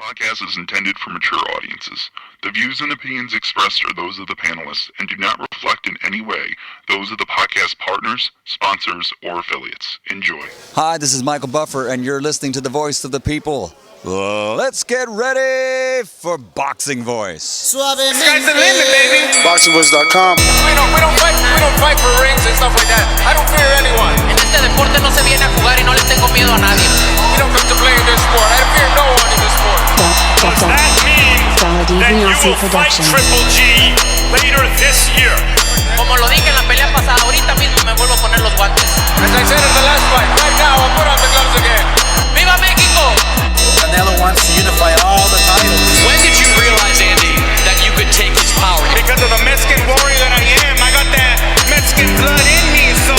podcast is intended for mature audiences. The views and opinions expressed are those of the panelists and do not reflect in any way those of the podcast partners, sponsors, or affiliates. Enjoy. Hi, this is Michael Buffer, and you're listening to The Voice of the People. Let's get ready for Boxing Voice. Sky's the limit, baby. BoxingVoice.com. We don't fight for rings and stuff like that. I don't fear anyone. En este deporte no se viene a jugar y no le tengo miedo a nadie. We don't come to play in this sport. I fear no one in this sport. Does that mean that you will fight Triple G later this year? Como lo dije en la pelea pasada, ahorita mismo me vuelvo a poner los guantes. As I said in the last fight, right now I'll put on the gloves again. ¡Viva México! Canelo wants to unify all the titles. When did you realize, Andy, that you could take his power? Because of the Mexican warrior that I am, I got that Mexican blood in me, so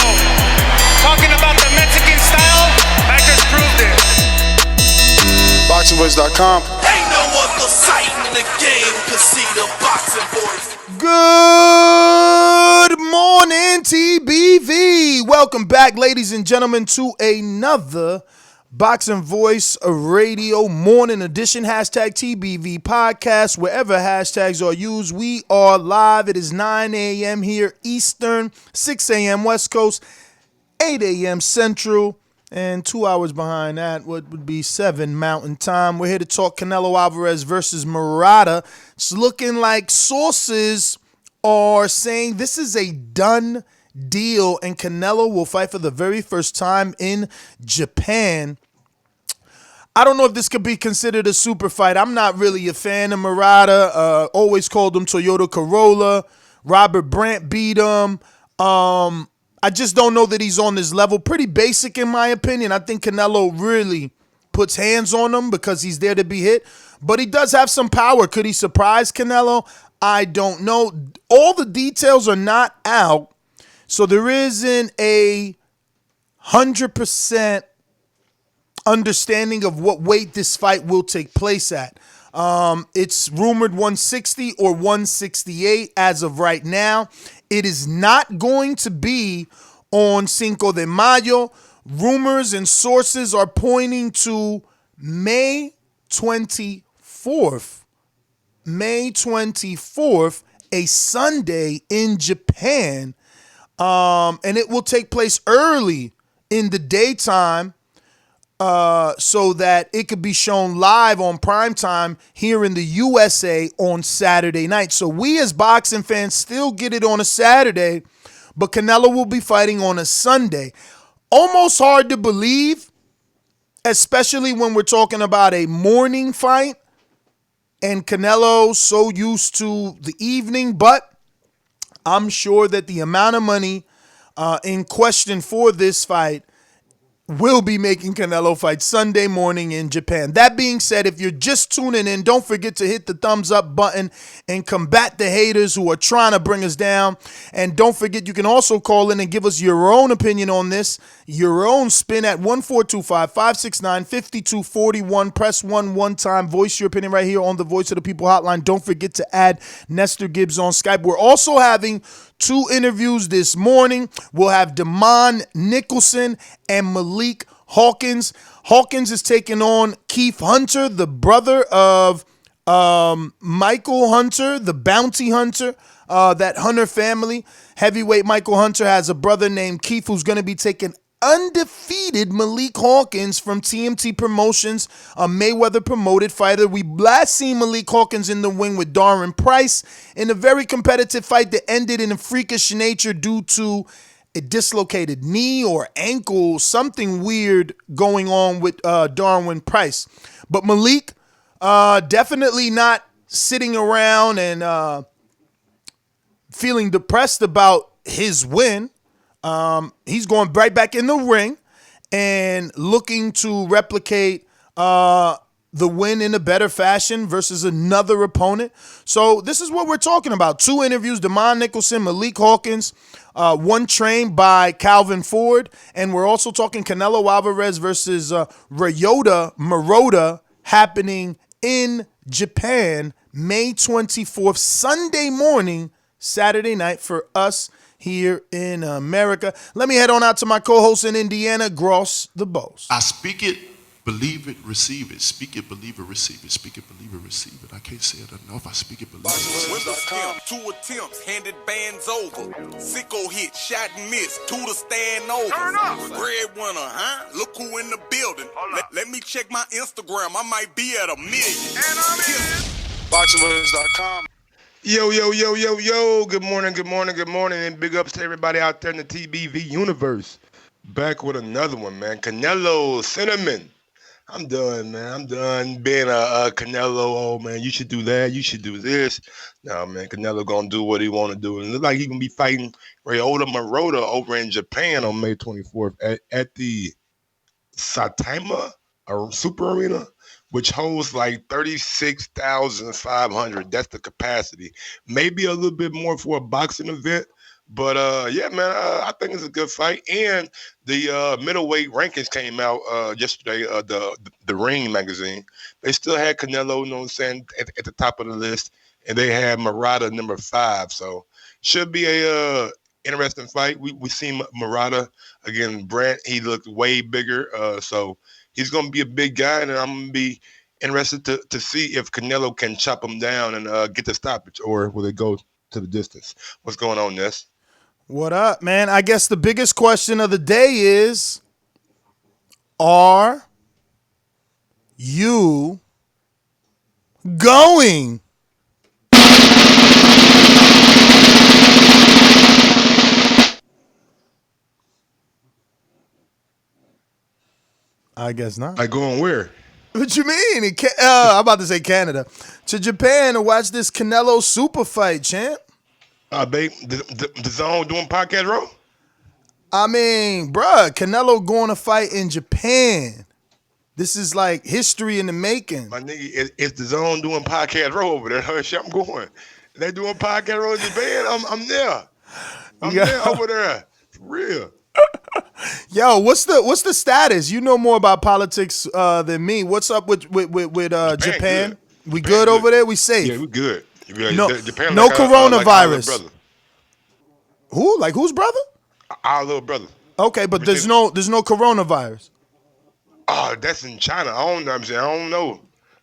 talking about the Mexican style, I just proved it. BoxingVoice.com. Ain't no other sight in the game can see the Boxing Voice. Good morning, TBV. Welcome back, ladies and gentlemen, to another Boxing Voice Radio morning edition. Hashtag TBV podcast. Wherever hashtags are used, we are live. It is 9 a.m. here Eastern, 6 a.m. West Coast, 8 a.m. Central, and 2 hours behind that, what would be 7 Mountain Time. We're here to talk Canelo Alvarez versus Murata. It's looking like sources are saying this is a done deal, and Canelo will fight for the very first time in Japan. I don't know if this could be considered a super fight. I'm not really a fan of Murata. Always called him Toyota Corolla. Robert Brandt beat him. I just don't know that he's on this level. Pretty basic in my opinion. I think Canelo really puts hands on him because he's there to be hit. But he does have some power. Could he surprise Canelo? I don't know. All the details are not out. So there isn't a 100% understanding of what weight this fight will take place at. It's rumored 160 or 168 as of right now. It is not going to be on Cinco de Mayo. Rumors and sources are pointing to May 24th. May 24th, a Sunday in Japan. And it will take place early in the daytime so that it could be shown live on primetime here in the USA on Saturday night. So we as boxing fans still get it on a Saturday, but Canelo will be fighting on a Sunday. Almost hard to believe, especially when we're talking about a morning fight and Canelo so used to the evening, but I'm sure that the amount of money in question for this fight will be making Canelo fight Sunday morning in Japan. That being said, if you're just tuning in, don't forget to hit the thumbs up button and combat the haters who are trying to bring us down. And don't forget, you can also call in and give us your own opinion on this, your own spin at 1-425-569-5241. Press 1 one time. Voice your opinion right here on the Voice of the People hotline. Don't forget to add Nestor Gibbs on Skype. We're also having 2 interviews this morning. We'll have Damon Nicholson and Malik Hawkins. Hawkins is taking on Keith Hunter, the brother of Michael Hunter, the bounty hunter, that Hunter family. Heavyweight Michael Hunter has a brother named Keith who's going to be taking undefeated Malik Hawkins from TMT Promotions, a Mayweather promoted fighter. We last seen Malik Hawkins in the ring with Darren Price in a very competitive fight that ended in a freakish nature due to a dislocated knee or ankle, something weird going on with Darwin Price. But Malik definitely not sitting around and feeling depressed about his win. He's going right back in the ring and looking to replicate the win in a better fashion versus another opponent. So this is what we're talking about. 2 interviews, Damon Nicholson, Malik Hawkins, one trained by Calvin Ford. And we're also talking Canelo Alvarez versus Ryota Murata happening in Japan, May 24th, Sunday morning, Saturday night for us here in America. Let me head on out to my co-host in Indiana, Gross the Boss. I speak it Believe it, receive it. Speak it, believe it, receive it. Speak it, believe it, receive it. I can't say it enough. I speak it, believe it. Windows down, 2 attempts, handed bands over. Sicko hit, shot and miss, 2 to stand over. Turn up. Breadwinner, huh? Look who in the building. Let me check my Instagram. I might be at 1 million. And I'm in. BoxingWinners.com. Yo. Good morning. And big ups to everybody out there in the TBV universe. Back with another one, man. Canelo Cinnamon. I'm done, man. I'm done being a Canelo. Oh, man, you should do that. You should do this. No, man, Canelo gonna do what he want to do. And it look like he gonna be fighting Ryota Murata over in Japan on May 24th at the Saitama Super Arena, which holds like 36,500. That's the capacity. Maybe a little bit more for a boxing event. But, yeah, man, I think it's a good fight. And the middleweight rankings came out yesterday, the Ring magazine. They still had Canelo, you know what I'm saying, at the top of the list. And they had Murata number 5. So should be a interesting fight. We seen Murata against Brent. He looked way bigger. So he's going to be a big guy. And I'm going to be interested to see if Canelo can chop him down and get the stoppage. Or will it go to the distance? What's going on, Ness? What up, man? I guess the biggest question of the day is, are you going? I guess not. Like going where? What you mean? I'm about to say Canada. To Japan to watch this Canelo super fight, champ. The Zone doing podcast, bro? I mean, bruh, Canelo going to fight in Japan. This is like history in the making. My nigga, it's the Zone doing podcast, bro, over there. Hush, I'm going. They doing podcast, bro, in Japan. I'm there. I'm there over there. For real. Yo, what's the status? You know more about politics than me. What's up with Japan? Good. We good over there? We safe? Yeah, we good. No, Japan no like coronavirus. Like who? Like whose brother? Our little brother. Okay, but there's no coronavirus. Oh, that's in China. I don't know. I don't know.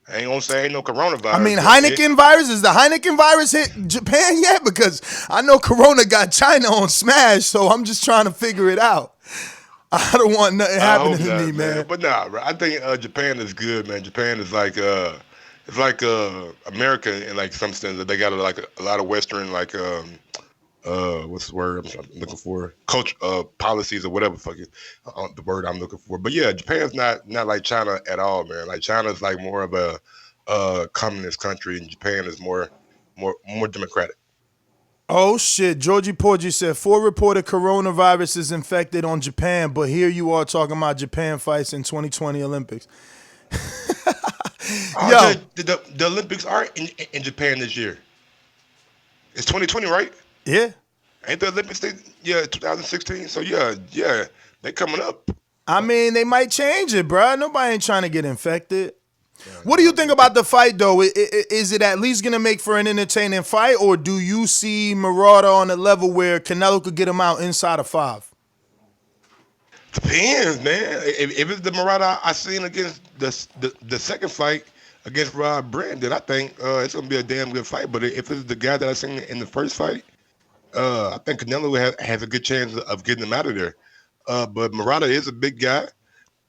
I ain't gonna say ain't no coronavirus. I mean, Heineken virus, is the Heineken virus hit Japan yet? Because I know Corona got China on smash, so I'm just trying to figure it out. I don't want nothing happening to me, man. But nah, bro, I think Japan is good, man. Japan is like it's like America in like some sense that they got like a lot of Western like what's the word I'm looking for? Culture policies or whatever the word I'm looking for. But yeah, Japan's not like China at all, man. Like China's like more of a communist country, and Japan is more democratic. Oh shit, Georgie Porgy said 4 reported coronavirus is infected on Japan, but here you are talking about Japan fights in 2020 Olympics. Yo, the Olympics are in Japan this year. It's 2020, right? Yeah. Ain't the Olympics 2016? So yeah, they coming up. I mean, they might change it, bro. Nobody ain't trying to get infected. What do you think about the fight, though? Is it at least going to make for an entertaining fight, or do you see Murata on a level where Canelo could get him out inside of 5? Depends, man. If it's the Murata I seen against the second fight against Rob Brent, then I think it's going to be a damn good fight. But if it's the guy that I seen in the first fight, I think Canelo has a good chance of getting him out of there. But Murata is a big guy.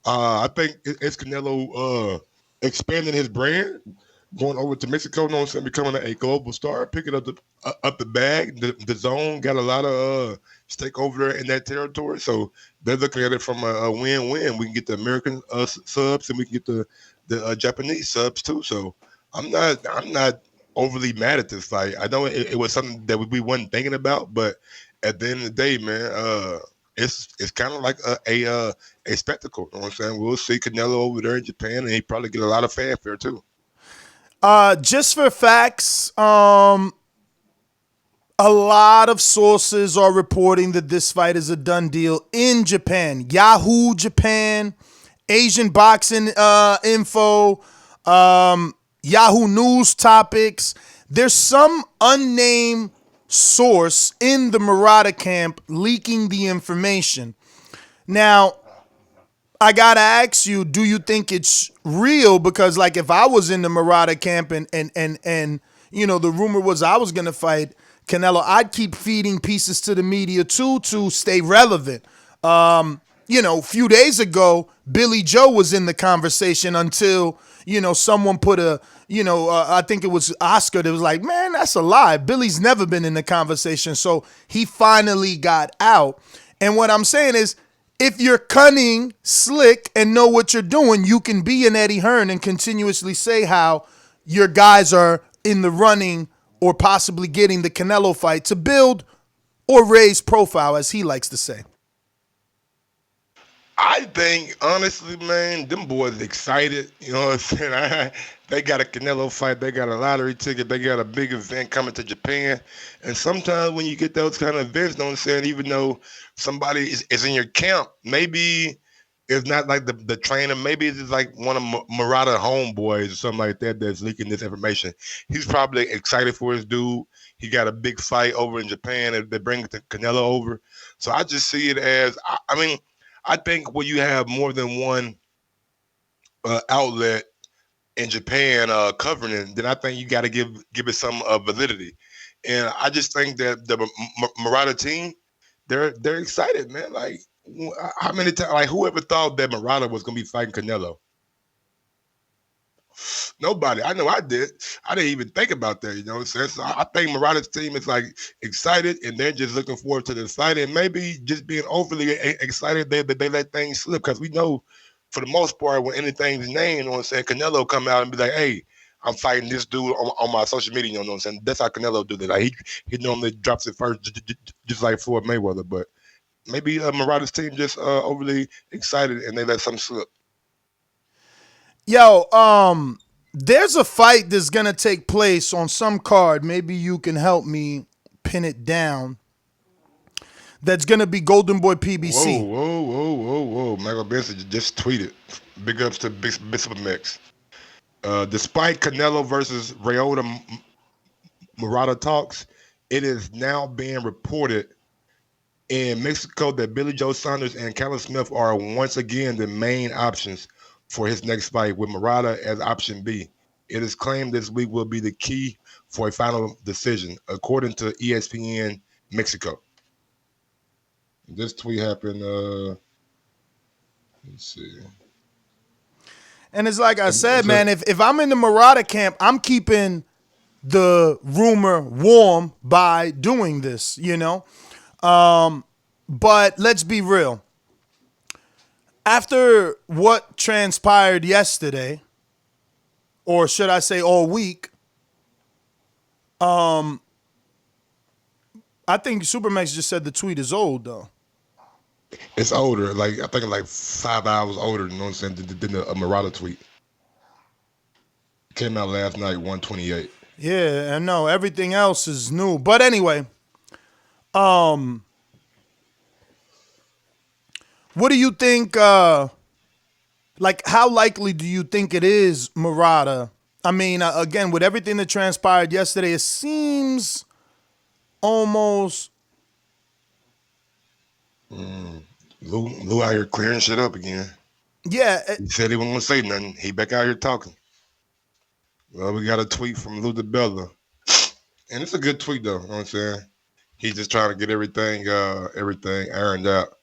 I think it's Canelo expanding his brand, going over to Mexico, becoming a global star, picking up the bag. The Zone got a lot of stake over there in that territory, so they're looking at it from a win-win. We can get the American subs, and we can get the Japanese subs too. So I'm not overly mad at this fight. I know it was something that we wasn't thinking about, but at the end of the day, man, it's kind of like a spectacle. You know what I'm saying? We'll see Canelo over there in Japan, and he probably get a lot of fanfare too. Just for facts, a lot of sources are reporting that this fight is a done deal in Japan. Yahoo Japan, Asian Boxing Info, Yahoo News Topics. There's some unnamed source in the Murata camp leaking the information. Now, I gotta ask you, do you think it's real? Because like if I was in the Murata camp and the rumor was I was gonna fight Canelo, I'd keep feeding pieces to the media too to stay relevant. A few days ago, Billy Joe was in the conversation until, someone put I think it was Oscar that was like, man, that's a lie. Billy's never been in the conversation. So he finally got out. And what I'm saying is, if you're cunning, slick, and know what you're doing, you can be an Eddie Hearn and continuously say how your guys are in the running or possibly getting the Canelo fight to build or raise profile, as he likes to say. I think, honestly, man, them boys excited. You know what I'm saying? They got a Canelo fight. They got a lottery ticket. They got a big event coming to Japan. And sometimes when you get those kind of events, you know what I'm saying, even though somebody is in your camp, maybe it's not like the trainer. Maybe it's like one of Murata homeboys or something like that that's leaking this information. He's probably excited for his dude. He got a big fight over in Japan, and they bring Canelo over. So I just see it as, I think when you have more than one outlet in Japan covering it, then I think you got to give it some validity. And I just think that the Murata team, they're excited, man. Like, how many times? Like, whoever thought that Murata was gonna be fighting Canelo? Nobody. I know I did. I didn't even think about that, you know what I'm saying? So I think Murata's team is like excited and they're just looking forward to the fight, and maybe just being overly excited they let things slip, because we know for the most part when anything's named, you know what I'm saying, Canelo come out and be like, hey, I'm fighting this dude on my social media, you know what I'm saying? That's how Canelo do that. Like he normally drops it first, just like Floyd Mayweather, but maybe Murata's team just overly excited and they let something slip. Yo, there's a fight that's gonna take place on some card. Maybe you can help me pin it down. That's gonna be Golden Boy PBC. Whoa. Michael Benson just tweeted. Big ups to Bishop Mix. Despite Canelo versus Ryota Murata talks, it is now being reported in Mexico that Billy Joe Saunders and Callum Smith are once again the main options for his next fight, with Murata as option B. It is claimed this week will be the key for a final decision, according to ESPN Mexico. This tweet happened, let's see. And it's like I said, man, if I'm in the Murata camp, I'm keeping the rumor warm by doing this, But let's be real. After what transpired yesterday, or should I say all week, I think Supermax just said the tweet is old, though. It's older, like I think like 5 hours older, you know what I'm saying, than the Murata tweet. Came out last night, 1:28. Yeah, I know. Everything else is new. But anyway, what do you think, like, how likely do you think it is, Murata? I mean, again, with everything that transpired yesterday, it seems almost... Lou out here clearing shit up again. Yeah. He said he wasn't going to say nothing. He back out here talking. Well, we got a tweet from Lou DiBella. And it's a good tweet, though, you know what I'm saying? He's just trying to get everything ironed out.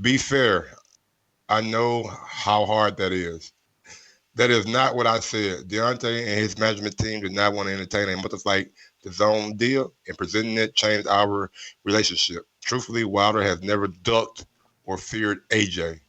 Be fair. I know how hard that is. That is not what I said. Deontay and his management team did not want to entertain a multi-fight Dazn deal, and presenting it changed our relationship. Truthfully, Wilder has never ducked or feared AJ.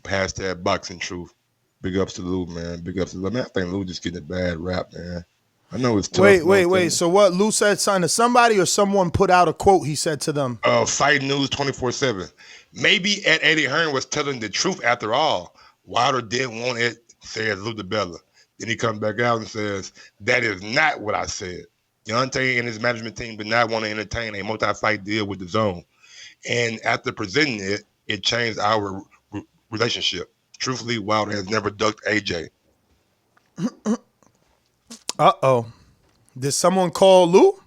Hashtag boxing truth. Big ups to Lou, man. Big ups to Lou. Man, I think Lou just getting a bad rap, man. I know it's tough. Wait. So what, Lou said something to somebody, or someone put out a quote he said to them? Fight News 24/7. Maybe Eddie Hearn was telling the truth after all. Wilder didn't want it, says Lou DiBella. Then he comes back out and says, that is not what I said. Deontay and his management team did not want to entertain a multi-fight deal with Dazn. And after presenting it, it changed our relationship. Truthfully, Wilder has never ducked AJ. Uh-oh. Did someone call Lou?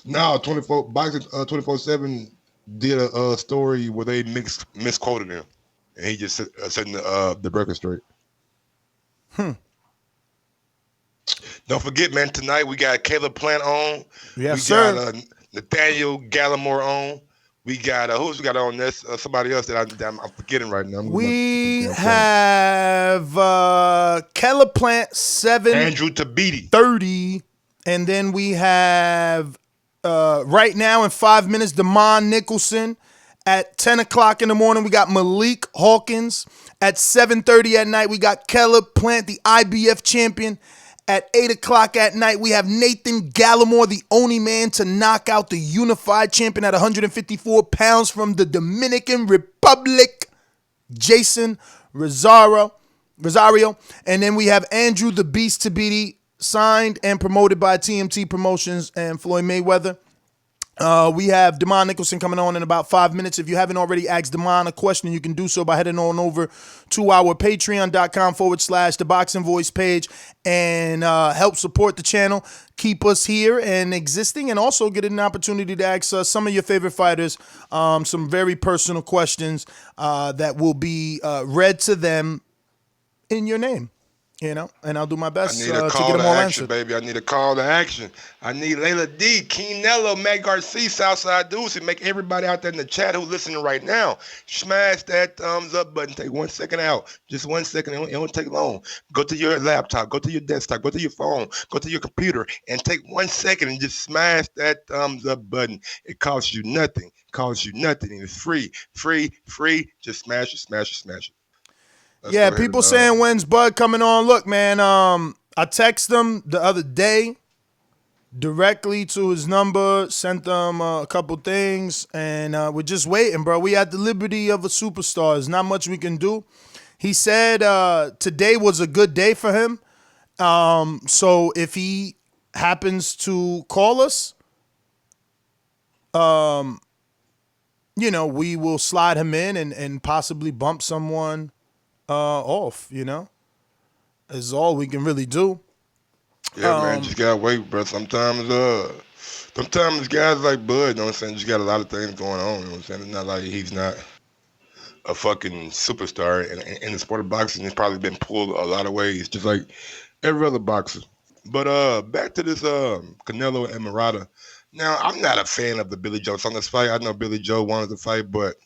No, 24/7 did a story where they misquoted him. and he just setting the record straight. Don't forget, man. Tonight we got Caleb Plant on. Yes, we sir. got Nathaniel Gallimore on. We got who's we got on this? Somebody else that I'm forgetting right now. We have Caleb Plant 7:30, Andrew Tabiti, and then we have right now in 5 minutes Damon Nicholson. At 10 o'clock in the morning, we got Malik Hawkins. At 7:30 at night, we got Caleb Plant, the IBF champion. At 8 o'clock at night, we have Nathan Gallimore, the only man to knock out the unified champion at 154 pounds from the Dominican Republic, Jason Rosario. And then we have Andrew the Beast Tabiti, signed and promoted by TMT Promotions and Floyd Mayweather. We have Damon Nicholson coming on in about 5 minutes. If you haven't already asked Damon a question, you can do so by heading on over to our patreon.com/The Boxing Voice page and help support the channel, keep us here and existing, and also get an opportunity to ask some of your favorite fighters some very personal questions that will be read to them in your name. And I'll do my best I need to a get call them to all action, answered. baby. I need a call to action. I need Layla D, Canelo, Matt Garcia, Southside Deuce, and make everybody out there in the chat who's listening right now smash that thumbs up button. Take 1 second out. Just 1 second. It won't take long. Go to your laptop. Go to your desktop. Go to your phone. Go to your computer and take 1 second and just smash that thumbs up button. It costs you nothing. It's free. Just smash it. Let's people saying when's Bud coming on. Look, man, I texted him the other day directly to his number, sent them a couple things, and we're just waiting, bro. We at the liberty of a superstar. There's not much we can do. He said today was a good day for him. So if he happens to call us, we will slide him in and possibly bump someone off, is all we can really do. Yeah, man, just gotta wait, bro. Sometimes guys like Bud, you know what I'm saying, just got a lot of things going on, you know what I'm saying? It's not like he's not a fucking superstar in the sport of boxing. He's probably been pulled a lot of ways, just like every other boxer. But back to this Canelo and Murata. Now, I'm not a fan of the Billy Joe Saunders fight. I know Billy Joe wanted to fight, but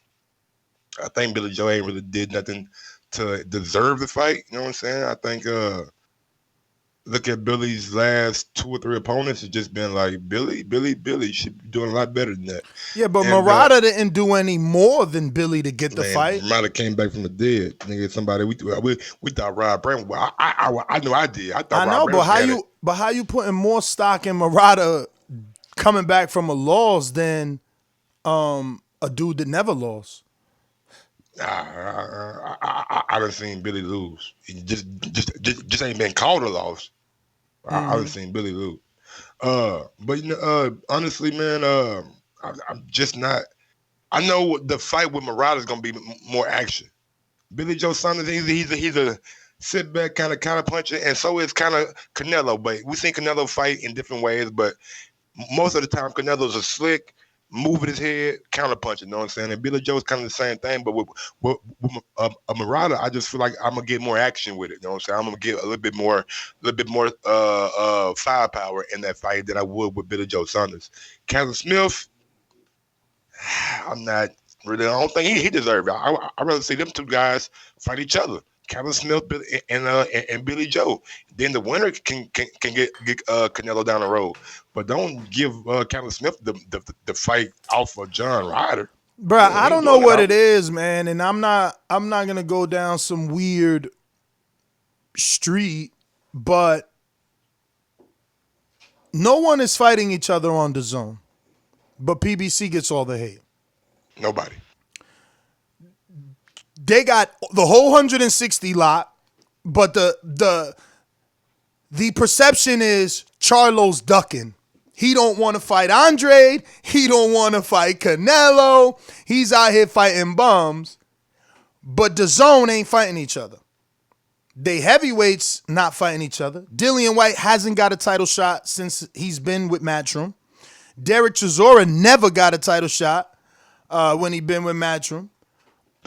I think Billy Joe ain't really did nothing to deserve the fight. You know what I'm saying? I think look at Billy's last 2 or 3 opponents. It's just been like Billy should be doing a lot better than that. Yeah, but Murata didn't do any more than Billy to get the fight. Murata came back from the dead. Nigga, somebody we thought Rob Brand. Well, I know I did. I know, but how you putting more stock in Murata coming back from a loss than a dude that never lost? I done seen Billy lose. He just ain't been called a loss. I done seen Billy lose. But honestly, man, I'm just not. I know the fight with Murata is gonna be more action. Billy Joe Saunders, he's a sit back kind of counterpuncher, and so is kind of Canelo. But we seen Canelo fight in different ways. But most of the time, Canelo's a slick, moving his head, counterpunching, you know what I'm saying? And Billy Joe's kind of the same thing, but with Murata, I just feel like I'm gonna get more action with it. You know what I'm saying? I'm gonna get a little bit more firepower in that fight than I would with Billy Joe Saunders. Canelo Smith, I'm not really. I don't think he deserves it. I'd rather see them two guys fight each other. Canelo Smith and Billy Joe. Then the winner can get Canelo down the road. But don't give Canelo Smith the fight off of John Ryder. Bro, I don't know what it is, man, and I'm not gonna go down some weird street, but no one is fighting each other on DAZN. But PBC gets all the hate. Nobody. They got the whole 160 lot, but the perception is Charlo's ducking. He don't want to fight Andre. He don't want to fight Canelo. He's out here fighting bums. But DAZN ain't fighting each other. They heavyweights not fighting each other. Dillian White hasn't got a title shot since he's been with Matchroom. Derek Chisora never got a title shot when he been with Matchroom.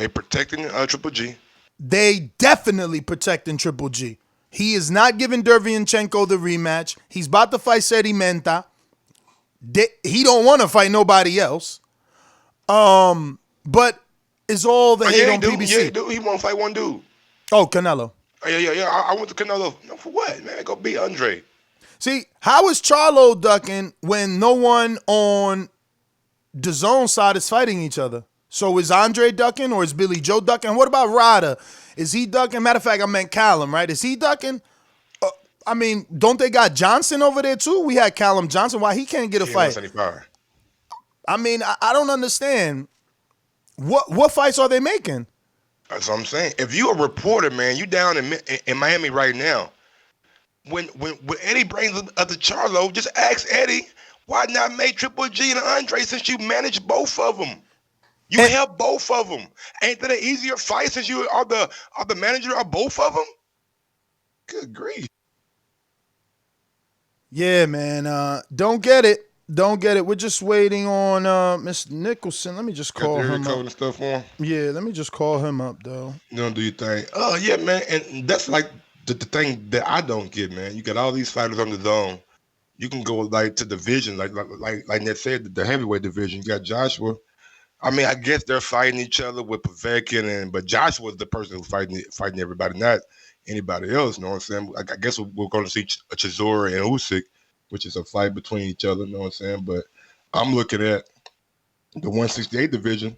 They protecting Triple G. They definitely protecting Triple G. He is not giving Derevyanchenko the rematch. He's about to fight Sedimenta. He don't want to fight nobody else. But it's all the hate on PBC. Yeah, he won't fight one dude. Oh, Canelo. Oh, yeah. I went to Canelo. No, for what, man? Go beat Andre. See, how is Charlo ducking when no one on Dazn side is fighting each other? So is Andre ducking or is Billy Joe ducking? What about Ryota? Is he ducking? Matter of fact, I meant Callum, right? Is he ducking? I mean, don't they got Johnson over there too? We had Callum Johnson. Why he can't get a fight? 175. I mean, I don't understand. What fights are they making? That's what I'm saying. If you a reporter, man, you down in Miami right now. When Eddie brings up the Charlo, just ask Eddie, why not make Triple G and Andre since you manage both of them? You help both of them. Ain't that an easier fight since you are the manager of both of them? Good grief. Yeah, man. Don't get it. We're just waiting on Mr. Nicholson. Let me just call him up. And stuff on? Yeah, let me just call him up, though. You don't do your thing. Oh, yeah, man. And that's like the thing that I don't get, man. You got all these fighters on the zone. You can go like to division, like Ned said, the heavyweight division. You got Joshua. I mean, I guess they're fighting each other with Povetkin, but Joshua's the person who's fighting everybody, not anybody else. You know what I'm saying? I guess we're going to see Chisora and Usyk, which is a fight between each other. You know what I'm saying? But I'm looking at the 168 division.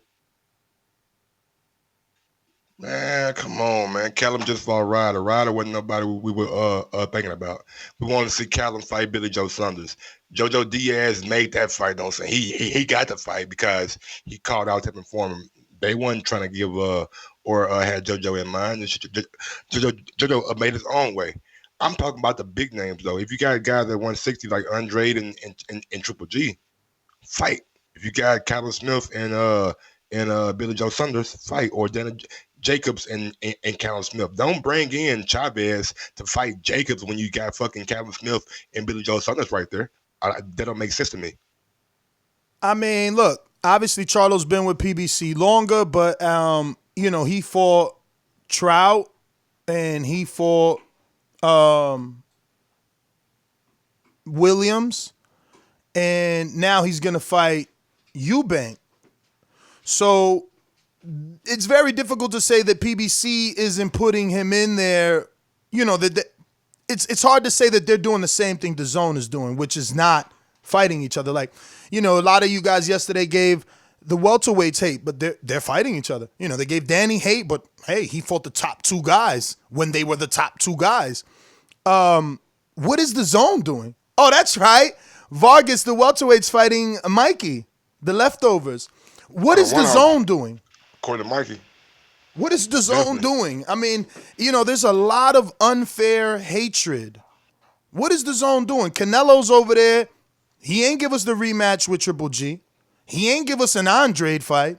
Man, come on, man. Callum just fought Ryder. Ryder wasn't nobody we were thinking about. We wanted to see Callum fight Billy Joe Saunders. Jojo Diaz made that fight, don't say. He got the fight because he called out him and informed him. They wasn't trying to give or had Jojo in mind. Jojo made his own way. I'm talking about the big names though. If you got guys at 160 like Andrade and Triple G, fight. If you got Callum Smith and Billy Joe Saunders, fight. Or Dana Jacobs and Callum Smith. Don't bring in Chavez to fight Jacobs when you got fucking Callum Smith and Billy Joe Saunders right there. That don't make sense to me. I mean, look, obviously Charlo's been with PBC longer, but he fought Trout and he fought Williams, and now he's gonna fight Eubank. So it's very difficult to say that PBC isn't putting him in there. It's hard to say that they're doing the same thing DAZN is doing, which is not fighting each other. Like, a lot of you guys yesterday gave the welterweights hate, but they're fighting each other. They gave Danny hate, but hey, he fought the top two guys when they were the top two guys. What is DAZN doing? Oh, that's right. Vargas, the welterweight's fighting Mikey, the leftovers. What is DAZN doing? According to Mikey. What is DAZN doing? I mean, there's a lot of unfair hatred. What is DAZN doing? Canelo's over there. He ain't give us the rematch with Triple G. He ain't give us an Andrade fight.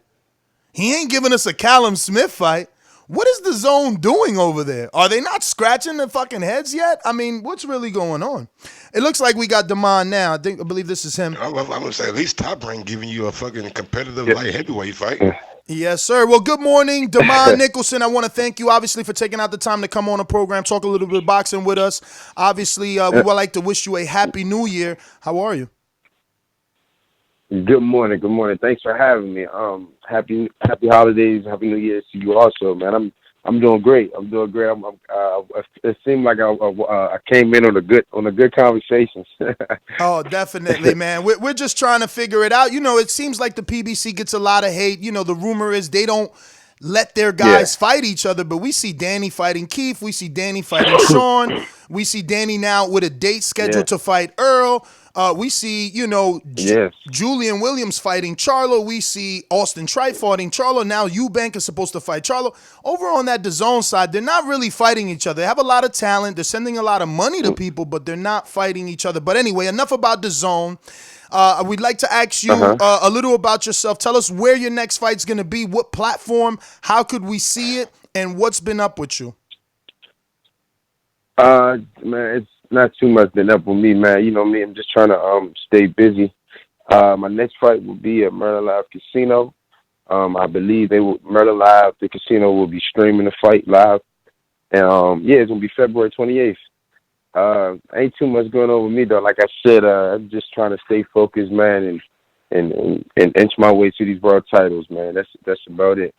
He ain't giving us a Callum Smith fight. What is DAZN doing over there? Are they not scratching their fucking heads yet? I mean, what's really going on? It looks like we got Dazn now. I believe this is him. I'm going to say at least Top Rank giving you a fucking competitive light heavyweight fight. Yes, sir. Well, good morning, Dazn Nicholson. I want to thank you, obviously, for taking out the time to come on the program, talk a little bit of boxing with us. Obviously, we would like to wish you a happy new year. How are you? Good morning. Good morning. Thanks for having me. Happy holidays. Happy New Year to you also, man. I'm doing great. It seemed like I came in on a good conversation. Oh, definitely, man. We're just trying to figure it out. It seems like the PBC gets a lot of hate. The rumor is they don't let their guys fight each other, but we see Danny fighting Keith. We see Danny fighting Sean. We see Danny now with a date scheduled to fight Earl. We see, Julian Williams fighting Charlo. We see Austin Tripe fighting Charlo. Now Eubank is supposed to fight Charlo. Over on that DAZN side, they're not really fighting each other. They have a lot of talent. They're sending a lot of money to people, but they're not fighting each other. But anyway, enough about DAZN. We'd like to ask you a little about yourself. Tell us where your next fight's going to be, what platform, how could we see it, and what's been up with you? Man, it's not too much been up with me, man. You know me, I'm just trying to stay busy. My next fight will be at Maryland Live Casino. I believe Murder Live, the casino, will be streaming the fight live. And yeah, it's gonna be February 28th. Ain't too much going on with me though. Like I said, I'm just trying to stay focused, man, and inch my way to these world titles, man. That's about it.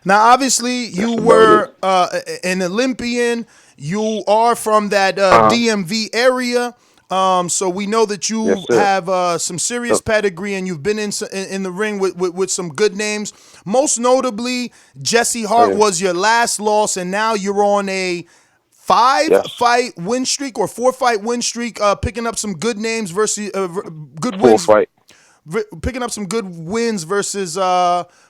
Now, obviously, you were an Olympian. You are from that DMV area. So we know that you Yes, sir. have some serious pedigree, and you've been in the ring with some good names. Most notably, Jesse Hart was your last loss, and now you're on a five-fight win streak or four-fight win streak, picking up some good names versus good wins. Picking up some good wins versus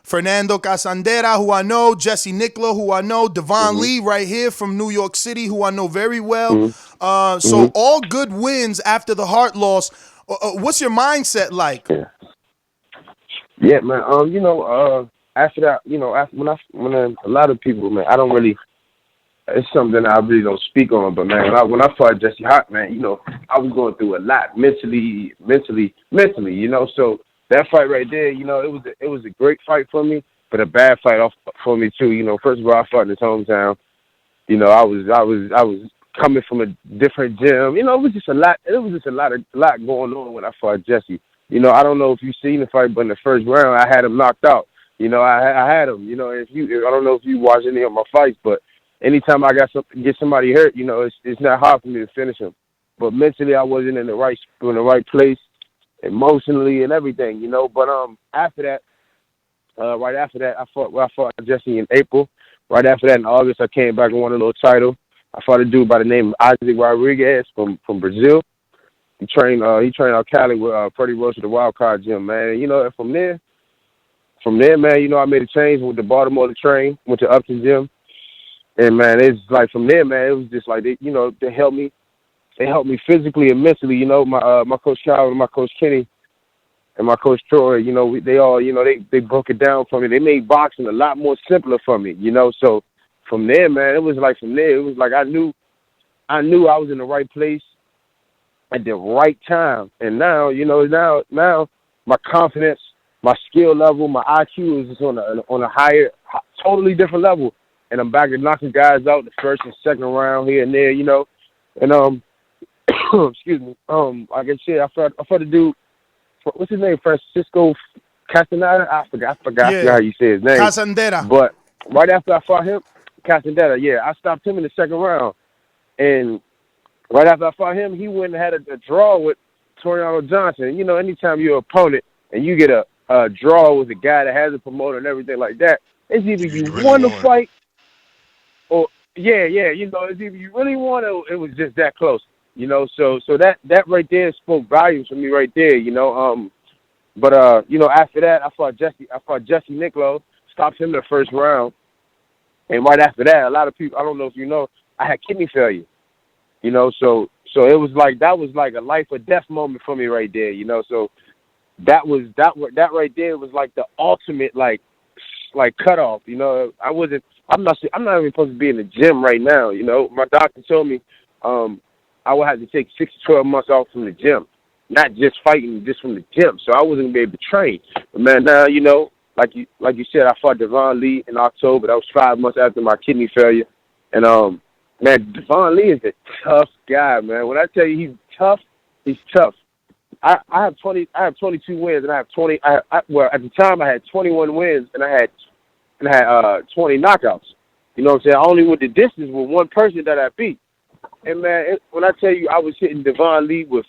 Fernando Casandera, who I know, Jesse Nicola, who I know, Devon Lee right here from New York City, who I know very well. So all good wins after the Hart loss. What's your mindset like? Yeah, man. After that, when a lot of people, man, I don't really. It's something I really don't speak on, but man, when I fought Jesse Hart, man, I was going through a lot mentally, So that fight right there, it was a great fight for me, but a bad fight for me too. First of all, I fought in his hometown. I was coming from a different gym. It was just a lot. It was just a lot going on when I fought Jesse. I don't know if you've seen the fight, but in the first round, I had him knocked out. I had him. I don't know if you watch any of my fights, but anytime I get somebody hurt, it's not hard for me to finish him. But mentally, I wasn't in the right place, emotionally and everything, But after that, right after that, I fought Jesse in April. Right after that, in August, I came back and won a little title. I fought a dude by the name of Isaac Rodriguez from Brazil. He trained out Cali with Freddie Roach at the Wild Card Gym, man. And from there, man, I made a change with the Baltimore to train, went to Upton Gym. And man, it's like from there, man, it was just like they helped me. They helped me physically and mentally. My coach Charles, my coach Kenny, and my coach Troy. They all, they broke it down for me. They made boxing a lot more simpler for me. So from there, man, it was like I knew I was in the right place at the right time. And now, now my confidence, my skill level, my IQ is just on a higher, totally different level. And I'm back to knocking guys out the first and second round here and there, And excuse me. Like I said, I fought a dude. What's his name? Francisco Castaneda. I forgot how you say his name. Casandera. But right after I fought him, Castaneda. Yeah, I stopped him in the second round. And right after I fought him, he went and had a draw with Toriano Johnson. Anytime you're an opponent and you get a draw with a guy that has a promoter and everything like that, it's either you won the fight. Or it's either you really want it, it was just that close, So that right there spoke volumes for me right there, But after that, I fought Jesse Nicola, stopped him in the first round, and right after that, a lot of people, I don't know if you know, I had kidney failure, So it was like that was like a life or death moment for me right there, So that right there was like the ultimate like cutoff, I'm not even supposed to be in the gym right now. My doctor told me I would have to take 6 to 12 months off from the gym, not just fighting, just from the gym. So I wasn't gonna be able to train. But man, now like you said, I fought Devon Lee in October. That was 5 months after my kidney failure. And man, Devon Lee is a tough guy, man. When I tell you he's tough, he's tough. I have 22 wins, and I have 20. Well, at the time I had 21 wins, and I had 20 knockouts. You know what I'm saying? I only went the distance with one person that I beat. And man, when I tell you I was hitting Devon Lee with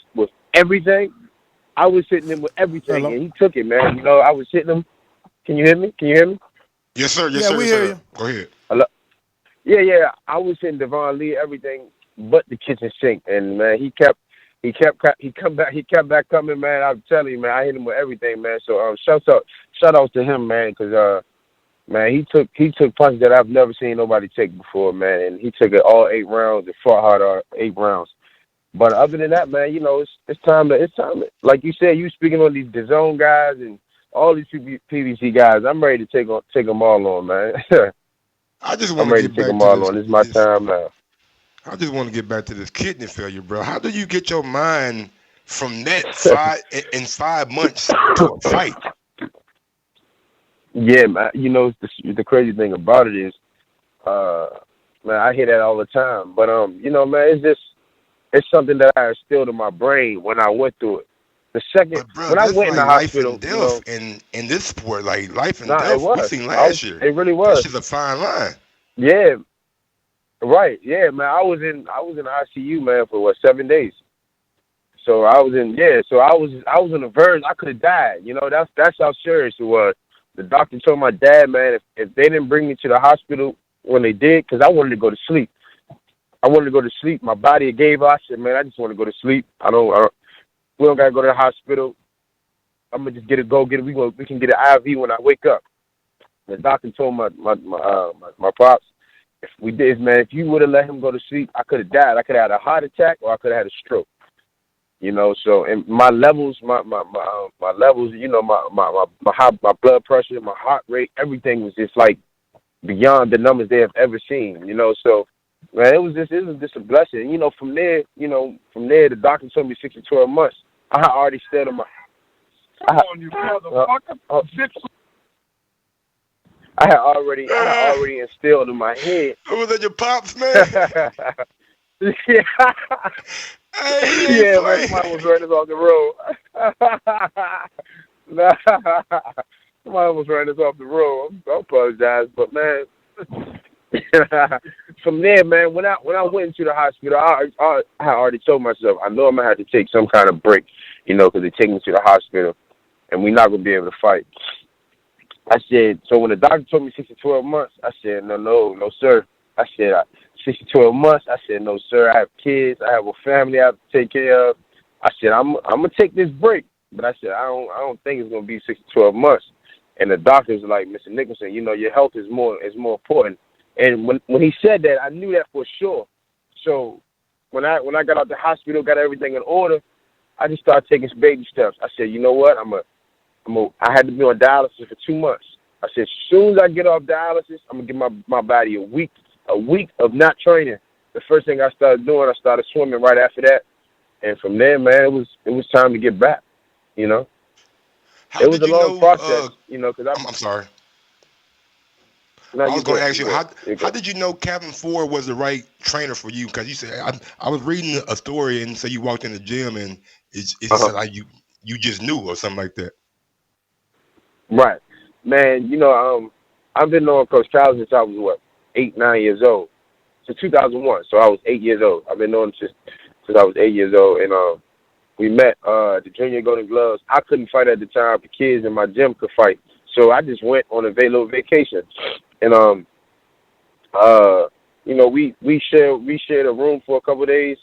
everything, I was hitting him with everything, and he took it, man. I was hitting him. Can you hear me? Yes, sir. Yes, yeah, sir. we Yes, hear sir. you. Go ahead. Hello? Yeah. I was hitting Devon Lee everything but the kitchen sink, and man, he kept back coming, man. I'm telling you, man, I hit him with everything, man. So shout out to him, man, because man, he took punches that I've never seen nobody take before, man, and he took it all 8 rounds and fought hard all 8 rounds. But other than that, man, it's time to, like you said, you speaking on these Dazn guys and all these PBC guys. I'm ready to take them all on, man. I just want I'm ready to take them all on. It's my time now. I just want to get back to this kidney failure, bro. How do you get your mind from that 5 months to a fight? Yeah, man. You know, the crazy thing about it is, man, I hear that all the time. But you know, man, it's something that I instilled in my brain when I went through it. The second But bro, when I that's went in the like life and hospital, you death know, in this sport. Like life and nah, it death. We was. seen last year. It really That's was. just a fine line. Yeah, right. Yeah, man. I was in ICU, man, for what, 7 days. So I was in, yeah. So I was on the verge. I could have died. You know, that's how serious it was. The doctor told my dad, man, if they didn't bring me to the hospital when they did, because I wanted to go to sleep. I wanted to go to sleep. My body gave up. I said, man, I just want to go to sleep. We don't gotta go to the hospital. I'm gonna just get it. We can get an IV when I wake up. The doctor told my pops, if we did, man, if you would have let him go to sleep, I could have died. I could have had a heart attack or I could have had a stroke. You know, so and my levels, my levels, you know, my blood pressure, my heart rate, everything was just like beyond the numbers they have ever seen. You know, so man, it was just a blessing. You know, from there, the doctor told me 6 to 12 months. I had already said on my. I had already instilled in my head. Who was that, your pops, man? Yeah. Hey, Yeah, man, somebody was running us off the road. Somebody was running us off the road. I apologize, but man, from there, man, when I went into the hospital, I had already told myself I know I'm gonna have to take some kind of break, you know, because they take me to the hospital, and we're not gonna be able to fight. I said, so when the doctor told me 6 to 12 months, I said, no, sir. I said, 6 to 12 months. I said, no, sir. I have kids. I have a family I have to take care of. I said, I'm gonna take this break, but I said, I don't think it's gonna be 6 to 12 months. And the doctors were like, Mr. Nicholson, you know, your health is more important. And when he said that, I knew that for sure. So when I got out the hospital, got everything in order, I just started taking some baby steps. I said, you know what, I had to be on dialysis for 2 months. I said, as soon as I get off dialysis, I'm gonna give my body a week of not training. The first thing I started doing, I started swimming right after that, and from there, man, it was time to get back. You know, it was a long process. You know, because I'm sorry. No, I was going to ask you you how did you know Kevin Ford was the right trainer for you? Because you said I was reading a story and say you walked in the gym and it said like you just knew or something like that. Right, man. You know, I've been knowing Coach Cal since I was 8, 9 years old. So 2001. So I was 8 years old. I've been knowing him since I was 8 years old, and we met the Junior Golden Gloves. I couldn't fight at the time. The kids in my gym could fight, so I just went on a little vacation. And you know, we shared a room for a couple of days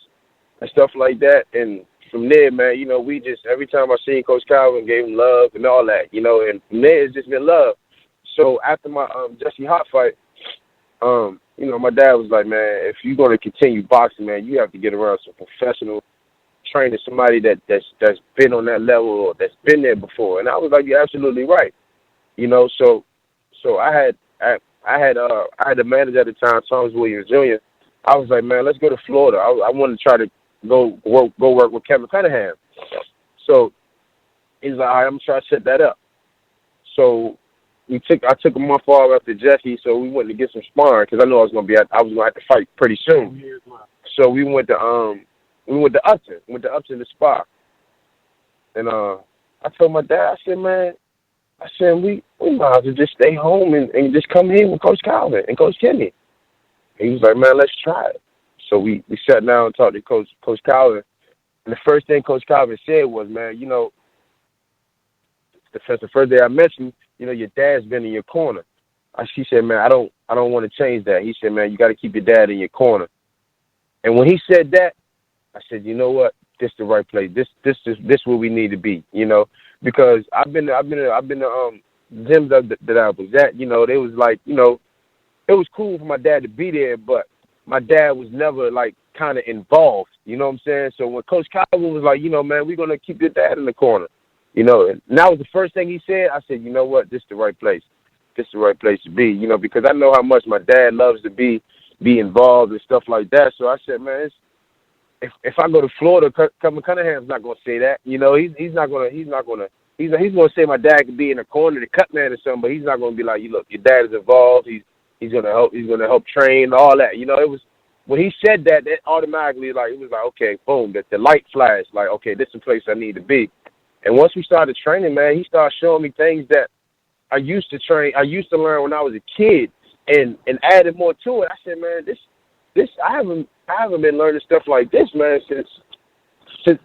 and stuff like that. And from there, man, you know, we just every time I seen Coach Calvin, gave him love and all that, you know. And from there, it's just been love. So after my Jesse Hart fight, you know, my dad was like, man, if you're gonna continue boxing, man, you have to get around some professional trainers, somebody that's been on that level or that's been there before. And I was like, you're absolutely right. You know, so I had the manager at the time, Thomas Williams Jr. I was like, man, let's go to Florida. I wanted to try to go work with Kevin Cunningham. So he's like, all right, I'm gonna try to set that up. So I took a month off after Jesse, so we went to get some sparring because I knew I was gonna have to fight pretty soon. So we went to Upton. Went to Upton to spar. And I told my dad, I said, we might as well just stay home and just come here with Coach Calvin and Coach Kenny. And he was like, man, let's try it. So we sat down and talked to Coach Calvin. And the first thing Coach Calvin said was, man, you know, the first day I met you, you know, your dad's been in your corner. She said, man, I don't want to change that. He said, man, you got to keep your dad in your corner. And when he said that, I said, you know what? This is the right place. This is where we need to be, you know, because I've been to gyms that I was at, you know, they was like, you know, it was cool for my dad to be there, but my dad was never like kind of involved, you know what I'm saying? So when Coach Calvin was like, you know, man, we're going to keep your dad in the corner, you know, and that was the first thing he said. I said, you know what? This is the right place. This is the right place to be, you know, because I know how much my dad loves to be involved and stuff like that. So I said, man, if I go to Florida, Kevin Cunningham's not gonna say that. You know, he's not gonna he's gonna say my dad could be in the corner, the cut man or something, but he's not gonna be like, you look, your dad is involved. He's gonna help train all that. You know, it was when he said that automatically like it was like, okay, boom, the light flashed, like, okay, this is the place I need to be. And once we started training, man, he started showing me things that I used to learn when I was a kid, and added more to it. I said, man, this I haven't been learning stuff like this, man, since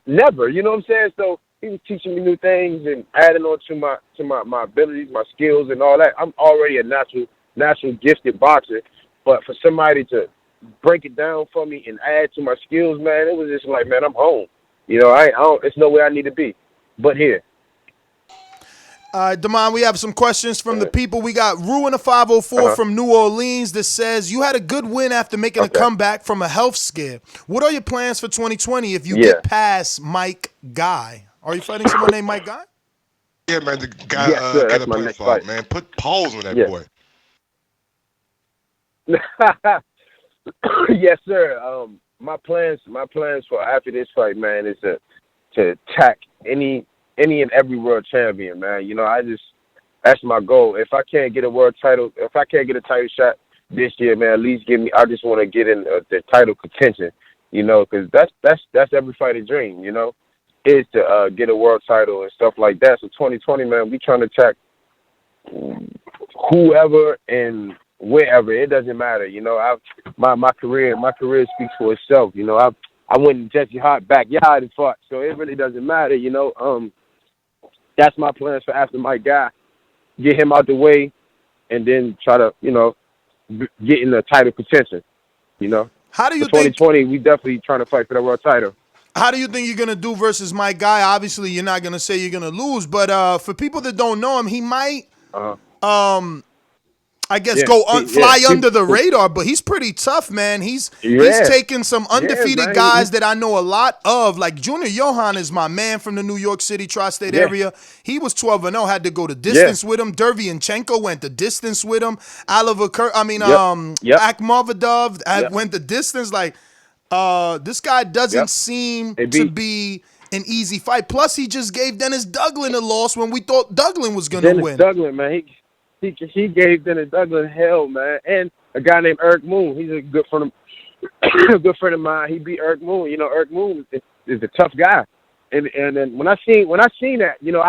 never. You know what I'm saying? So he was teaching me new things and adding on to my abilities, my skills, and all that. I'm already a natural gifted boxer, but for somebody to break it down for me and add to my skills, man, it was just like, man, I'm home. You know, I don't. It's nowhere I need to be, but here. Damon, we have some questions from the people. We got Rue in the 504 from New Orleans that says, you had a good win after making a comeback from a health scare. What are your plans for 2020 if you get past Mike Guy? Are you fighting someone named Mike Guy? Yeah, man, the guy that's my next fight. Man. Put pause on that boy. Yes, sir. My plans for after this fight, man, is to attack any and every world champion, man. You know, that's my goal. If I can't get a world title, if I can't get a title shot this year, man, at least I just want to get in the title contention, you know, because that's every fighter's dream, you know, is to get a world title and stuff like that. So 2020, man, we trying to attack whoever and wherever. It doesn't matter, you know. My career speaks for itself, you know. I went in Jesse Hart backyard and fought, so it really doesn't matter, you know. That's my plans for after my guy. Get him out the way, and then try to, you know, get in the title contention. You know. How do you for 2020, we definitely trying to fight for the world title. How do you think you're gonna do versus my guy? Obviously, you're not gonna say you're gonna lose, but for people that don't know him, he might, I guess, fly under the radar. But he's pretty tough, man. He's taken some undefeated guys that I know a lot of. Like Junior Johan is my man from the New York City tri-state area. He was 12-0, had to go to distance with him. Dervyanchenko went the distance with him. Akhmadov went the distance. Like this guy doesn't seem to be an easy fight. Plus, he just gave Dennis Douglin a loss when we thought Douglin was going to win. Dennis Douglin, man, he gave Dennis Douglin hell, man. And a guy named Eric Moon, he's a good friend of mine. He beat Eric Moon. You know, Eric Moon is a tough guy. And then when I seen that, you know,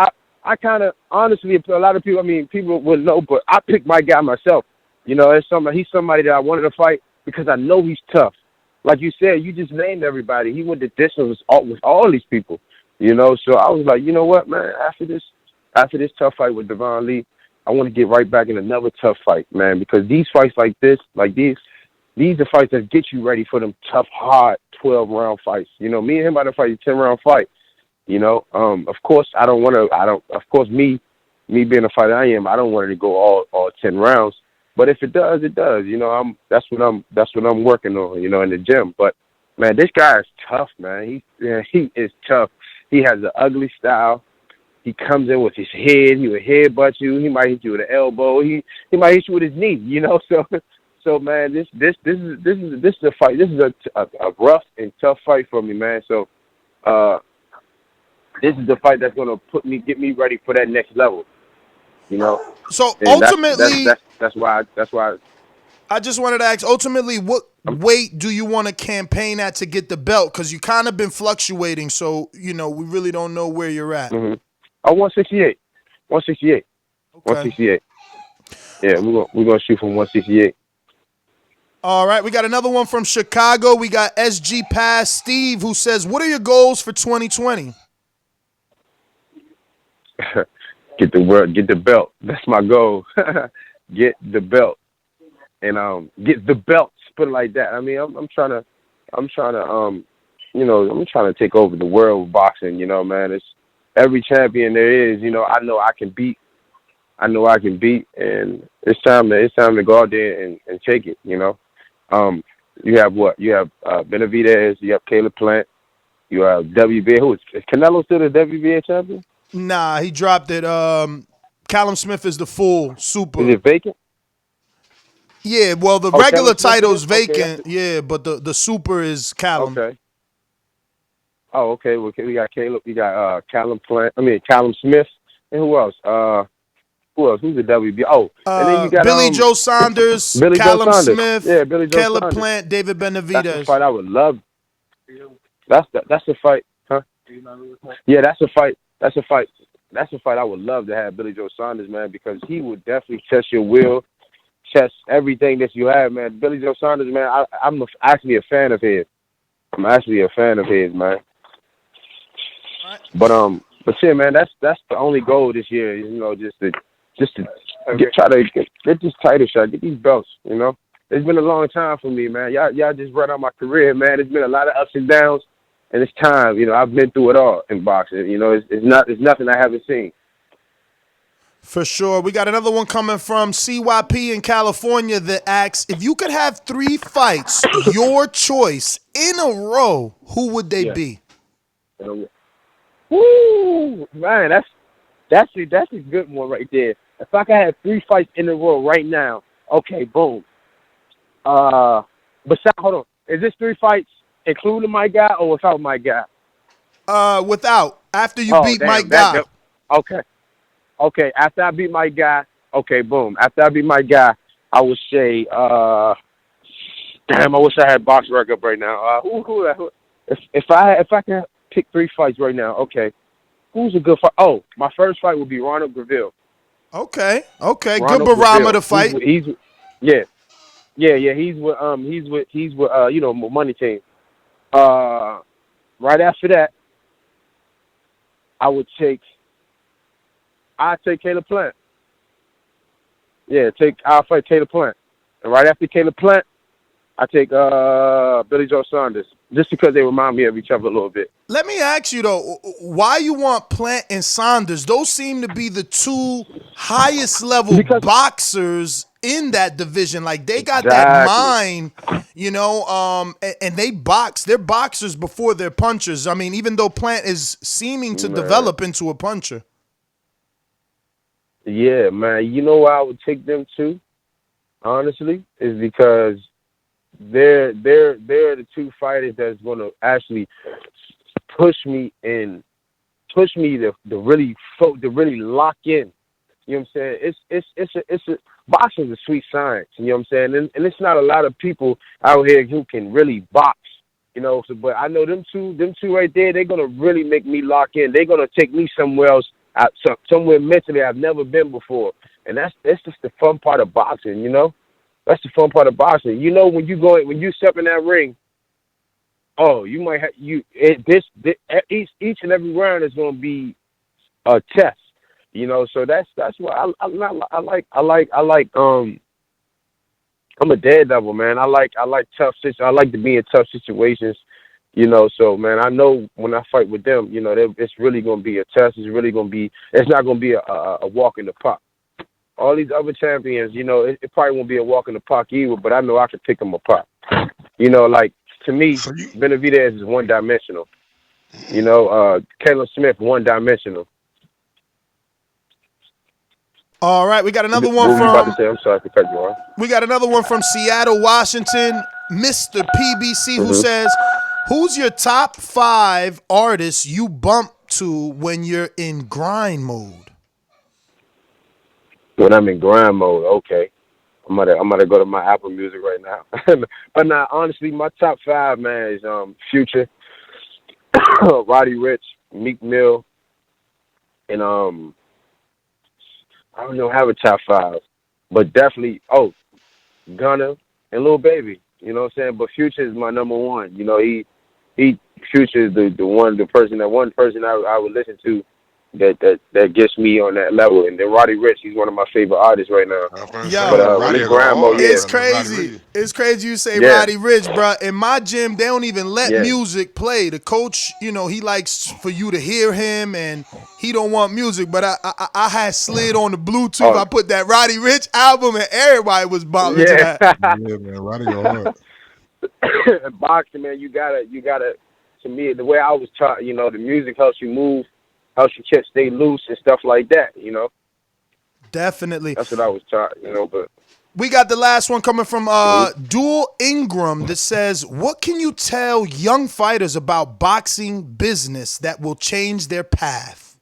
I kind of honestly, a lot of people, I mean, people wouldn't know, but I picked my guy myself. You know, he's somebody that I wanted to fight because I know he's tough. Like you said, you just named everybody. He went the distance with all these people. You know, so I was like, you know what, man? After this tough fight with Devon Lee, I want to get right back in another tough fight, man, because these fights like this, these are fights that get you ready for them tough, hard 12-round fights. You know, me and him about to fight a 10-round fight. You know, of course, of course, me being a fighter I am, I don't want it to go all 10 rounds. But if it does, it does. You know, that's what I'm working on, you know, in the gym. But man, this guy is tough, man. He is tough. He has an ugly style. He comes in with his head. He will headbutt you. He might hit you with an elbow. He might hit you with his knee. You know, so man, this is a fight. This is a rough and tough fight for me, man. So this is the fight that's gonna get me ready for that next level. You know. So and ultimately, that's why. I just wanted to ask, ultimately, what weight do you want to campaign at to get the belt? Because you kind of been fluctuating, so, you know, we really don't know where you're at. Mm-hmm. 168. 168. Okay. 168. Yeah, we're gonna shoot from 168. All right, we got another one from Chicago. We got SG Pass Steve, who says, what are your goals for 2020? Get the belt. That's my goal. Get the belt. And get the belts, put it like that. I mean, I'm trying to take over the world of boxing, you know, man. It's every champion there is, you know, I know I can beat, and it's time to go out there and take it, you know. You have Benavidez, you have Caleb Plant, you have WBA. Is Canelo still the WBA champion? Nah, he dropped it. Callum Smith is the full super. Is it vacant? Yeah, well, the regular title's vacant. Okay. Yeah, but the super is Callum. Okay. Oh, okay. Well, we got Caleb. We got Callum Smith. And who else? Who's the WB? Oh, and then you got Billy Joe Saunders, Billy Joe Callum Saunders. Smith, Yeah, Billy Joe Caleb Saunders. Plant, David That's the Benavidez. fight I would love. That's the fight, huh? Yeah, that's a fight. That's a fight I would love to have Billy Joe Saunders, man, because he would definitely test your will, test everything that you have, man. Billy Joe Saunders, man, I'm actually a fan of his. I'm actually a fan of his, man. But yeah, man, that's the only goal this year, you know, just to try to get this title shot, get these belts, you know. It's been a long time for me, man. Y'all just run out my career, man. It's been a lot of ups and downs, and it's time. You know, I've been through it all in boxing. You know, it's nothing I haven't seen. For sure. We got another one coming from CYP in California that asks, if you could have 3 fights, your choice, in a row, who would they be? Woo, man, that's a good one right there. If I could have 3 fights in a row right now, okay, boom. Hold on. Is this 3 fights including my guy or without my guy? Without. After you beat my guy. Okay. After I beat my guy, okay, boom. After I beat my guy, I would say, damn, I wish I had box record up right now. Who if I can pick 3 fights right now, okay. Who's a good fight? Oh, my first fight would be Ronald Graville. Okay. Ronald Good barometer Graville. fight. Yeah. He's with you know, Money Team. Right after that, I'd take Caleb Plant. Yeah, I'll fight Caleb Plant. And right after Caleb Plant, I take Billy Joe Saunders, just because they remind me of each other a little bit. Let me ask you, though, why you want Plant and Saunders? Those seem to be the 2 highest level boxers in that division. Like, they got that mind, you know, and they box. They're boxers before they're punchers. I mean, even though Plant is seeming to develop into a puncher. Yeah, man. You know why I would take them to, honestly, is because they're the 2 fighters that's going to actually push me to really lock in. You know what I'm saying? It's a boxing is a sweet science. You know what I'm saying? And it's not a lot of people out here who can really box. You know, but I know them two right there. They're gonna really make me lock in. They're gonna take me somewhere else, somewhere mentally I've never been before. And that's just the fun part of boxing. You know. That's the fun part of boxing. You know, when you step in that ring, you might have each and every round is going to be a test. You know, so that's why I like I'm a daredevil, man. I like tough situations. I like to be in tough situations. You know, so man, I know when I fight with them, you know, it's really going to be a test. It's not going to be a walk in the park. All these other champions, you know, it probably won't be a walk in the park either, but I know I can pick them apart. You know, like, to me, Benavidez is one-dimensional. You know, Caleb Smith, one-dimensional. All right, we got another one I'm sorry to cut you off. We got another one from Seattle, Washington, Mr. PBC, who says, who's your top 5 artists you bump to when you're in grind mode? When I'm in grind mode, okay. I'm gonna go to my Apple Music right now. But now, honestly, my top 5, man, is Future, Roddy Ricch, Meek Mill, and I don't know, have a top 5, but definitely Gunna and Lil Baby. You know what I'm saying? But Future is my number 1. You know, Future is the person I would listen to that gets me on that level. And then Roddy Ricch, he's one of my favorite artists right now. It's crazy. It's crazy you say Roddy Ricch, bro. In my gym, they don't even let music play. The coach, you know, he likes for you to hear him, and he don't want music. But I had slid on the Bluetooth. I put that Roddy Ricch album, and everybody was bumping to that. Yeah, man, Roddy go hard. Boxing, man, you gotta. To me, the way I was taught, you know, the music helps you move, helps you stay loose and stuff like that, you know. Definitely. That's what I was taught, you know. But we got the last one coming from Dual Ingram that says, what can you tell young fighters about boxing business that will change their path?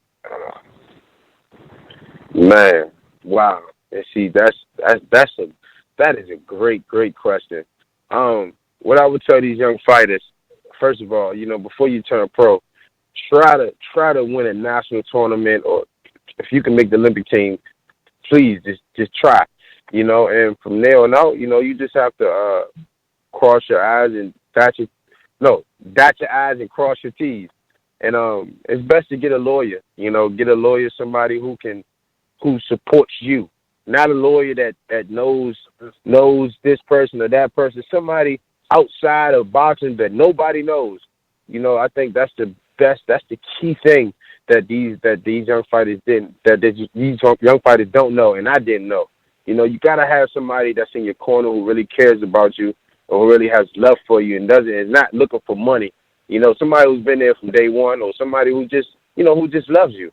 Man, wow. And see, that is a great question. What I would tell these young fighters, first of all, before you turn pro, try to win a national tournament, or if you can make the Olympic team, please just try. And from there on out, you just have to cross your I's and dot your I's and cross your T's. And it's best to get a lawyer. Get a lawyer, somebody who supports you, not a lawyer that knows this person or that person. Somebody outside of boxing that nobody knows. I think that's the best. That's the key thing that these young fighters didn't. These young fighters don't know, and I didn't know. You gotta have somebody that's in your corner who really cares about you, or who really has love for you, and is not looking for money. Somebody who's been there from day one, or somebody who just loves you.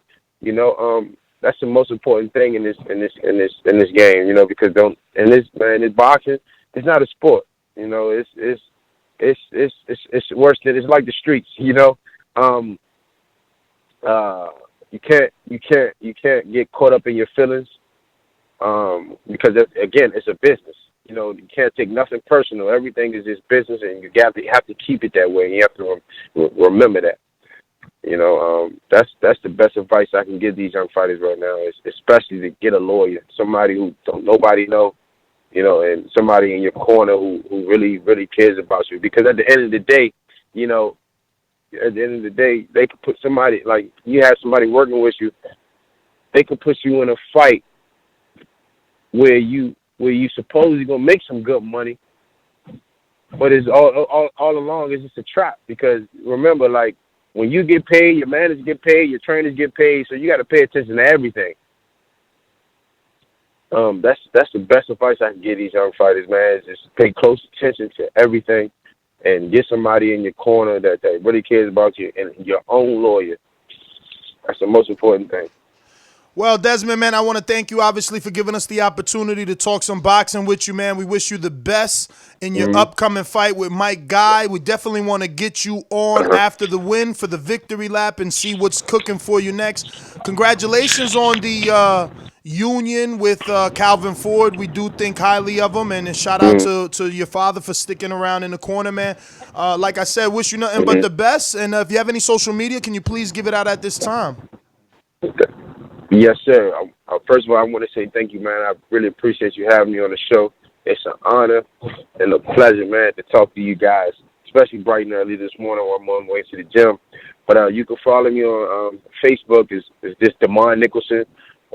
That's the most important thing in this game. Because this boxing, it's not a sport. It's worse than, it's like the streets. You can't get caught up in your feelings. Because again, it's a business. You can't take nothing personal. Everything is just business, and you have to keep it that way. You have to remember that. That's the best advice I can give these young fighters right now, is especially to get a lawyer, somebody who nobody know, and somebody in your corner who really, really cares about you. Because at the end of the day, they could put somebody, like you have somebody working with you, they could put you in a fight where you supposedly gonna make some good money, but it's all along it's just a trap. Because remember, like, when you get paid, your managers get paid, your trainers get paid, so you got to pay attention to everything. That's the best advice I can give these young fighters, man. Is just pay close attention to everything, and get somebody in your corner that really cares about you, and your own lawyer. That's the most important thing. Well, Desmond, man, I want to thank you, obviously, for giving us the opportunity to talk some boxing with you, man. We wish you the best in your upcoming fight with Mike Guy. We definitely want to get you on after the win for the victory lap and see what's cooking for you next. Congratulations on the union with Calvin Ford. We do think highly of him, and shout out to your father for sticking around in the corner, man. Like I said, wish you nothing but the best. And if you have any social media, can you please give it out at this time? Yes, sir. First of all, I want to say thank you, man. I really appreciate you having me on the show. It's an honor and a pleasure, man, to talk to you guys, especially bright and early this morning while I'm on my way to the gym. But you can follow me on Facebook. Is this Damon Nicholson.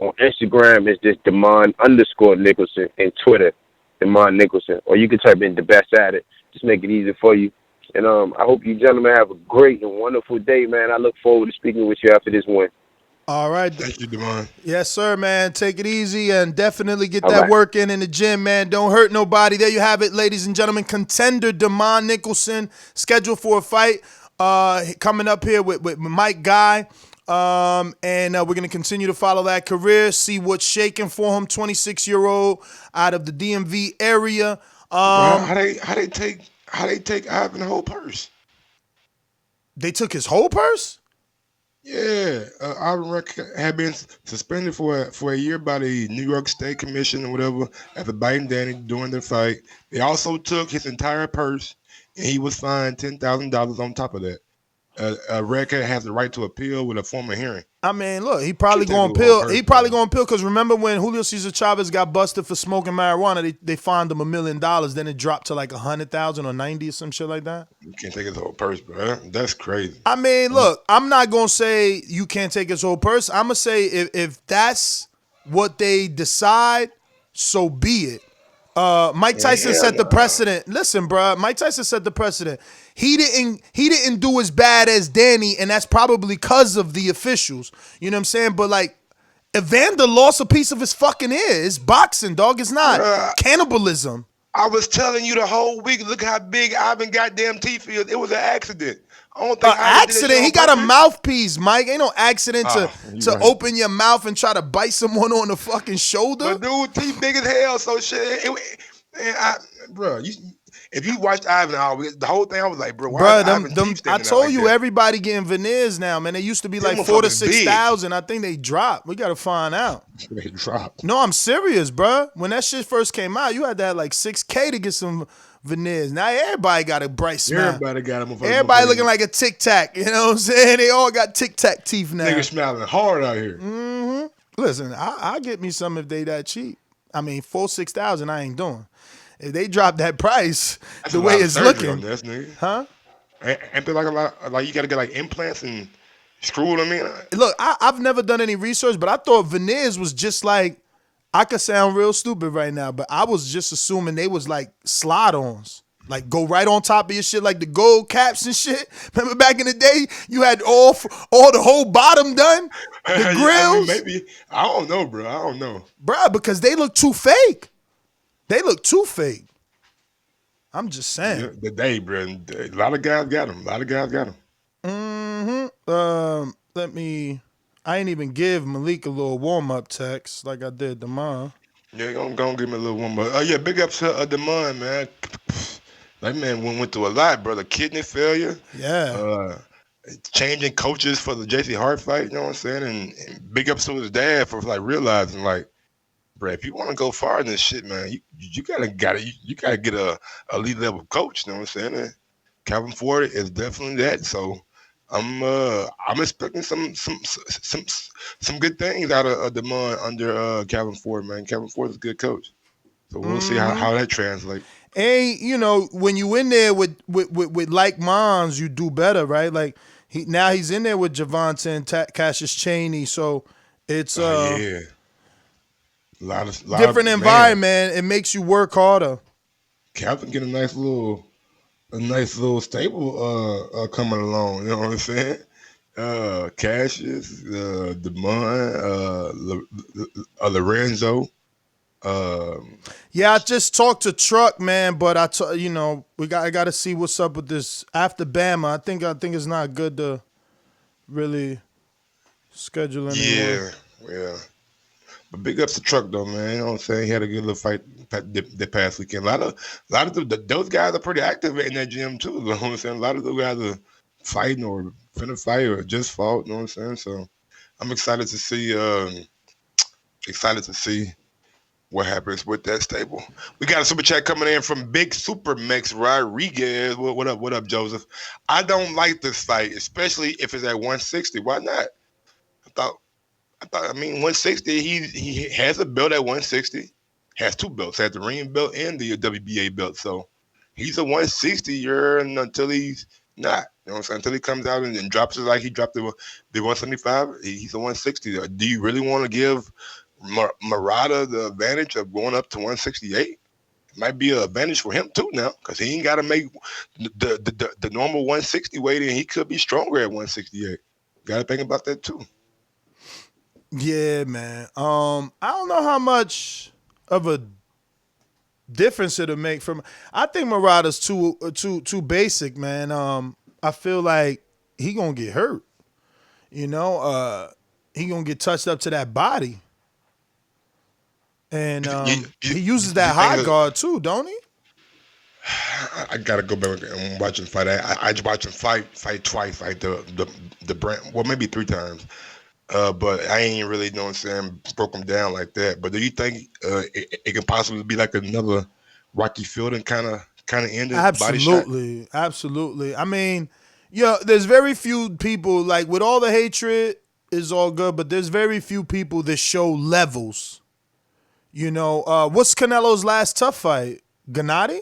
On Instagram, is this Damon_Nicholson. And Twitter, Damon Nicholson. Or you can type in the best at it. Just make it easy for you. And I hope you gentlemen have a great and wonderful day, man. I look forward to speaking with you after this win. All right. Thank you, Damon. Yes, sir, man. Take it easy and definitely get that work in the gym, man. Don't hurt nobody. There you have it, ladies and gentlemen. Contender Damon Nicholson scheduled for a fight coming up here with Mike Guy. And we're going to continue to follow that career, see what's shaking for him. 26-year-old out of the DMV area. How they take Ivan's whole purse? They took his whole purse? Yeah, Ivan had been suspended for a year by the New York State Commission or whatever after biting Danny during the fight. They also took his entire purse, and he was fined $10,000 on top of that. Redcat has the right to appeal with a formal hearing. I mean, look, he probably going to appeal. He probably going to appeal because remember when Julio Cesar Chavez got busted for smoking marijuana, they fined him $1 million. Then it dropped to like 100,000 or 90 or some shit like that. You can't take his whole purse, bro. That's crazy. I mean, look, I'm not going to say you can't take his whole purse. I'm going to say if that's what they decide, so be it. Mike Tyson set the precedent. Listen, bro, Mike Tyson set the precedent. He didn't do as bad as Danny, and that's probably because of the officials. You know what I'm saying? But like, Evander lost a piece of his fucking ear. It's boxing, dog. It's not cannibalism. I was telling you the whole week. Look how big Ivan goddamn teeth is. It was an accident. I don't think accident. He got a mouthpiece, Mike. Ain't no accident to open your mouth and try to bite someone on the fucking shoulder. But dude, teeth big as hell. So shit. Man, bro, if you watched Ivan, the whole thing, I was like, bro, why Bruh, is Ivan teeth I standing out told like you that? everybody getting veneers now, man. They used to be Them like 4,000 to motherfuckers big. 6,000. I think they dropped. We gotta find out. They dropped. No, I'm serious, bruh. When that shit first came out, you had to have like 6K to get some veneers. Now everybody got a bright smile. Everybody got a motherfucker. Everybody looking like a Tic Tac. You know what I'm saying? They all got Tic Tac teeth now. Niggas smiling hard out here. Mm-hmm. Listen, I'll get me some if they that cheap. I mean, 4,000-6,000, I ain't doing. If they drop that price, That's the a way lot of it's surgery looking, on this, nigga. huh? Ain't there like a lot? Like you got to get like implants and screw them in. Look, I've never done any research, but I thought veneers was just like, I could sound real stupid right now, but I was just assuming they was like slide-ons. Like go right on top of your shit, like the gold caps and shit. Remember back in the day, you had all the whole bottom done, the grills. I mean, maybe I don't know, bro. I don't know, bruh, because they look too fake. They look too fake. I'm just saying. Yeah, the day, bro. A lot of guys got them. Mm-hmm. I ain't even give Malik a little warm-up text like I did to mine. Yeah, gonna give me a little one more. Oh yeah, big ups to Dazn, man. That man went through a lot, brother. Kidney failure. Yeah. Changing coaches for the JC Hart fight. You know what I'm saying? And big ups to his dad for like realizing like, bro, if you want to go far in this shit, man, you gotta get a elite level coach. You know what I'm saying? And Calvin Ford is definitely that. So I'm expecting some good things out of Dazn under Calvin Ford, man. Calvin Ford is a good coach. So we'll see how that translates. And you know, when you in there with like minds, you do better, right? Like he's in there with Javante and Cassius Chaney, so it's yeah. Lot different of, environment. Man. It makes you work harder. Calvin get a nice little stable coming along. You know what I'm saying? Cassius, Dazn, Lorenzo. Yeah, I just talked to Truck, man, but I got to see what's up with this after Bama. I think it's not good to really schedule anymore. Yeah. But big ups to Truck though, man. You know what I'm saying? He had a good little fight the past weekend. A lot of those guys are pretty active in that gym too. You know what I'm saying? A lot of those guys are fighting or finna fight or just fought. You know what I'm saying? So I'm excited to see what happens with that stable. We got a super chat coming in from Big Super Mex Rodriguez. What up, Joseph? I don't like this fight, especially if it's at 160. Why not? I mean, 160, he has a belt at 160. Has two belts, has the ring belt and the WBA belt. So he's a 160-year until he's not. You know what I'm saying? Until he comes out and drops it like he dropped the 175, he's a 160. Do you really want to give Murata the advantage of going up to 168? It might be an advantage for him too now, because he ain't got to make the normal 160 weight, and he could be stronger at 168. Got to think about that too. Yeah, man. I don't know how much of a difference it'll make from. I think Murata's too basic, man. I feel like he gonna get hurt. You know, he gonna get touched up to that body. And he uses that high guard too, don't he? I gotta go back and watch him fight. I watched him fight twice, like the brand, well maybe 3 times. But I ain't really, you know what I'm saying, broke him down like that. But do you think it can possibly be like another Rocky Fielding kind of ending? Absolutely, absolutely. I mean, there's very few people, like with all the hatred is all good, but there's very few people that show levels. You know, what's Canelo's last tough fight? Gennady?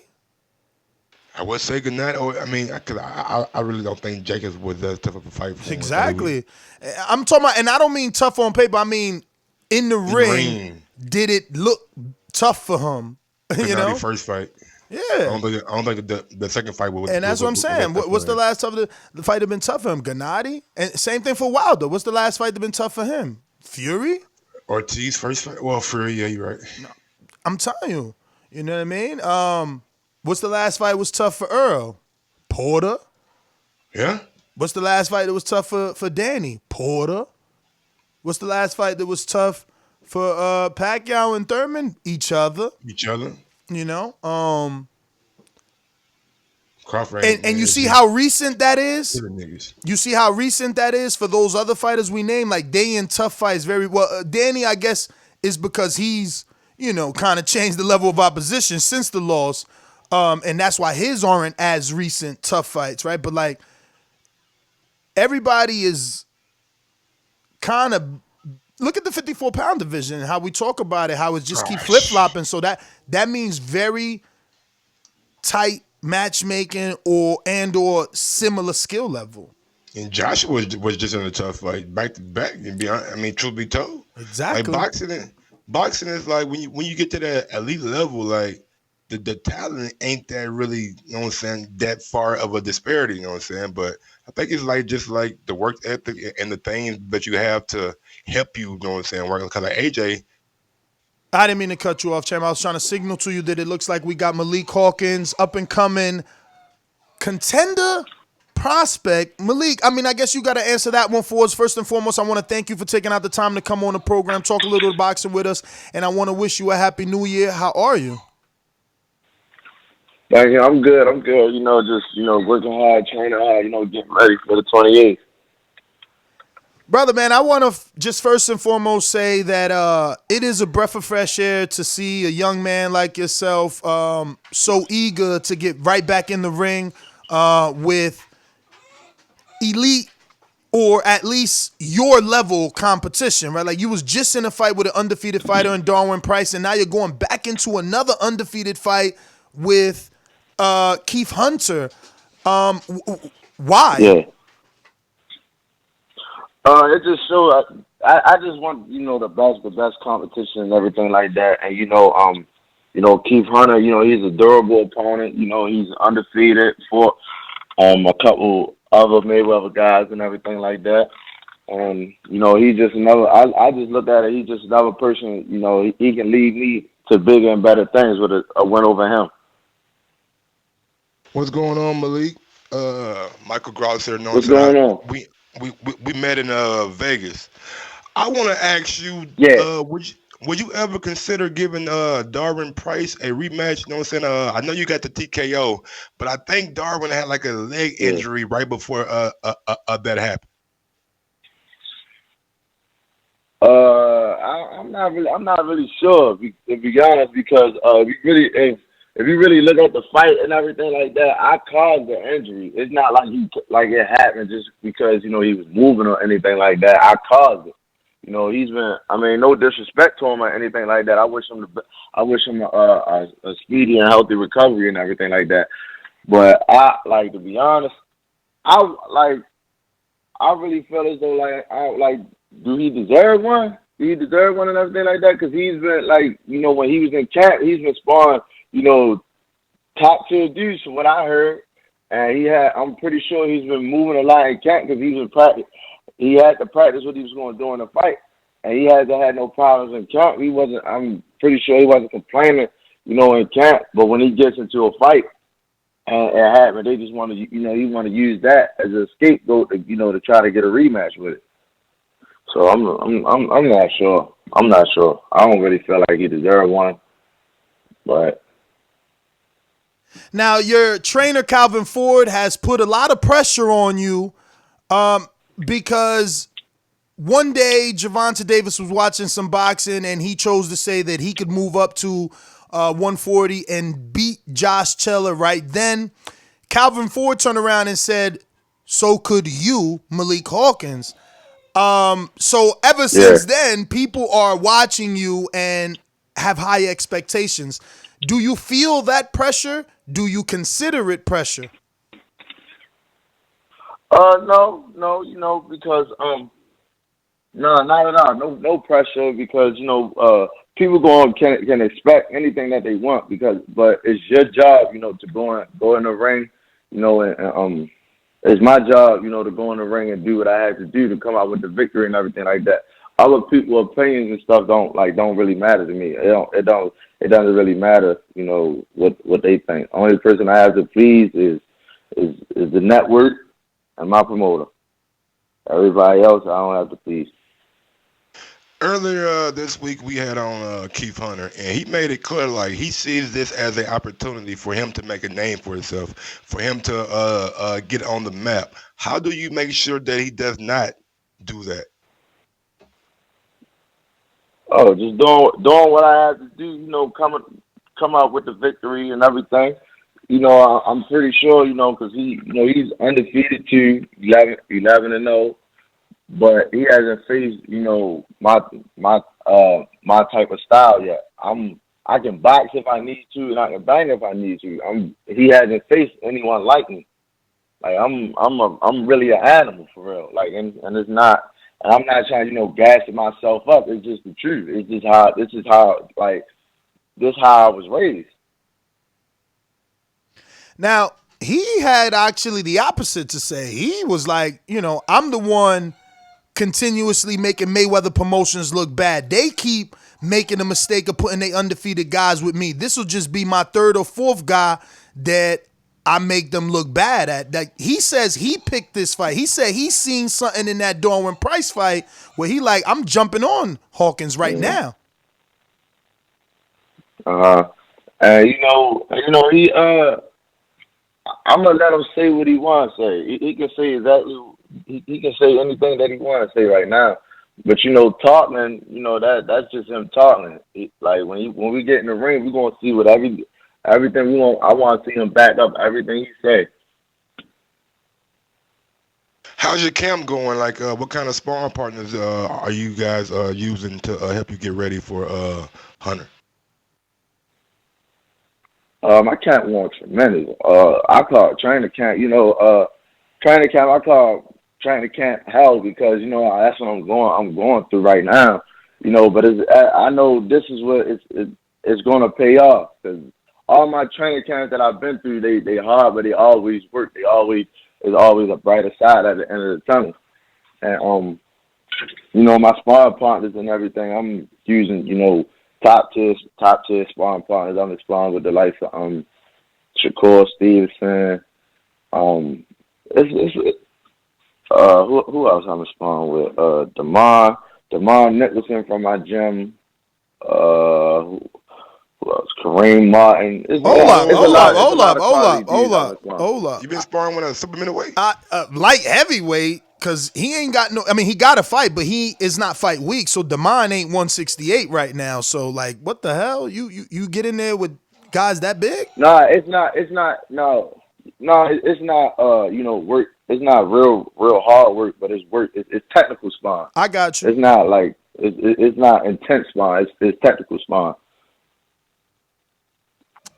I would say Gennady. Or I mean, I really don't think Jacobs was that tough of a fight for him. Exactly. I'm talking about, and I don't mean tough on paper. I mean in the ring. Did it look tough for him? You know, first fight. Yeah. I don't think the second fight was. And that's what I'm saying. What's the last tough the fight that been tough for him? Gennady. And same thing for Wilder. What's the last fight that been tough for him? Fury. Ortiz first fight. Well, Fury. Yeah, you're right. No, I'm telling you. You know what I mean? What's the last fight was tough for Earl? Porter. Yeah. What's the last fight that was tough for Danny? Porter. What's the last fight that was tough for Pacquiao and Thurman? Each other. You know, Crawford and you is see just how recent that is. killing niggas. You see how recent that is for those other fighters we named. Like they in tough fights very well. Danny, I guess, is because he's kind of changed the level of opposition since the loss, and that's why his aren't as recent tough fights, right? But like everybody is kind of look at the 54-pound division and how we talk about it, how it just keep flip flopping. So that means very tight matchmaking or similar skill level. And Joshua was just in a tough fight, back to back. And truth be told, exactly. Like boxing is like when you get to that elite level, like the talent ain't that really, you know what I'm saying, that far of a disparity, you know what I'm saying? But I think it's like just like the work ethic and the things that you have to help you, you know what I'm saying, work. Because like AJ, I didn't mean to cut you off, Champ. I was trying to signal to you that it looks like we got Malik Hawkins, up and coming contender prospect. Malik, I guess you got to answer that one for us. First and foremost, I want to thank you for taking out the time to come on the program, talk a little boxing with us, and I want to wish you a happy new year. How are you? Thank you. I'm good. Just working hard, training hard, getting ready for the 28th. Brother, man, I want to just first and foremost say that it is a breath of fresh air to see a young man like yourself so eager to get right back in the ring with elite or at least your level competition, right? Like you was just in a fight with an undefeated fighter in Darwin Price, and now you're going back into another undefeated fight with Keith Hunter. Why? Yeah. It just shows. I just want the best competition and everything like that. And Keith Hunter, he's a durable opponent. He's undefeated for a couple other Mayweather guys and everything like that. And he's just another. I just look at it. He's just another person. He can lead me to bigger and better things with a win over him. what's going on, Malik? Michael Gross here. What's going on? We met in Vegas. I want to ask you, would you ever consider giving Darwin Price a rematch? You know what I'm saying? I know you got the TKO, but I think Darwin had like a leg injury right before that happened. I'm not really sure, to be honest, because if you really look at the fight and everything like that, I caused the injury. It's not like it happened just because he was moving or anything like that. I caused it. He's been. No disrespect to him or anything like that. I wish him a speedy and healthy recovery and everything like that. But to be honest, I really feel as though do he deserve one? Do he deserve one and everything like that? Because he's been when he was in camp, he's been sparring, top tier dudes from what I heard, and I'm pretty sure he's been moving a lot in camp because he's been practice. He had to practice what he was going to do in the fight, and he hasn't had no problems in camp. I'm pretty sure he wasn't complaining, in camp. But when he gets into a fight, and it happened, they just want to, he want to use that as a scapegoat to, to try to get a rematch with it. So I'm not sure. I'm not sure. I don't really feel like he deserved one, but. Now, your trainer, Calvin Ford, has put a lot of pressure on you because one day Gervonta Davis was watching some boxing and he chose to say that he could move up to 140 and beat Josh Taylor right then. Calvin Ford turned around and said, so could you, Malik Hawkins. So ever since then, people are watching you and have high expectations. Do you feel that pressure? Do you consider it pressure? No, because no, not at all. No pressure because people can expect anything that they want but it's your job, to go in the ring, and it's my job, to go in the ring and do what I have to do to come out with the victory and everything like that. Other people's opinions and stuff don't really matter to me. It doesn't really matter, what they think. Only person I have to please is the network and my promoter. Everybody else I don't have to please. Earlier this week, we had on Keith Hunter, and he made it clear like he sees this as an opportunity for him to make a name for himself, for him to get on the map. How do you make sure that he does not do that? Oh, just doing what I have to do. You know, come out with the victory and everything. You know, I'm pretty sure. You know, because he's undefeated too, 11-0. But he hasn't faced, you know, my type of style yet. I can box if I need to, and I can bang if I need to. He hasn't faced anyone like me. Like I'm really an animal for real. Like and it's not, and I'm not trying to, you know, gas myself up. It's just the truth. It's just how this is how I was raised. Now, he had actually the opposite to say. He was like, you know, I'm the one continuously making Mayweather Promotions look bad. They keep making the mistake of putting their undefeated guys with me. This will just be my third or fourth guy that I make them look bad at. That he says he picked this fight. He said he's seen something in that Darwin Price fight where he like, I'm jumping on Hawkins right now. And you know, he I'm gonna let him say what he wants to say. He can say exactly. He can say anything that he wants to say right now. But you know, talking, you know, that's just him talking. Like when we get in the ring, we're gonna see what everything we want. I want to see him back up everything he say. How's your camp going? Like, what kind of sparring partners are you guys using to help you get ready for Hunter? My camp went tremendous. I call it training camp. You know, training camp. I call training camp hell because you know that's what I'm going through right now. You know, but I know this is what it's going to pay off because all my training camps that I've been through, they hard, but they always work. There's always a brighter side at the end of the tunnel. And you know, my sparring partners and everything, I'm using, you know, top tier sparring partners. I'm sparring with the likes of Shakur Stevenson. Who else I'm sparring with? Demar Nicholson from my gym. Who else? Kareem Martin. Hold up. You been sparring with a super middleweight? Light heavyweight, because he ain't got no. I mean, he got a fight, but he is not fight weak. So Damon ain't 168 right now. So like, what the hell? You get in there with guys that big? Nah, it's not. No, it's not. You know, work. It's not real hard work, but it's work. It's technical sparring. I got you. It's not like it's not intense sparring. It's technical sparring.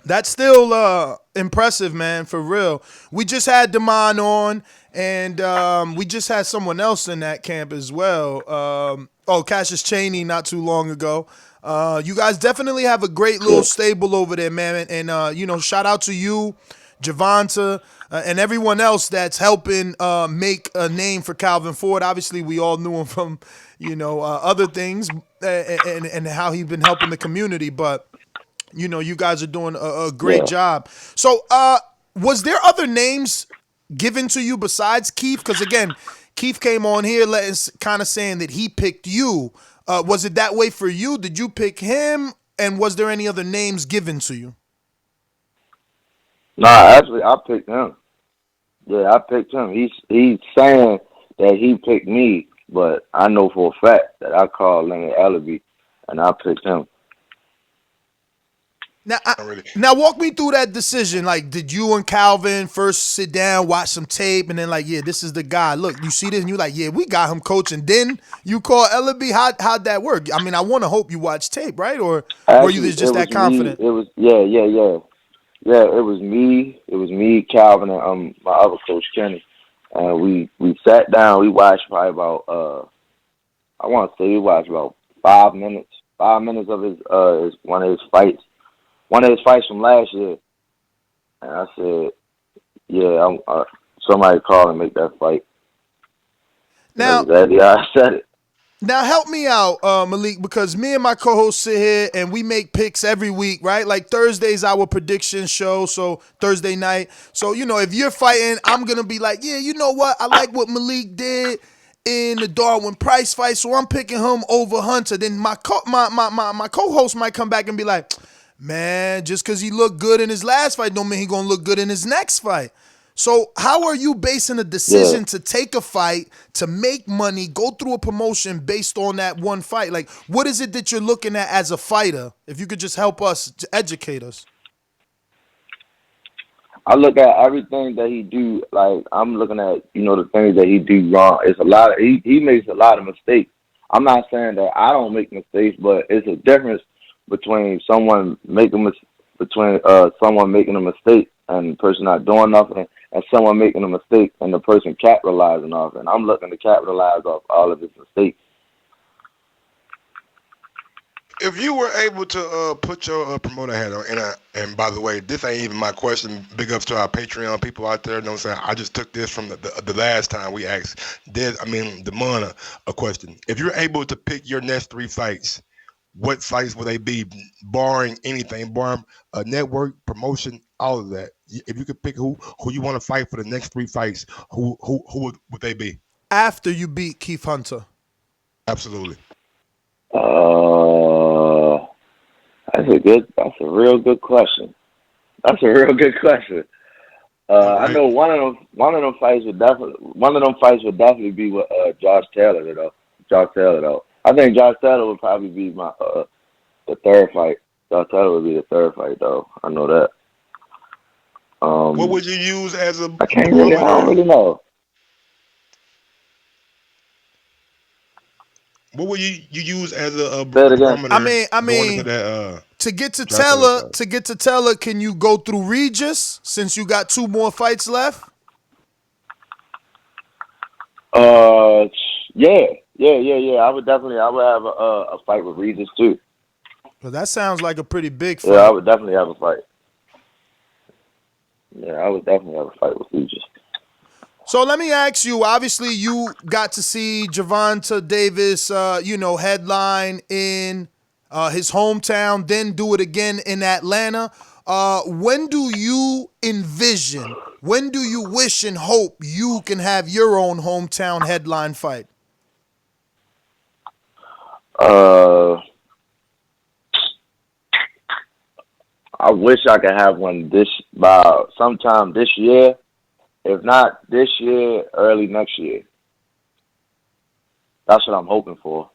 That's still impressive, man, for real. We just had Damon on, and we just had someone else in that camp as well. Cassius Chaney not too long ago. You guys definitely have a great little stable over there, man. And, you know, shout out to you, Javonta, and everyone else that's helping make a name for Calvin Ford. Obviously, we all knew him from, you know, other things and how he's been helping the community. But you know, you guys are doing a great job. So, was there other names given to you besides Keith? Because, again, Keith came on here kind of saying that he picked you. Was it that way for you? Did you pick him? And was there any other names given to you? Nah, actually, I picked him. Yeah, I picked him. He's saying that he picked me, but I know for a fact that I called Leonard Ellaby, and I picked him. Now walk me through that decision. Like, did you and Calvin first sit down, watch some tape, and then like, yeah, this is the guy. Look, you see this, and you're like, yeah, we got him coaching. Then you call Ellaby. How'd that work? I mean, I want to hope you watched tape, right? Or were you just that confident? It was yeah. It was me, Calvin, and my other coach Kenny. And we sat down. We watched probably about I want to say we watched about 5 minutes. 5 minutes of his one of his fights. One of his fights from last year, and I said, "Yeah, somebody call and make that fight." Now, I said it. Now help me out, Malik, because me and my co-host sit here and we make picks every week, right? Like Thursday's our prediction show, so Thursday night. So, you know, if you're fighting, I'm going to be like, yeah, you know what? I like what Malik did. in the Darwin Price fight, so I'm picking him over Hunter. Then my co-host might come back and be like, man, just because he looked good in his last fight don't mean he gonna look good in his next fight. So how are you basing a decision to take a fight, to make money, go through a promotion based on that one fight? Like, what is it that you're looking at as a fighter? If you could just help us, to educate us. I look at everything that he do. Like, I'm looking at, the things that he do wrong. It's a lot of, he makes a lot of mistakes. I'm not saying that I don't make mistakes, but it's a difference between someone making a mistake and the person not doing nothing, and someone making a mistake and the person capitalizing off it. And I'm looking to capitalize off all of his mistakes. If you were able to put your promoter hat on, and by the way, this ain't even my question. Big ups to our Patreon people out there. You know what I'm saying? I just took this from the last time we asked Damon a question. If you're able to pick your next 3 fights, what fights would they be, barring anything, barring a network, promotion, all of that? If you could pick who you want to fight for the next 3 fights, who would they be? After you beat Keith Hunter. Absolutely. That's a real good question. I know one of them fights would definitely be with Josh Taylor though. I think Josh Taylor would probably be my the third fight. Josh Taylor would be the third fight though. I know that. What would you use as a I don't really know. What would you use as a barometer? I mean, to get to Taylor, can you go through Regis since you got 2 more fights left? Yeah. I would have a fight with Regis too. Well, that sounds like a pretty big fight. Yeah, I would definitely have a fight. Yeah, I would definitely have a fight with Regis. So let me ask you, obviously you got to see Gervonta Davis, headline in his hometown, then do it again in Atlanta. When do you wish and hope you can have your own hometown headline fight? I wish I could have one by sometime this year. If not this year, early next year. That's what I'm hoping for.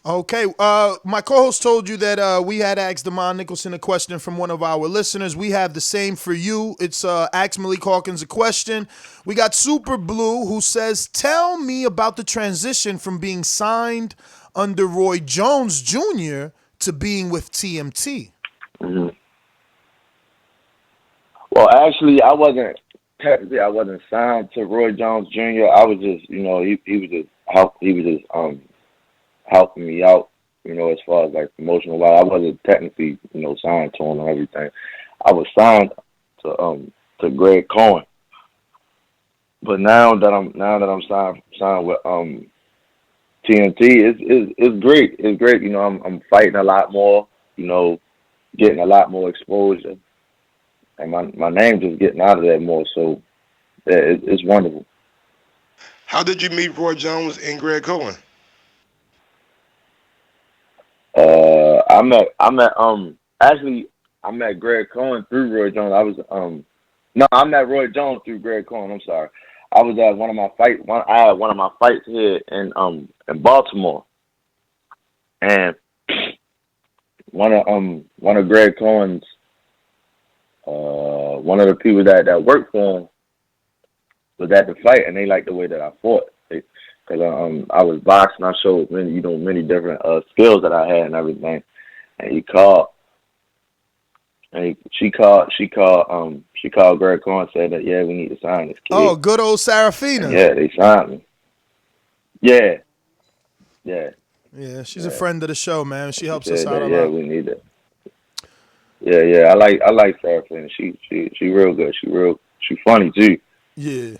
Okay. My co-host told you that we had asked Damon Nicholson a question from one of our listeners. We have the same for you. It's Ask Malik Hawkins a question. We got Super Blue who says, tell me about the transition from being signed under Roy Jones Jr. to being with TMT. Mm-hmm. Well, actually, I wasn't signed to Roy Jones Jr. I was just, he was just helping me out, as far as like promotional wise. I wasn't technically, signed to him and everything. I was signed to Greg Cohen. But now that I'm signed with TNT, it's great. It's great. I'm fighting a lot more, getting a lot more exposure. And my name just getting out of that more, so yeah, it's wonderful. How did you meet Roy Jones and Greg Cohen? I met Greg Cohen through Roy Jones. I met Roy Jones through Greg Cohen. I'm sorry. I was at one of my fights here in Baltimore, and one of Greg Cohen's one of the people that worked for him was at the fight, and they liked the way that I fought. Because I was boxing, I showed many different skills that I had and everything. And he called, and she called Greg Cohen and said that we need to sign this kid. Oh, good old Serafina. And yeah, they signed me. Yeah. Yeah, she's a friend of the show, man. She helps us out a lot. Yeah, we need it. Yeah, I like Serafina. She real good. She funny too. Yeah.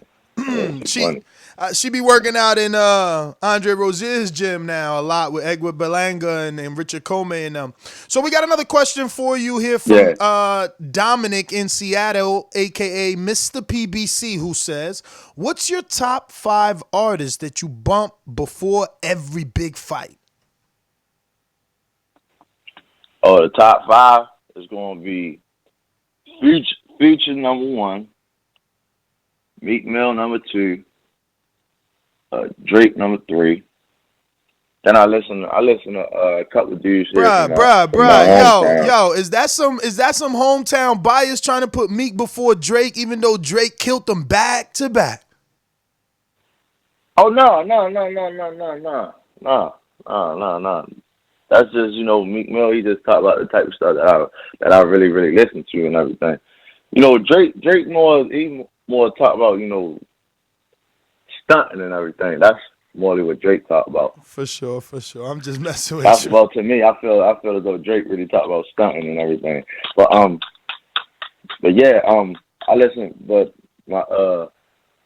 She be working out in Andre Rozier's gym now a lot with Edward Belanga and Richard Comey and them. So we got another question for you here from Dominic in Seattle, aka Mr. PBC, who says, "What's your top 5 artists that you bump before every big fight?" Oh, the top 5 is going to be Future number 1, Meek Mill number 2, Drake number 3. Then I listen to a couple of dudes here. Yo, is that some hometown bias trying to put Meek before Drake, even though Drake killed them back to back? Oh no. That's just, Meek Mill. He just talk about the type of stuff that I really, really listen to and everything. Drake more talk about, stunting and everything. That's more what Drake talk about. For sure. I'm just messing with you. Well, to me, I feel as though Drake really talk about stunting and everything. But yeah, I listen. But my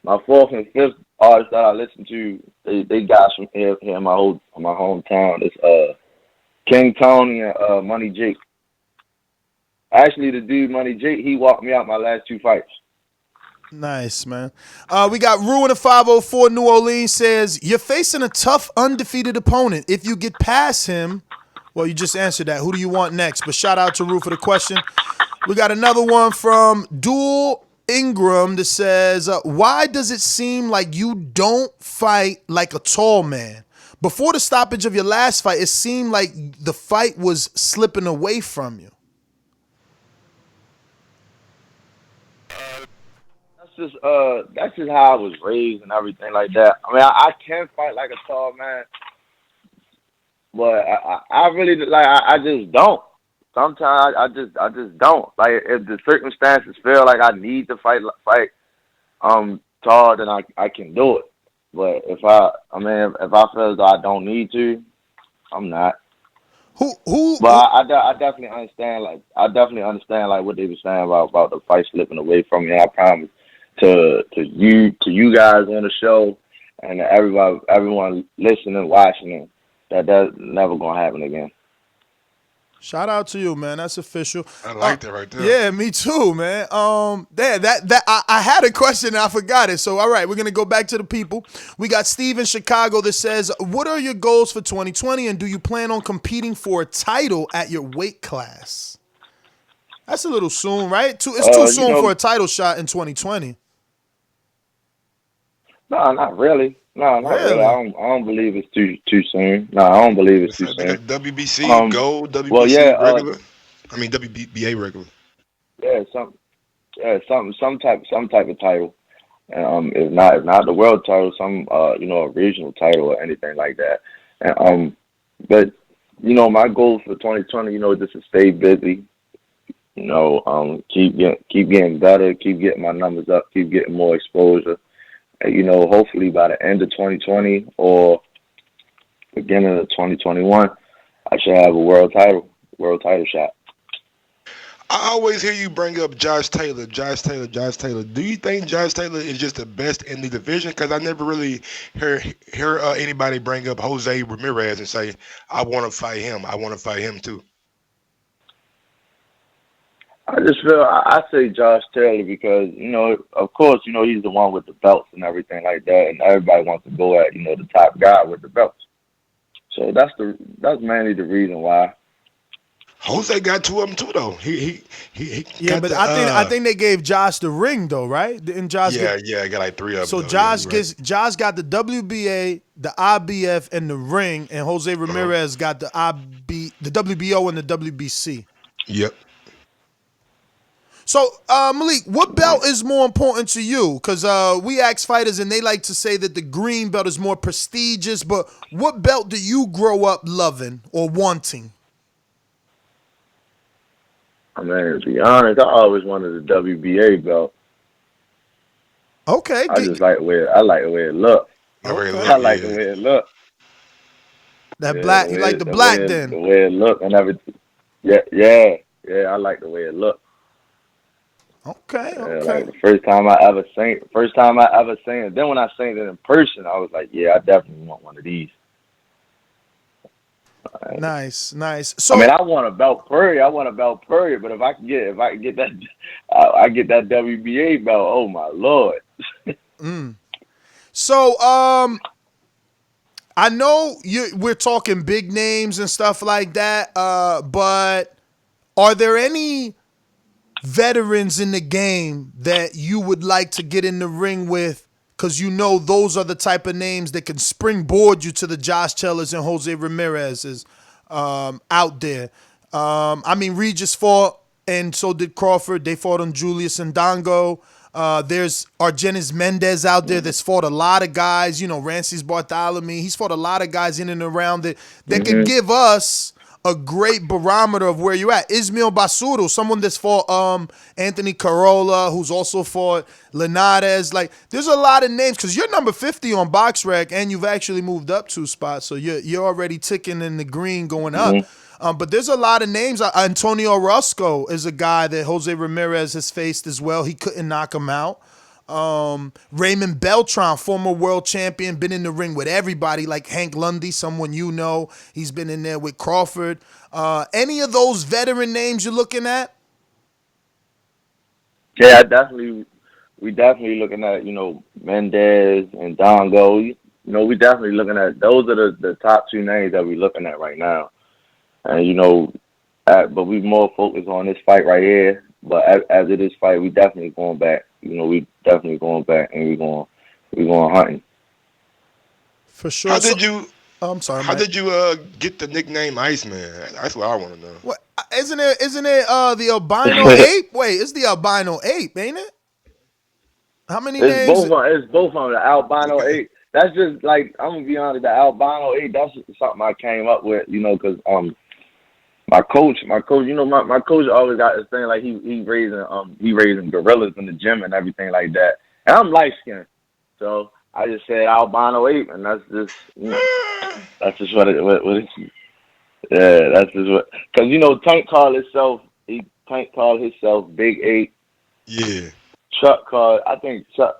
4th and 5th artists that I listen to, they guys from here in my hometown. It's King Tony and Money Jake. Actually, the dude Money Jake, he walked me out my last 2 fights. Nice, man. We got Ruin of 504 New Orleans says, "You're facing a tough, undefeated opponent. If you get past him," well, you just answered that. Who do you want next? But shout out to Ru for the question. We got another one from Dual Ingram that says, "Why does it seem like you don't fight like a tall man? Before the stoppage of your last fight, it seemed like the fight was slipping away from you." That's just how I was raised and everything like that. I mean, I can fight like a tall man, but I really I just don't. Sometimes I just don't. Like, if the circumstances feel like I need to fight tall, then I can do it. But if I feel as though I don't need to, I'm not. But I definitely understand. I definitely understand what they were saying about the fight slipping away from me. And I promise to you guys on the show and everyone listening, watching, that's never gonna happen again. Shout out to you, man. That's official. I like that right there. Yeah, me too, man. I had a question and I forgot it. So, all right, we're gonna go back to the people. We got Steve in Chicago that says, "What are your goals for 2020, and do you plan on competing for a title at your weight class?" That's a little soon, right? It's too soon for a title shot in 2020. No, not really. No, not really. I don't believe it's too soon. No, I don't believe it's too soon. WBC gold, WBC regular. I mean WBA regular. Yeah, some type of title. If not the world title, some a regional title or anything like that. And but my goal for 2020, just to stay busy. Keep getting better, keep getting my numbers up, keep getting more exposure. And, hopefully by the end of 2020 or beginning of 2021, I should have a world title shot. I always hear you bring up Josh Taylor. Do you think Josh Taylor is just the best in the division? Because I never really hear anybody bring up Jose Ramirez and say, I want to fight him. I want to fight him too. I just feel I say Josh Taylor because of course he's the one with the belts and everything like that, and everybody wants to go at the top guy with the belts. So that's mainly the reason why. Jose got 2 of them too, though. He yeah, but I think they gave Josh the ring though, right? Didn't Josh? Yeah, I got like 3 of them. So Josh got the WBA, the IBF, and the ring, and Jose Ramirez got the WBO, and the WBC. Yep. So, Malik, what belt is more important to you? Because we ask fighters, and they like to say that the green belt is more prestigious, but what belt do you grow up loving or wanting? I mean, to be honest, I always wanted the WBA belt. Okay. I just like the way it look. Okay. I like the way it look. That black, you like the black then? The way it look and everything. Yeah, I like the way it look. Okay. Like the first time I ever seen it. Then when I seen it in person, I was like, yeah, I definitely want one of these. Nice. So I mean, I want a belt period, but if I can get that, I get that WBA belt. Oh my Lord. So, I know we're talking big names and stuff like that, but are there any veterans in the game that you would like to get in the ring with? Because you know those are the type of names that can springboard you to the Josh Taylors and Jose Ramirez's out there. I mean, Regis fought, and so did Crawford. They fought on Julius and Dongo. There's Argenis Mendez out there that's fought a lot of guys. You know, Rancis Bartholomew. He's fought a lot of guys in and around that could give us a great barometer of where you're at. Ismael Basuro, someone that's fought Anthony Carolla, who's also fought Linares. Like, there's a lot of names because you're number 50 on BoxRec, and you've actually moved up 2 spots, so you're already ticking in the green going up. But there's a lot of names. Antonio Orozco is a guy that Jose Ramirez has faced as well. He couldn't knock him out. Raymond Beltran, former world champion, been in the ring with everybody, like Hank Lundy, someone you know. He's been in there with Crawford. Any of those veteran names you're looking at? Yeah, we definitely looking at, you know, Mendez and Dongo. You know, we definitely looking at, those are the top 2 names that we're looking at right now. And, you know, but we more focused on this fight right here. But after this fight, we definitely going back. You know, we definitely going back, and we going hunting. For sure. How did you? I'm sorry. How did you get the nickname Iceman? That's what I want to know. What isn't it? The albino ape? Wait, it's the albino ape, ain't it? How many names? It's both of them. The albino ape. That's just like, I'm gonna be honest. The albino ape. That's something I came up with. You know, because my coach, you know, my coach always got this thing like he raising gorillas in the gym and everything like that. And I'm light skinned, so I just said albino ape, and that's just, you know, that's just what it is. Yeah, that's just what, because, you know, Tank called himself Big Ape. Yeah. Chuck called himself,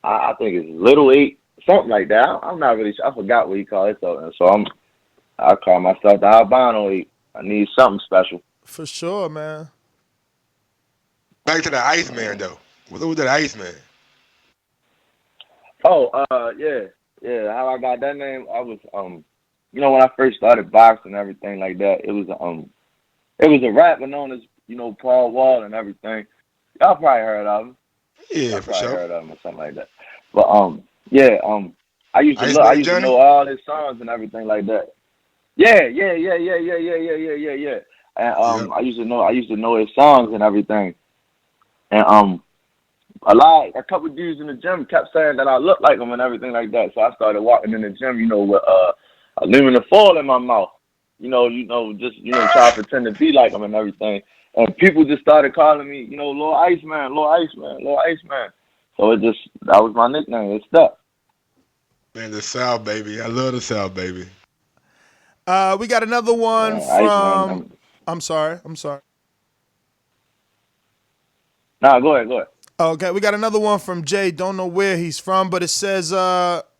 I think it's Little Ape, something like that. I'm not really sure. I forgot what he called himself, and so I call myself the albino ape. I need something special. For sure, man. Back to the Iceman, though. What was that Iceman? Oh, yeah. How I got that name? I was, you know, when I first started boxing and everything like that, it was a rapper known as, you know, Paul Wall and everything. Y'all probably heard of him. Yeah, for sure. Heard of him or something like that. But I used to know all his songs and everything like that. Yeah. And I used to know his songs and everything. And a couple dudes in the gym kept saying that I looked like him and everything like that. So I started walking in the gym, you know, with aluminum foil in my mouth. You know, just try to pretend to be like him and everything. And people just started calling me, you know, Lil Iceman. So that was my nickname. It stuck. Man, the South, baby. I love the South, baby. We got another one from. I'm sorry. Nah, go ahead. Okay, we got another one from Jay. Don't know where he's from, but it says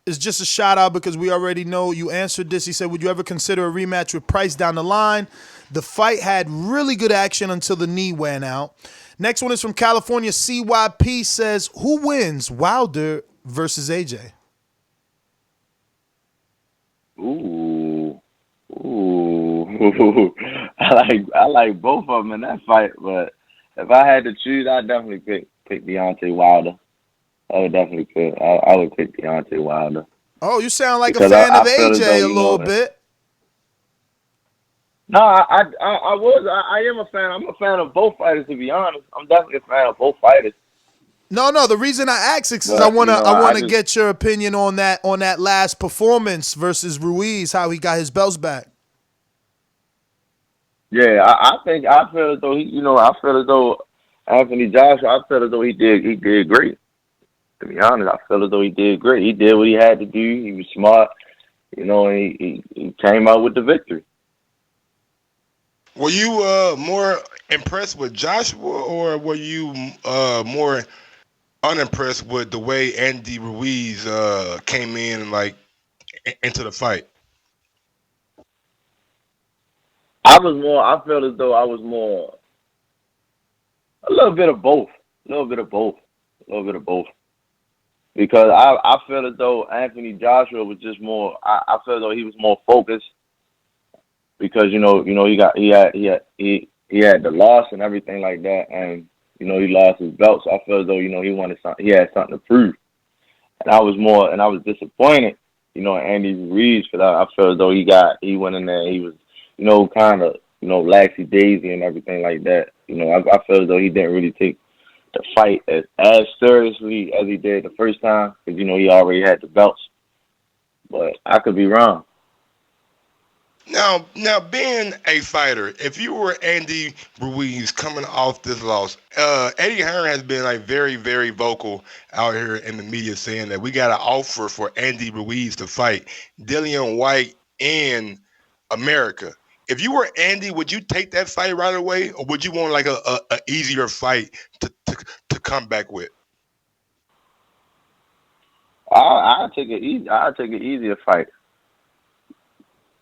it's just a shout out because we already know you answered this. He said, "Would you ever consider a rematch with Price down the line? The fight had really good action until the knee went out." Next one is from California. CYP says, "Who wins, Wilder versus AJ?" Ooh. I like both of them in that fight, but if I had to choose, I'd definitely pick Deontay Wilder. I would pick Deontay Wilder. Oh, you sound like a fan of AJ a little bit. No, I am a fan. I'm a fan of both fighters, to be honest. I'm definitely a fan of both fighters. No. The reason I ask is I want to get your opinion on that last performance versus Ruiz, how he got his belts back. Yeah, I feel as though Anthony Joshua, I feel as though he did great. To be honest, I feel as though he did great. He did what he had to do. He was smart, you know, and he came out with the victory. Were you more impressed with Joshua, or were you more unimpressed with the way Andy Ruiz came in like into the fight? I was more. I felt as though I was more. A little bit of both. A little bit of both. A little bit of both. Because I feel as though Anthony Joshua was just more. I feel as though he was more focused because he had the loss and everything like that, and he lost his belt. So I feel as though he wanted something. He had something to prove, and I was disappointed, in Andy Ruiz because I feel as though he went in there. And he was kind of laxy daisy and everything like that. I feel as though he didn't really take the fight as seriously as he did the first time because he already had the belts. But I could be wrong. Now, being a fighter, if you were Andy Ruiz coming off this loss, Eddie Hearn has been like very, very vocal out here in the media saying that we got an offer for Andy Ruiz to fight Dillian White in America. If you were Andy, would you take that fight right away, or would you want like a easier fight to come back with? I'll take it easy. I'll take an easier fight.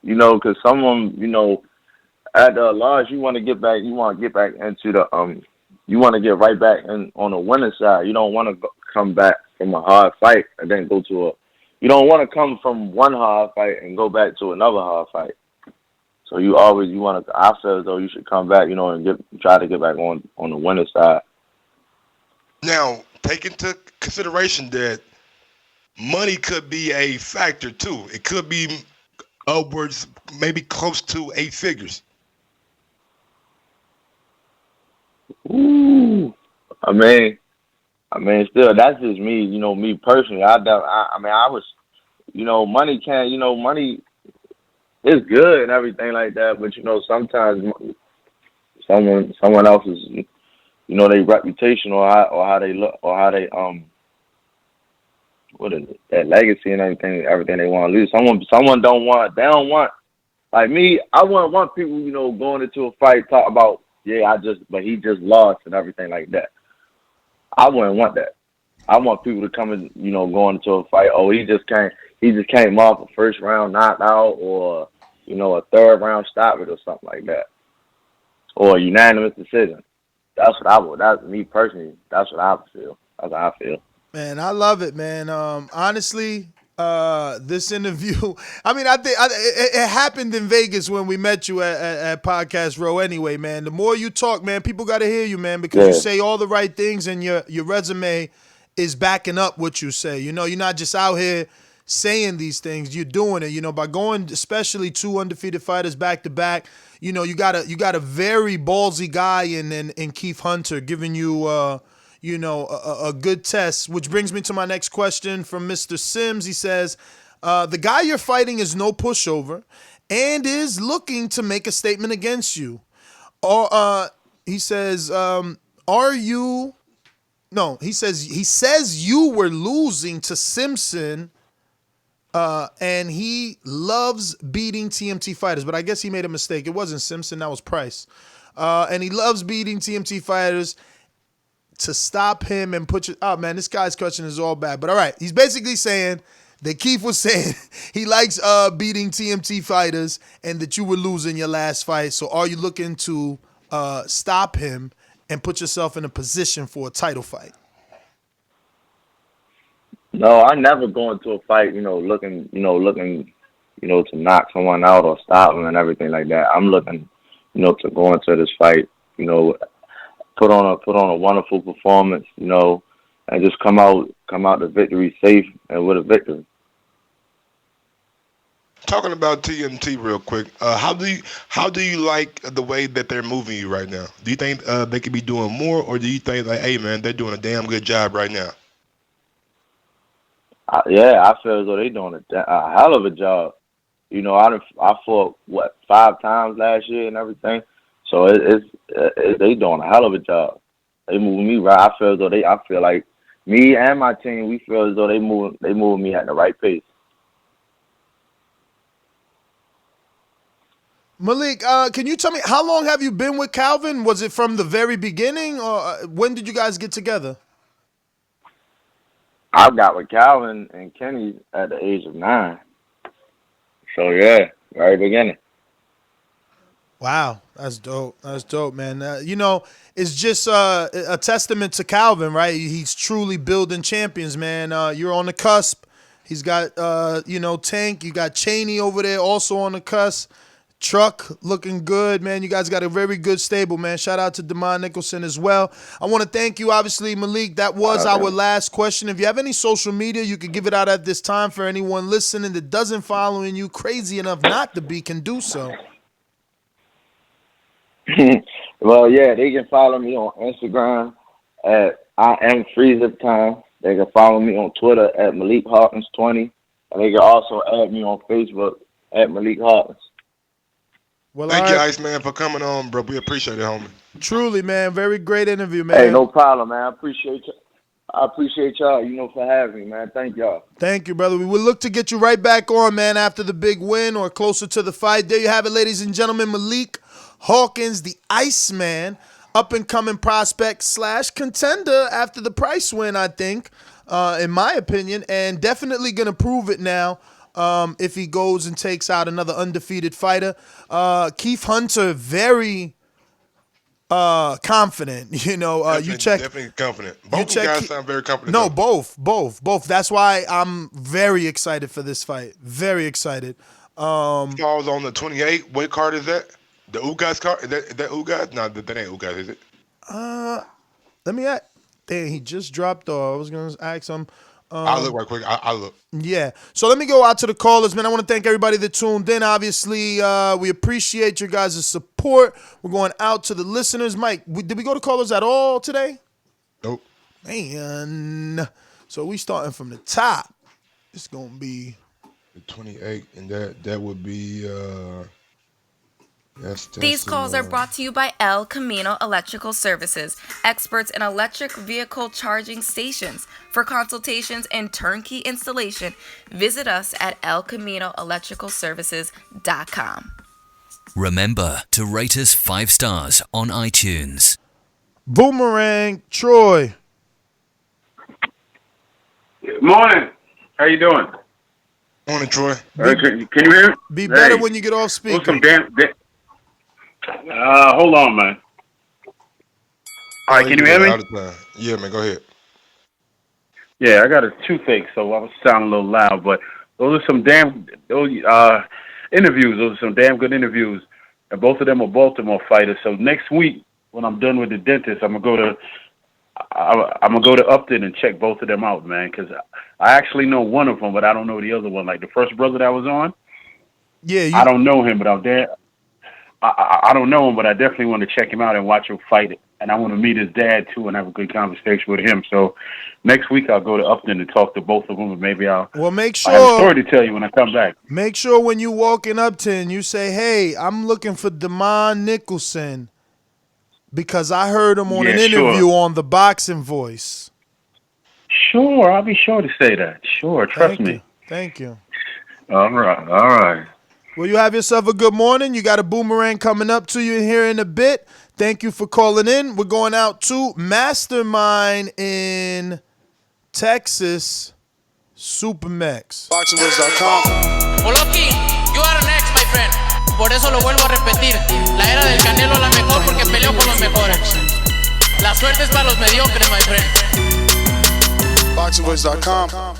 Because someone, at the loss, you want to get back. You want to get back into the You want to get right back on the winning side. You don't want to come back from a hard fight and then go to a. You don't want to come from one hard fight and go back to another hard fight. So you want to. I feel as though you should come back, and try to get back on the winning side. Now, take into consideration that money could be a factor too. It could be upwards, maybe close to 8 figures. Ooh, I mean, still, that's just me. Me personally. I was, money can't. Money is good and everything like that, but sometimes someone else's, their reputation or how they look or how they what is it, that legacy and everything they want to lose. Someone don't want like me. I wouldn't want people, going into a fight talk about but he just lost and everything like that. I wouldn't want that. I want people to come in, going into a fight. Oh, he just came off a first round knockout or a third round stoppage or something like that, or a unanimous decision. That's what I would. That's me personally. That's what I feel. That's how I feel. Man, I love it, man. Honestly, this interview, I think it happened in Vegas when we met you at Podcast Row anyway, man. The more you talk, man, people got to hear you, man, because you say all the right things and your resume is backing up what you say. You're not just out here saying these things, you're doing it, by going especially 2 undefeated fighters back to back. You got a very ballsy guy in Keith Hunter giving you a good test, which brings me to my next question from Mr. Sims. He says, the guy you're fighting is no pushover and is looking to make a statement against you. Or he says, he says you were losing to Simpson, and he loves beating TMT fighters, but I guess he made a mistake. It wasn't Simpson, that was Price. And he loves beating TMT fighters. To stop him and put you... Oh, man, this guy's question is all bad. But all right, he's basically saying that Keith was saying he likes beating TMT fighters and that you were losing your last fight. So are you looking to stop him and put yourself in a position for a title fight? No, I never go into a fight, looking, to knock someone out or stop them and everything like that. I'm looking, to go into this fight, put on a wonderful performance, and just come out the victory safe and with a victory. Talking about TMT real quick, how do you like the way that they're moving you right now? Do you think they could be doing more, or do you think like, hey man, they're doing a damn good job right now? I feel as though they're doing a hell of a job. I fought 5 times last year and everything. So they doing a hell of a job. They moving me right. I feel like me and my team, we feel as though they moving me at the right pace. Malik, can you tell me how long have you been with Calvin? Was it from the very beginning, or when did you guys get together? I got with Calvin and Kenny at the age of 9. So yeah, very beginning. Wow, that's dope. That's dope, man. It's just a testament to Calvin, right? He's truly building champions, man. You're on the cusp. He's got, Tank. You got Cheney over there also on the cusp. Truck looking good, man. You guys got a very good stable, man. Shout out to Damon Nicholson as well. I want to thank you, obviously, Malik. That was our last question. If you have any social media, you can give it out at this time for anyone listening that doesn't follow you, crazy enough not to be, can do so. Well, yeah, they can follow me on Instagram at I am FreeZipTime. They can follow me on Twitter at Malik Hawkins 20, and they can also add me on Facebook at Malik Hawkins. Well, thank you, Iceman, for coming on, bro. We appreciate it, homie. Truly, man. Very great interview, man. Hey, no problem, man. I appreciate y'all, for having me, man. Thank y'all. Thank you, brother. We will look to get you right back on, man, after the big win or closer to the fight. There you have it, ladies and gentlemen. Malik Hawkins, the Iceman, up-and-coming prospect / contender after the Price win, I think, in my opinion, and definitely going to prove it now. If he goes and takes out another undefeated fighter. Keith Hunter, very confident. Definitely confident. Both guys sound very confident. No, both. That's why I'm very excited for this fight. Very excited. Falls on the 28. What card is that? The Ugas card? Is that Ugas? No, that ain't Ugas, is it? Let me ask. Dang, he just dropped off. I was going to ask him. I'll look right quick. I'll look. Yeah. So let me go out to the callers, man. I want to thank everybody that tuned in. Obviously, we appreciate your guys' support. We're going out to the listeners. Mike, did we go to callers at all today? Nope. Man. So we starting from the top. It's going to be the 28, and that would be These calls are brought to you by El Camino Electrical Services, experts in electric vehicle charging stations. For consultations and turnkey installation, visit us at elcaminoelectricalservices.com. Remember to rate us 5 stars on iTunes. Boomerang, Troy. Good morning. How you doing? Morning, Troy. Can you hear me? Be better when you get off speaker. Hold on, man. All right, can you hear me? Yeah, man, go ahead. Yeah, I got a toothache, so I was sounding a little loud, but those are some interviews. Those are some damn good interviews, and both of them are Baltimore fighters. So next week, when I'm done with the dentist, I'm gonna go to Upton and check both of them out, man, because I actually know one of them, but I don't know the other one. Like the first brother that was on, I don't know him, but out there. I don't know him, but I definitely want to check him out and watch him fight. And I want to meet his dad, too, and have a good conversation with him. So next week I'll go to Upton and talk to both of them, and maybe I'll make sure. I have a story to tell you when I come back. Make sure when you walk in Upton, you say, hey, I'm looking for Damon Nicholson because I heard him on an interview on The Boxing Voice. Sure, I'll be sure to say that. Sure, trust me. Thank you. All right. Well, you have yourself a good morning. You got a Boomerang coming up to you here in a bit. Thank you for calling in. We're going out to Mastermind in Texas, Supermax. BoxingVoice.com. Oloki, you are next, my friend. Por eso lo vuelvo a repetir. La era del Canelo es la mejor porque peleó con los mejores. La suerte es para los mediocres, my friend. BoxingVoice.com.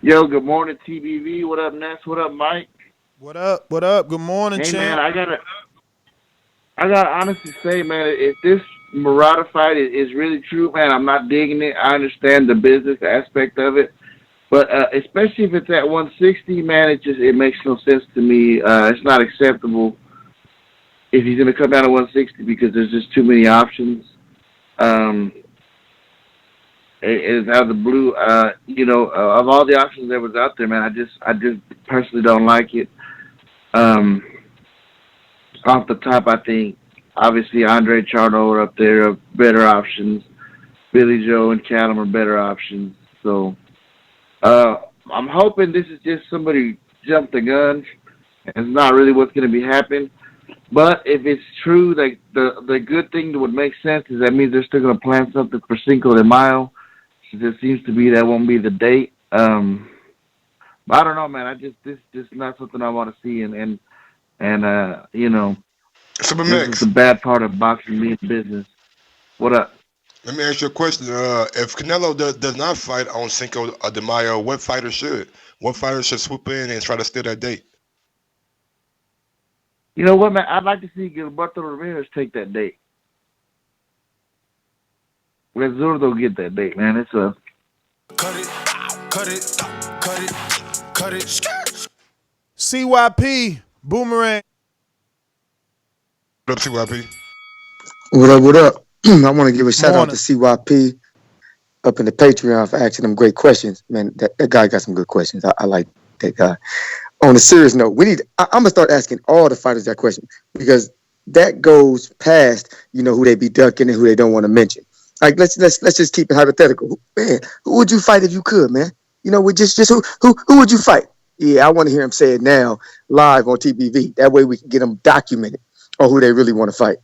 Yo, good morning, TBV. What up, Ness? What up, Mike? What up? Good morning, hey, champ. Man, I gotta honestly say, man, if this Murata fight is really true, man, I'm not digging it. I understand the business aspect of it, but especially if it's at 160, man, it makes no sense to me. It's not acceptable if he's gonna come down to 160 because there's just too many options. It is out of the blue, of all the options that was out there, man, I just personally don't like it. Off the top, I think obviously Andre Charlo are up there are better options. Billy Joe and Callum are better options. So I'm hoping this is just somebody jumped the gun It's not really what's going to be happening. But if it's true, like the good thing that would make sense is that means they're still going to plan something for Cinco de Mayo. So it seems to be that won't be the date. But I don't know, man. This just not something I want to see, and you know, this is the bad part of boxing being business. What up? Let me ask you a question. If Canelo does not fight on Cinco de Mayo, what fighter should? What fighter should swoop in and try to steal that date? You know what, man? I'd like to see Gilberto Ramirez take that date. Let Zurdo get that date, man. It's a cut it. CYP Boomerang. What up, CYP? What up? I want to give a shout out to CYP up in the Patreon for asking them great questions. Man, that guy got some good questions. I like that guy. On a serious note, I'm gonna start asking all the fighters that question because that goes past, who they be ducking and who they don't want to mention. Like let's just keep it hypothetical. Man, who would you fight if you could, man? We just who would you fight? Yeah, I want to hear him say it now live on TBV. That way we can get them documented on who they really want to fight.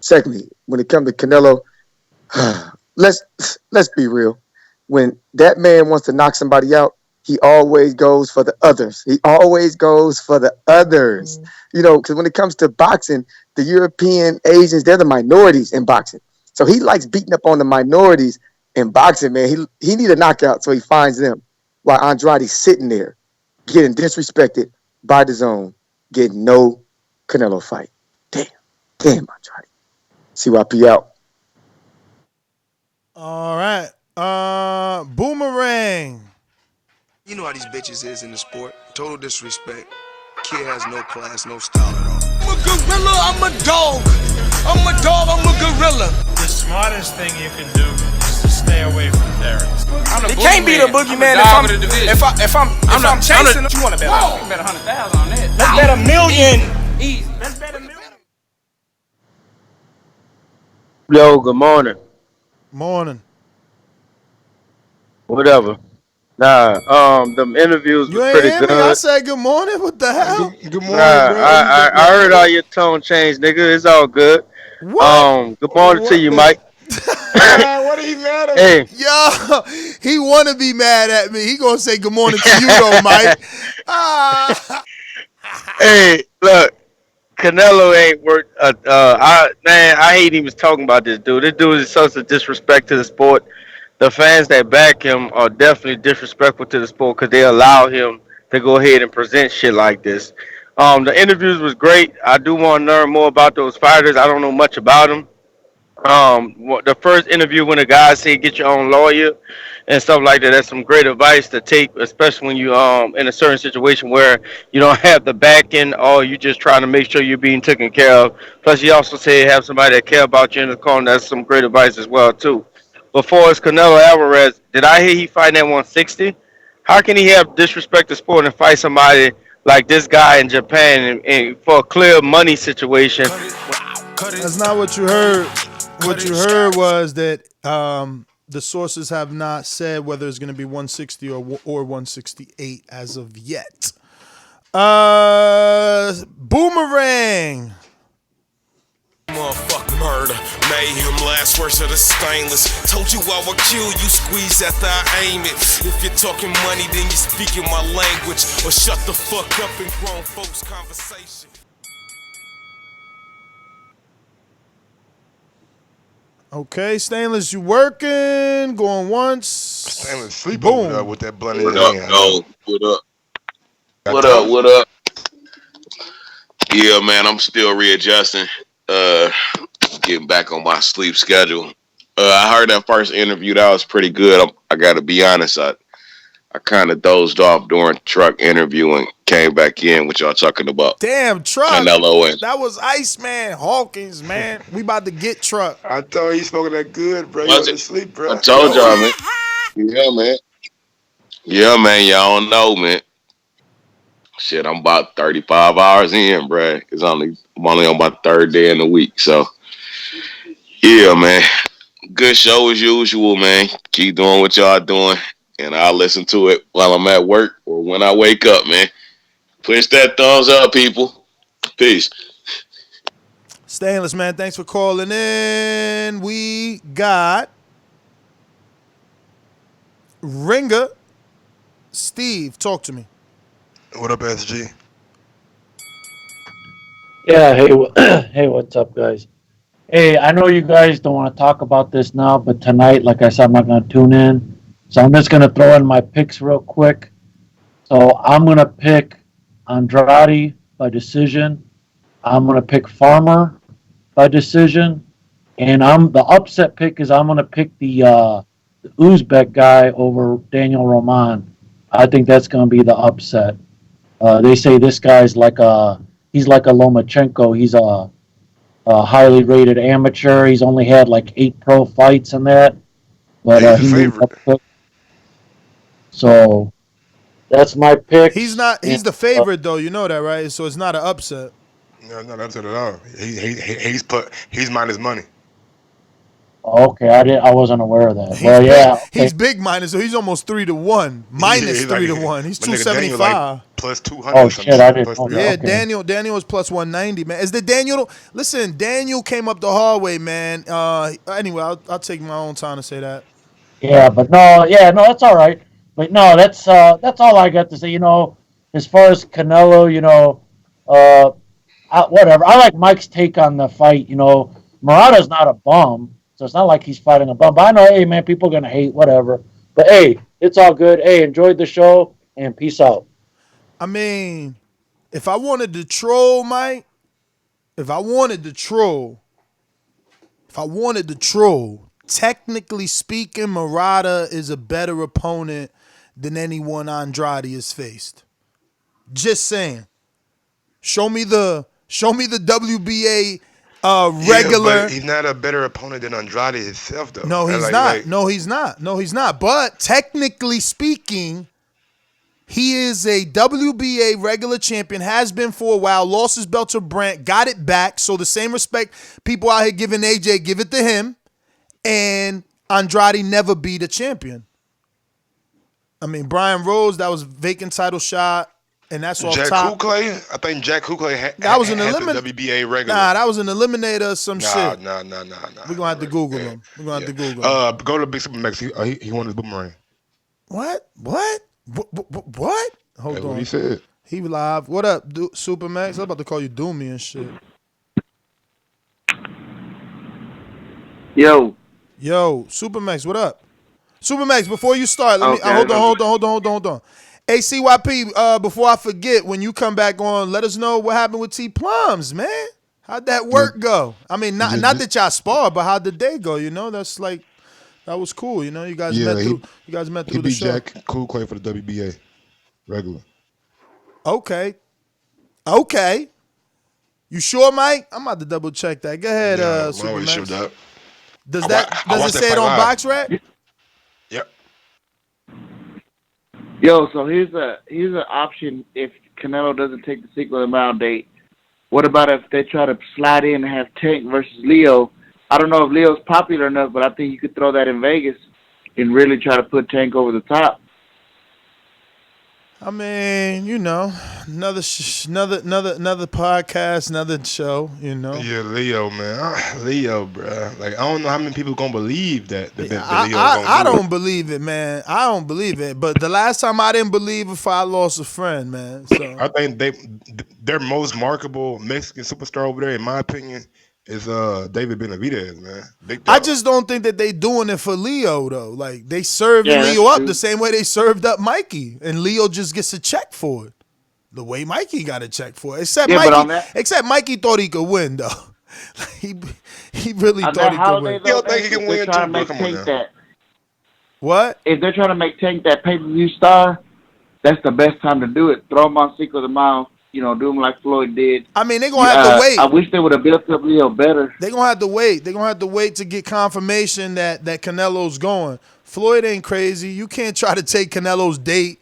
Secondly, when it comes to Canelo, let's be real. When that man wants to knock somebody out, he always goes for the others. Because when it comes to boxing, the European, Asians, they're the minorities in boxing. So he likes beating up on the minorities in boxing, man. He need a knockout, so he finds them. While Andrade's sitting there, getting disrespected by Dazn, getting no Canelo fight. Damn, Andrade. CYP out. All right. Boomerang. You know how these bitches is in the sport. Total disrespect. Kid has no class, no style at all. I'm a gorilla, I'm a dog. I'm a dog, I'm a gorilla. The smartest thing you can do is to stay away from terrorists. It can't be the boogeyman if I'm chasing him. You want to bet? You can bet 100,000 on that. Let's bet $1 million. Easy. Let's bet $1 million. Yo, good morning. Morning. Whatever. Them interviews was pretty good. I said good morning. What the hell? Good morning, bro. I heard all your tone change, nigga. It's all good. What? Good morning to you, Mike. What are you mad at? Hey. Yo, he want to be mad at me. He gonna say good morning to you though, Mike. Hey, look. Canelo ain't worth. I hate even talking about this dude. This dude is such a disrespect to the sport. The fans that back him are definitely disrespectful to the sport because they allow him to go ahead and present shit like this. The interviews was great. I do want to learn more about those fighters. I don't know much about them. The first interview when the guy said get your own lawyer and stuff like that, that's some great advice to take, especially when you in a certain situation where you don't have the backing or you just trying to make sure you're being taken care of. Plus, he also said have somebody that care about you in the corner. That's some great advice as well too. Before it's Canelo Alvarez, did I hear he fighting at 160? How can he have disrespect the sport and fight somebody like this guy in Japan and for a clear money situation? That's not what you heard. What you heard was that the sources have not said whether it's going to be 160 or 168 as of yet. Boomerang. Motherfucker murder, mayhem, last words of the stainless. Told you I would kill you, squeeze after I aim it. If you're talking money, then you're speaking my language. Or shut the fuck up in grown folks' conversation. Okay, Stainless, you working? Going once. Stainless sleep Boom. over with that blunt in What his up, hand. no? What up? Yeah, man, I'm still readjusting. Getting back on my sleep schedule. I heard that first interview. That was pretty good. I got to be honest. I kind of dozed off during truck interview and came back in. What y'all talking about? Damn, Truck. Canelo and that was Iceman Hawkins, man. We about to get Truck. I thought he spoke that good, bro. You went to sleep, bro. I told y'all, man. Yeah, man. Y'all don't know, man. Shit, I'm about 35 hours in, bruh. I'm only on my third day in the week, so yeah, man. Good show as usual, man. Keep doing what y'all doing, and I'll listen to it while I'm at work or when I wake up, man. Push that thumbs up, people. Peace. Stainless, man. Thanks for calling in. We got Ringer. Steve, talk to me. What up, SG? Yeah, hey, hey, what's up, guys? Hey, I know you guys don't want to talk about this now, but tonight, like I said, I'm not going to tune in. So I'm just going to throw in my picks real quick. So I'm going to pick Andrade by decision. I'm going to pick Farmer by decision. And the upset pick is I'm going to pick the Uzbek guy over Daniel Roman. I think that's going to be the upset. They say this guy's he's like a Lomachenko. He's a highly rated amateur. He's only had like 8 pro fights in that, but he moved up quick. So that's my pick. He's the favorite though. You know that, right? So it's not an upset. No, not upset at all. He's minus money. Okay, I wasn't aware of that. He's big minus, so he's almost 3-1. Minus 3-1. He's 275. Like plus 200. Oh shit, I didn't know that. Yeah, okay. Daniel was plus 190, man. Is the Daniel? Listen, Daniel came up the hallway, man. Anyway, I'll take my own time to say that. Yeah, but no, that's all right. But no, that's all I got to say. You know, as far as Canelo, you know, whatever. I like Mike's take on the fight. You know, Murata's not a bum. So it's not like he's fighting a bum. But I know, hey, man, people are going to hate, whatever. But, hey, it's all good. Hey, enjoyed the show, and peace out. I mean, if I wanted to troll, Mike, technically speaking, Murata is a better opponent than anyone Andrade has faced. Just saying. Show me the WBA regular. Yeah, but he's not a better opponent than Andrade himself, though. No, he's not. No, he's not. But technically speaking, he is a WBA regular champion, has been for a while, lost his belt to Brandt, got it back. So the same respect people out here giving AJ, give it to him. And Andrade never beat a champion. I mean, Brian Rose, that was vacant title shot. And that's off Jack top. Kuklay? I think Jack Kuklay had that was an the WBA regular. Nah, that was an eliminator or some shit. Nah. We're going to have to Google him. We're going to have to Google him. Go to Big Super Max. He won his boomerang. What? Hold That's on. what he said. He live. What up, Super Max? I'm about to call you Doomy and shit. Yo, Super Max, what up? Super Max, before you start, let me hold on. Hey, CYP, before I forget, when you come back on, let us know what happened with T Plums, man. How'd that work go? I mean, not that y'all sparred, but how'd the day go? You know, that's like, that was cool. You know, you guys met through the show. He beat Jack Kuklay for the WBA regular. Okay. You sure, Mike? I'm about to double check that. Go ahead, Super Max. Sure does it say it on BoxRec? Yep. Yo, so here's an option if Canelo doesn't take the Cinco de Mayo date. What about if they try to slide in and have Tank versus Leo? I don't know if Leo's popular enough, but I think you could throw that in Vegas and really try to put Tank over the top. I mean, you know, another podcast, another show, you know. Yeah, Leo, man. Leo, bro. Like, I don't know how many people gonna believe that Leo I don't believe it, man. I don't believe it. But the last time I didn't believe it, I lost a friend, man. So I think their most marketable Mexican superstar over there, in my opinion, is David Benavidez, man. Big dog. I just don't think that they doing it for Leo though. Like they served Leo up the same way they served up Mikey, and Leo just gets a check for it. The way Mikey got a check for it, except Mikey thought he could win though. he really thought he could win. You don't think he can win too? Come on now. What? If they're trying to make Tank that pay-per-view star, that's the best time to do it. Throw him on Cinco de Mayo. You know, do him like Floyd did. I mean, they're going to have to wait. I wish they would have built up Leo better. They're going to have to wait. They're going to have to wait to get confirmation that Canelo's going. Floyd ain't crazy. You can't try to take Canelo's date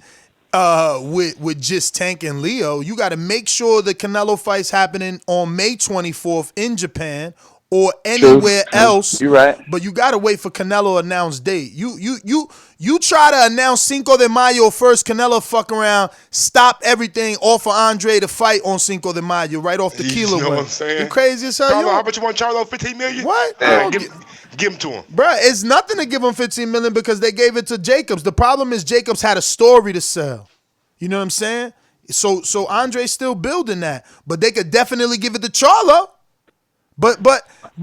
with just Tank and Leo. You got to make sure the Canelo fight's happening on May 24th in Japan or anywhere else. You're right. But you gotta wait for Canelo announce date. You try to announce Cinco de Mayo first. Canelo fuck around, stop everything, offer Andre to fight on Cinco de Mayo right off the Kilo. You know win. what I'm saying? You crazy as hell. Charlo, how much you want Charlo? 15 million? What? Give him to him. Bruh, it's nothing to give him 15 million because they gave it to Jacobs. The problem is Jacobs had a story to sell. You know what I'm saying? So Andre's still building that, but they could definitely give it to Charlo. But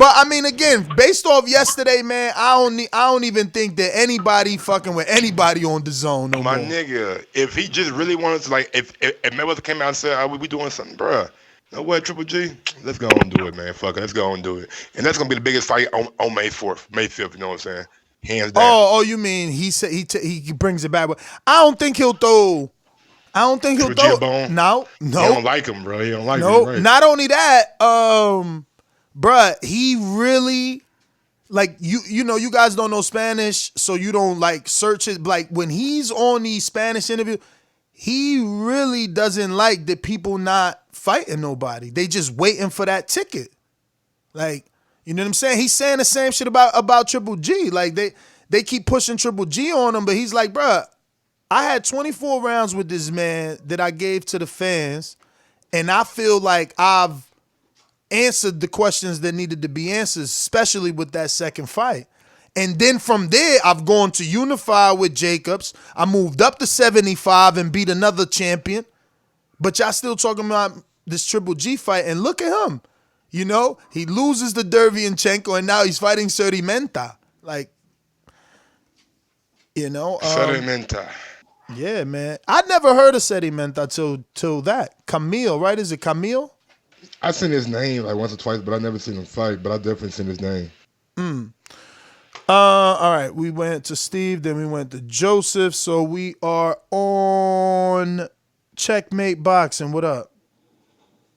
I mean, again, based off yesterday, man, I don't even think that anybody fucking with anybody on Dazn no My more. nigga, if he just really wanted to, like, if Mayweather came out and said, we doing something, bruh. You know what, Triple G? Let's go and do it, man. Fuck it. Let's go and do it. And that's going to be the biggest fight on May 4th, May 5th, you know what I'm saying? Hands down. Oh, you mean he said he brings it back. But I don't think he'll throw. Triple G a bone? No. He don't like him, bro. He don't like him. Right. Not only that, bruh, he really, like, you know, you guys don't know Spanish, so you don't, like, search it. Like, when he's on these Spanish interviews, he really doesn't like that people not fighting nobody. They just waiting for that ticket. Like, you know what I'm saying? He's saying the same shit about Triple G. Like, they keep pushing Triple G on him, but he's like, bruh, I had 24 rounds with this man that I gave to the fans, and I feel like I've answered the questions that needed to be answered, especially with that second fight. And then from there, I've gone to unify with Jacobs. I moved up to 75 and beat another champion. But y'all still talking about this Triple G fight, and look at him. You know, he loses to Derevyanchenko, and now he's fighting Sedimenta. Like, you know. Sedimenta. Yeah, man. I'd never heard of Sedimenta till that. Camille, right? Is it Camille? I seen his name like once or twice, but I never seen him fight. But I definitely seen his name. All right. We went to Steve, then we went to Joseph. So we are on Checkmate Boxing. What up?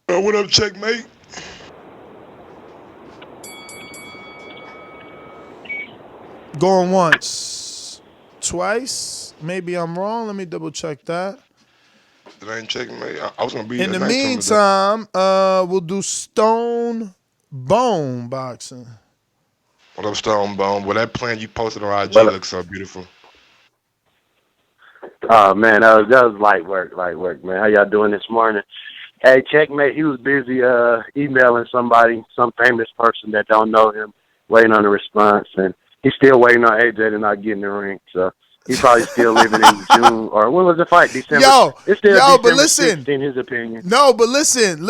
What up, Checkmate? Going once, twice. Maybe I'm wrong. Let me double check that. That ain't Checkmate. I was gonna be. In the meantime, we'll do Stone Bone Boxing. What up, Stone Bone? Well, that plan you posted on IG looks so beautiful. Oh man, that was light work, man. How y'all doing this morning? Hey, Checkmate, he was busy emailing somebody, some famous person that don't know him, waiting on a response, and he's still waiting on AJ to not get in the ring. So he's probably still living in June, or when was the fight? December. It's still December but listen, 6th, in his opinion. No, but listen.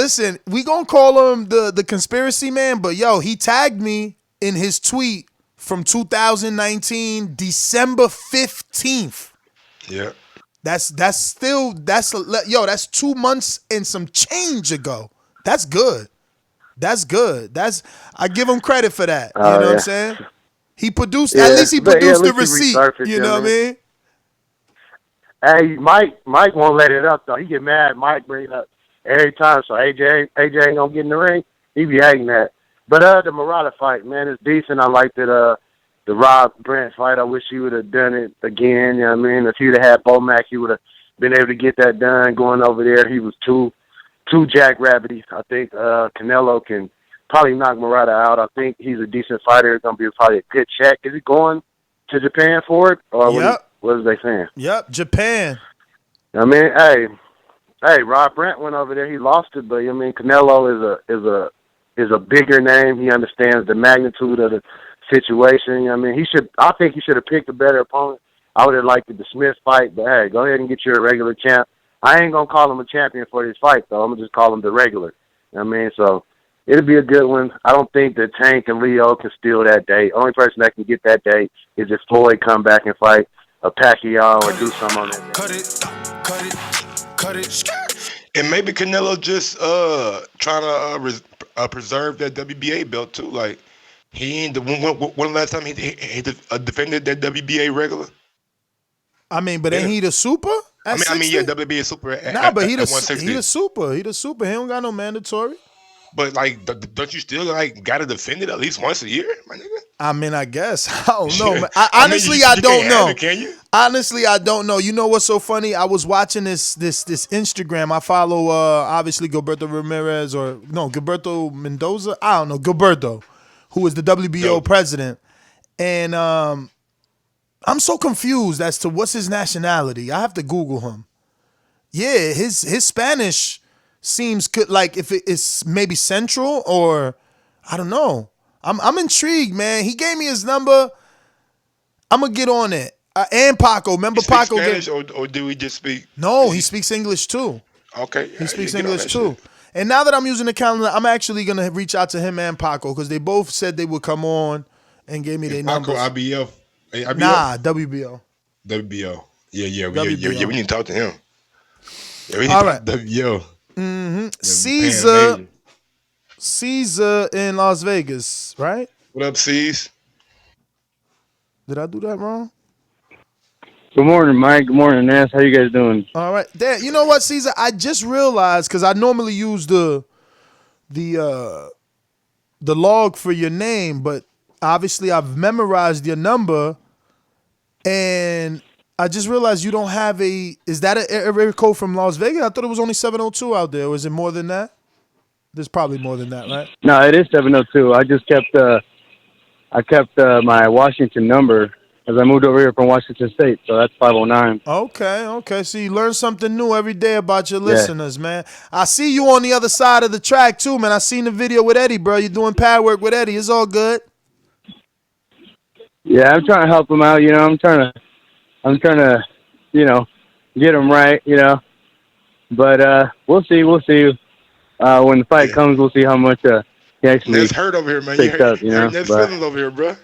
We gonna call him the conspiracy man, but he tagged me in his tweet from 2019, December 15th. Yeah. That's 2 months and some change ago. That's good. I give him credit for that. You know what I'm saying? He produced, at least he produced the receipt. You know what I mean? Hey, Mike won't let it up though. He get mad. Mike bring it up every time. So AJ ain't gonna get in the ring. He be hating that. But the Murata fight, man, is decent. I liked it. The Rob Brant fight, I wish he would have done it again. You know what I mean? If he would have had Bomac, he would have been able to get that done. Going over there, he was too jackrabbity. I think Canelo can probably knock Murata out. I think he's a decent fighter. It's going to be probably a good check. Is he going to Japan for it? Or what is they saying? Yep, Japan. I mean, hey, Rob Brant went over there. He lost it, but I mean, Canelo is a bigger name. He understands the magnitude of the situation. I mean, I think he should have picked a better opponent. I would have liked the Smith fight, but hey, go ahead and get your regular champ. I ain't gonna call him a champion for this fight though. I'm gonna just call him the regular. I mean, so it'll be a good one. I don't think that Tank and Leo can steal that date. Only person that can get that date is if Floyd come back and fight a Pacquiao or do something on that. Cut it. And maybe Canelo just trying to preserve that WBA belt too. Like, he ain't when last time he defended that WBA regular. I mean, but ain't he the super? I mean, yeah, WBA super. But he the super. He the super. He don't got no mandatory. But like, don't you still like gotta defend it at least once a year, my nigga? I mean, I guess. I don't know, man. Honestly, I don't know. Can you? Honestly, I don't know. You know what's so funny? I was watching this Instagram. I follow obviously Gilberto Ramirez Gilberto Mendoza. I don't know, Gilberto. who is the WBO president. And I'm so confused as to what's his nationality. I have to Google him. Yeah, his Spanish seems good, like if it's maybe Central or I don't know. I'm intrigued, man. He gave me his number. I'm gonna get on it. And Paco, remember Paco? Spanish or do we just speak? No, he speaks English too. Okay, he speaks English too. And now that I'm using the calendar, I'm actually gonna reach out to him and Paco because they both said they would come on and gave me their numbers. Paco, IBF. Nah, WBO. WBO. Yeah. WBO. We need to talk to him. Yeah, we need All to right. talk to WBO. Caesar in Las Vegas, right? What up, C's? Did I do that wrong? Good morning, Mike. Good morning, Nance. How you guys doing? All right. Damn, you know what, Caesar? I just realized because I normally use the log for your name, but obviously I've memorized your number, and I just realized you don't have is that an area code from Las Vegas? I thought it was only 702 out there. Was it more than that? There's probably more than that, right? No, it is 702. I just kept my Washington number as I moved over here from Washington State, so that's 509. Okay. So you learn something new every day about your listeners, man. I see you on the other side of the track too, man. I seen the video with Eddie, bro. You're doing pad work with Eddie. It's all good. Yeah, I'm trying to help him out. I'm trying to, get him right. But we'll see. When the fight comes, we'll see how much he actually. It's hurt over here, man. Picked up, There's feelings over here, bro.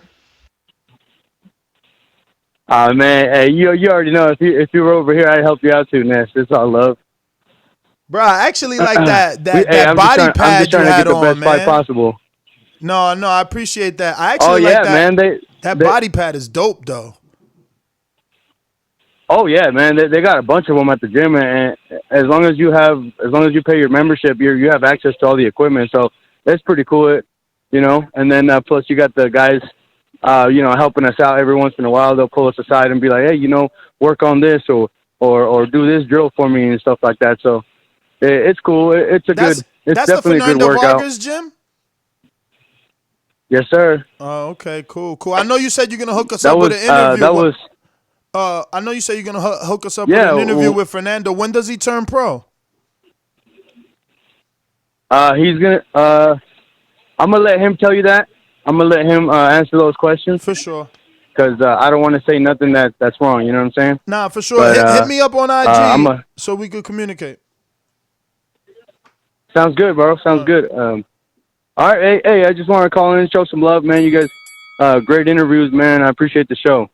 Man, hey, you already know if you were over here, I'd help you out too, Ness. It's all love. Bro, I actually like that body pad you had on, man. I'm just trying to get the best fight possible. No, I appreciate that. I actually like that. Man, that body pad is dope, though. Oh yeah, man. They got a bunch of them at the gym, and as long as you pay your membership, you have access to all the equipment. So that's pretty cool, And then plus you got the guys, helping us out every once in a while. They'll pull us aside and be like, hey, work on this or do this drill for me and stuff like that. So it's cool. It's definitely a good workout. Vargas gym? Yes, sir. Oh, okay, cool. I know you said you're gonna hook us up with an interview. I know you said you're gonna hook us up with an interview with Fernando. When does he turn pro? He's gonna. I'm gonna let him tell you that. I'm gonna let him answer those questions for sure. Because I don't want to say nothing that's wrong. You know what I'm saying? Nah, for sure. But, hit me up on IG so we could communicate. Sounds good, bro. Sounds good. All right, hey, I just want to call in and show some love, man. You guys, great interviews, man. I appreciate the show.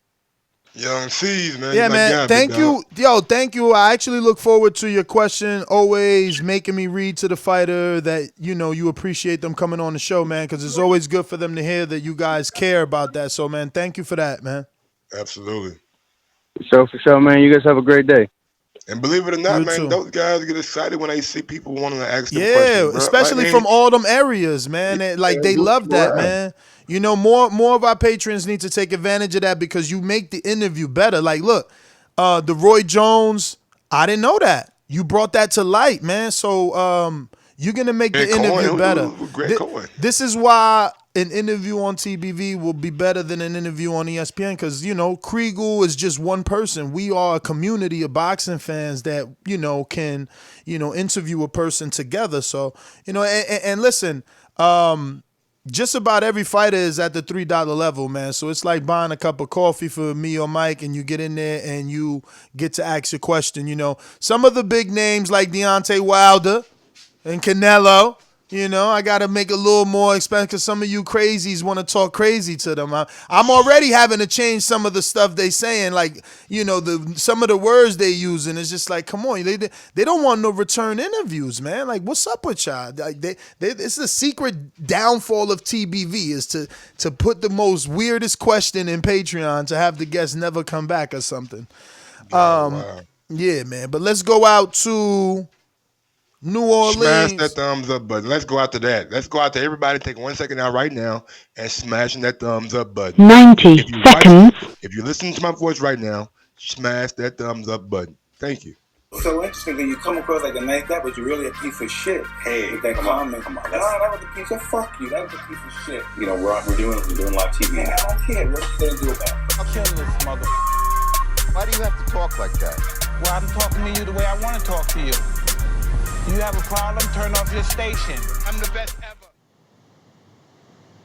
Young C's, man. Yeah, man. Thank you. Yo, thank you. I actually look forward to your question, always making me read to the fighter that, you appreciate them coming on the show, man, because it's always good for them to hear that you guys care about that. So, man, thank you for that, man. Absolutely. For sure, man. You guys have a great day. And believe it or not, You man, too. those guys get excited when they see people wanting to ask them questions. Yeah, bro. especially from all them areas, man. They love that, man. More of our patrons need to take advantage of that because you make the interview better. Like, look, the Roy Jones, I didn't know that. You brought that to light, man. So you're going to make the interview better. This is why an interview on TBV will be better than an interview on ESPN because, Kriegel is just one person. We are a community of boxing fans that, can, interview a person together. So, and listen, just about every fighter is at the $3 level, man. So it's like buying a cup of coffee for me or Mike, and you get in there and you get to ask your question. Some of the big names like Deontay Wilder and Canelo, I got to make it a little more expensive because some of you crazies want to talk crazy to them. I'm already having to change some of the stuff they saying, like, some of the words they using. It's just like, come on, they don't want no return interviews, man. Like, what's up with y'all? Like, it's the secret downfall of TBV is to put the most weirdest question in Patreon to have the guests never come back or something. Wow. Yeah, man. But let's go out to New Orleans. Smash that thumbs up button. Let's go out to that. Let's go out to everybody. Take 1 second out right now and smashing that thumbs up button. 90 seconds. If you're listening to my voice right now, smash that thumbs up button. Thank you. So interesting that you come across like a nice guy, but you're really a piece of shit. Hey, with that comment. Come on. No, that was a piece of fuck you. That was a piece of shit. You know, we're doing live TV. Man, I don't care. What you gonna do about it? I'll kill this mother. Why do you have to talk like that? Well, I'm talking to you the way I want to talk to you. You have a problem? Turn off your station. I'm the best ever.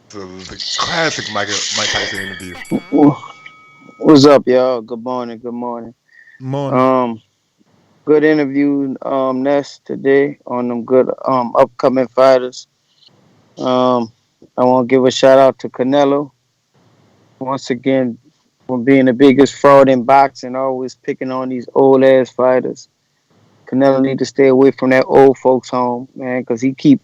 So it was a classic Mike Tyson interview. What's up, y'all? Good morning. Good morning. Morning. Good interview, Ness, today on them good upcoming fighters. I want to give a shout out to Canelo once again for being the biggest fraud in boxing, always picking on these old ass fighters. Canelo need to stay away from that old folks home, man, because he keep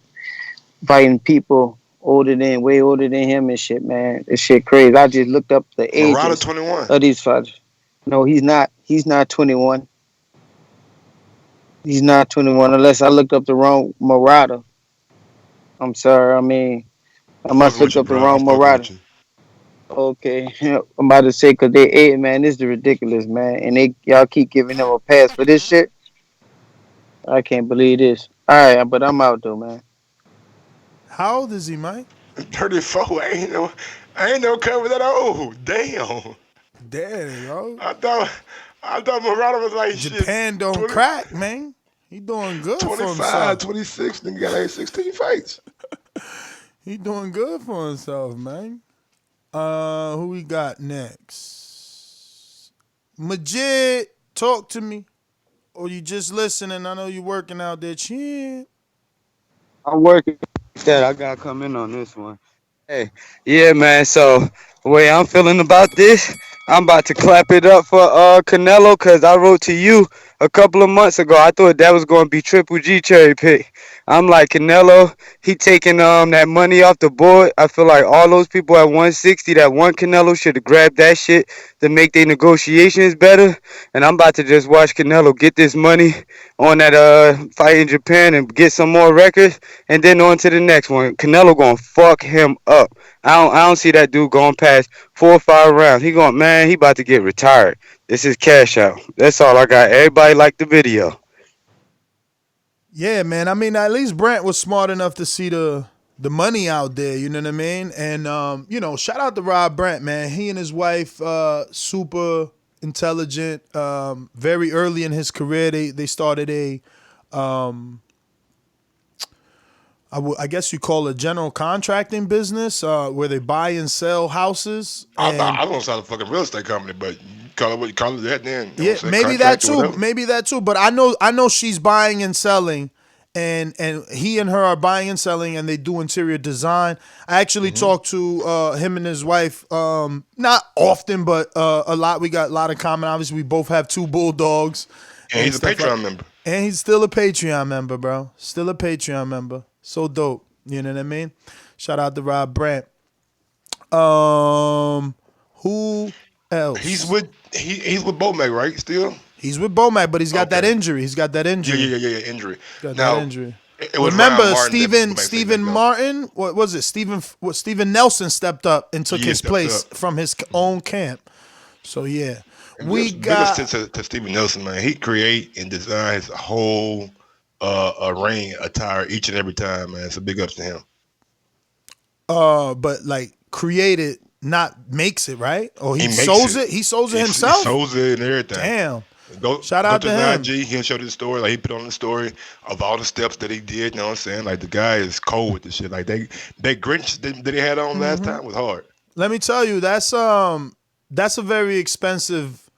fighting people way older than him and shit, man. This shit crazy. I just looked up the ages 21. of these fighters. No, he's not. He's not 21. He's not 21 unless I looked up the wrong Murata. I'm sorry. I mean, I must look up the wrong Murata. Okay. I'm about to say, because they man, this is ridiculous, man. And y'all keep giving him a pass for this shit. I can't believe this. All right, but I'm out, though, man. How old is he, Mike? 34. I ain't no cover that old. Damn. Damn, yo. I thought Murata was like Japan shit. don't crack, man. He doing good 25, for himself. 26, then got like 16 fights. He doing good for himself, man. Who we got next? Majid, talk to me. Or you just listening? I know you working out there. Chin. I'm working that. I gotta come in on this one. Hey, yeah, man. So the way I'm feeling about this, I'm about to clap it up for Canelo, because I wrote to you a couple of months ago. I thought that was going to be Triple G cherry pick. I'm like, Canelo, he taking that money off the board. I feel like all those people at 160 that want Canelo should have grabbed that shit to make their negotiations better. And I'm about to just watch Canelo get this money on that fight in Japan and get some more records, and then on to the next one. Canelo gonna fuck him up. I don't see that dude going past 4 or 5 rounds. He about to get retired. This is cash out. That's all I got. Everybody liked the video. Yeah, man. I mean, at least Brent was smart enough to see the money out there. You know what I mean? And shout out to Rob Brent, man. He and his wife, super intelligent. Very early in his career, they started a I guess you call it a general contracting business, where they buy and sell houses. I don't sound a fucking real estate company, but call it what you call it that then. Yeah, maybe that too. Maybe that too. But I know she's buying and selling, and he and her are buying and selling, and they do interior design. I actually talked to him and his wife, not often, but a lot. We got a lot of common. Obviously, we both have 2 bulldogs. And he's a Patreon member. And he's still a Patreon member, bro. Still a Patreon member. So dope. You know what I mean? Shout out to Rob Brandt. Who else? He's with Bomac, right? Still? He's with Bomac, but he's got that injury. He's got that injury. Yeah, injury. Got now, that injury. It was remember Stephen Martin? What was it? Stephen Nelson stepped up and took his place from his own camp. So yeah. We got to Stephen Nelson, man. He create and design his whole ring attire each and every time, man. So big ups to him. But like created, not makes it, right? Or he sews it. He sews it himself. He sews it and everything. Damn. Shout out to him. IG, he'll show the story. Like he put on the story of all the steps that he did. You know what I'm saying? Like the guy is cold with the shit. Like that Grinch that they had on last time was hard. Let me tell you, that's a very expensive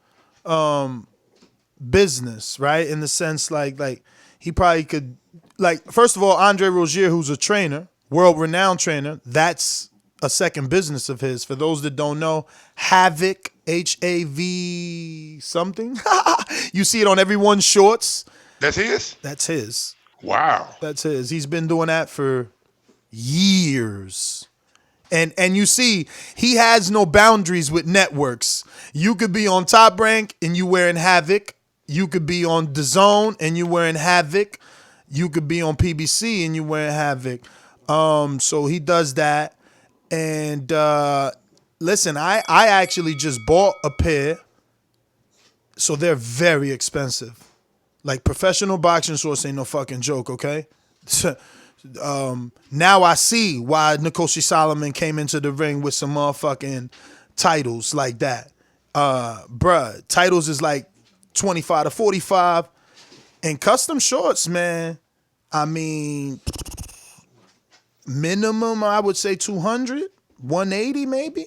business, right? In the sense like he probably could, like, first of all, Andre Rozier, who's a trainer, world-renowned trainer, that's a second business of his. For those that don't know, Havoc, HAV something. You see it on everyone's shorts. That's his? That's his. Wow. That's his. He's been doing that for years. And you see, he has no boundaries with networks. You could be on Top Rank and you wearing Havoc. You could be on DAZN and you wearing Havoc. You could be on PBC and you wearing Havoc. So he does that. And listen, I actually just bought a pair. So they're very expensive. Like professional boxing shorts ain't no fucking joke, okay? Now I see why Nkosi Solomon came into the ring with some motherfucking titles like that. Bruh, titles is like 25 to 45. And custom shorts, man, I mean, minimum, I would say 200, 180 maybe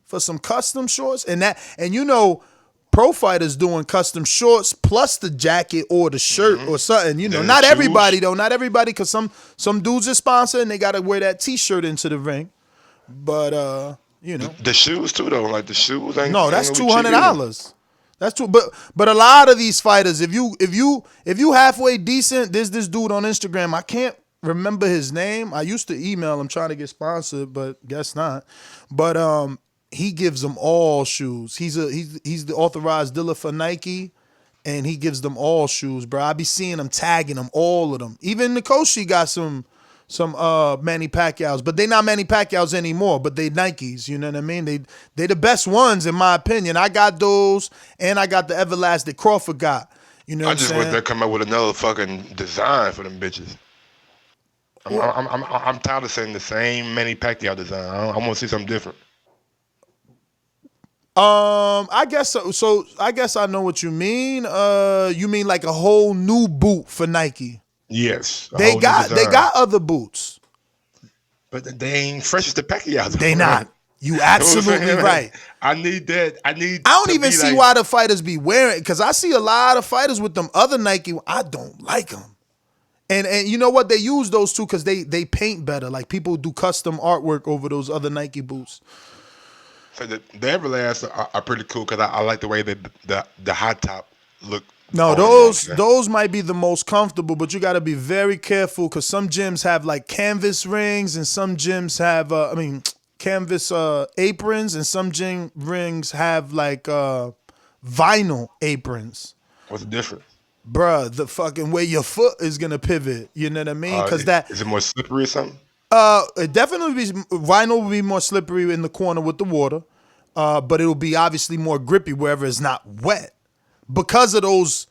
for some custom shorts. And you know, pro fighters doing custom shorts plus the jacket or the shirt or something. You know, Then not shoes. everybody though. Not everybody, because some dudes are sponsored and they got to wear that T-shirt into the ring. But you know, The shoes too though. Like the shoes ain't. no, that's ain't gonna be cheap $200. That's true. But a lot of these fighters, if you halfway decent, there's this dude on Instagram. I can't remember his name. I used to email him trying to get sponsored, but guess not. But he gives them all shoes. He's the authorized dealer for Nike, and he gives them all shoes, bro. I be seeing him tagging them, all of them. Even Nkosi got some Manny Pacquiao's, but they not Manny Pacquiao's anymore, but they Nikes, you know what I mean? They the best ones in my opinion. I got those, and I got the Everlast that Crawford got. You know what I'm saying? I just wish they come up with another fucking design for them bitches. I'm tired of seeing the same Manny Pacquiao design. I want to see something different. I guess so. So I guess I know what you mean. You mean like a whole new boot for Nike? Yes. They got other boots, but they ain't fresh as the Pacquiao. They not. You absolutely right. I need that. I don't even see why the fighters be wearing it, because I see a lot of fighters with them other Nike. I don't like them. And you know what? They use those too because they paint better. Like people do custom artwork over those other Nike boots. So the Everlast are pretty cool because I like the way that the high top look. No, those might be the most comfortable, but you got to be very careful because some gyms have like canvas rings and some gyms have, canvas aprons, and some gym rings have like vinyl aprons. What's the difference? Bruh, the fucking way your foot is going to pivot, you know what I mean? Because Is it more slippery or something? It definitely vinyl will be more slippery in the corner with the water, but it'll be obviously more grippy wherever it's not wet. Because of those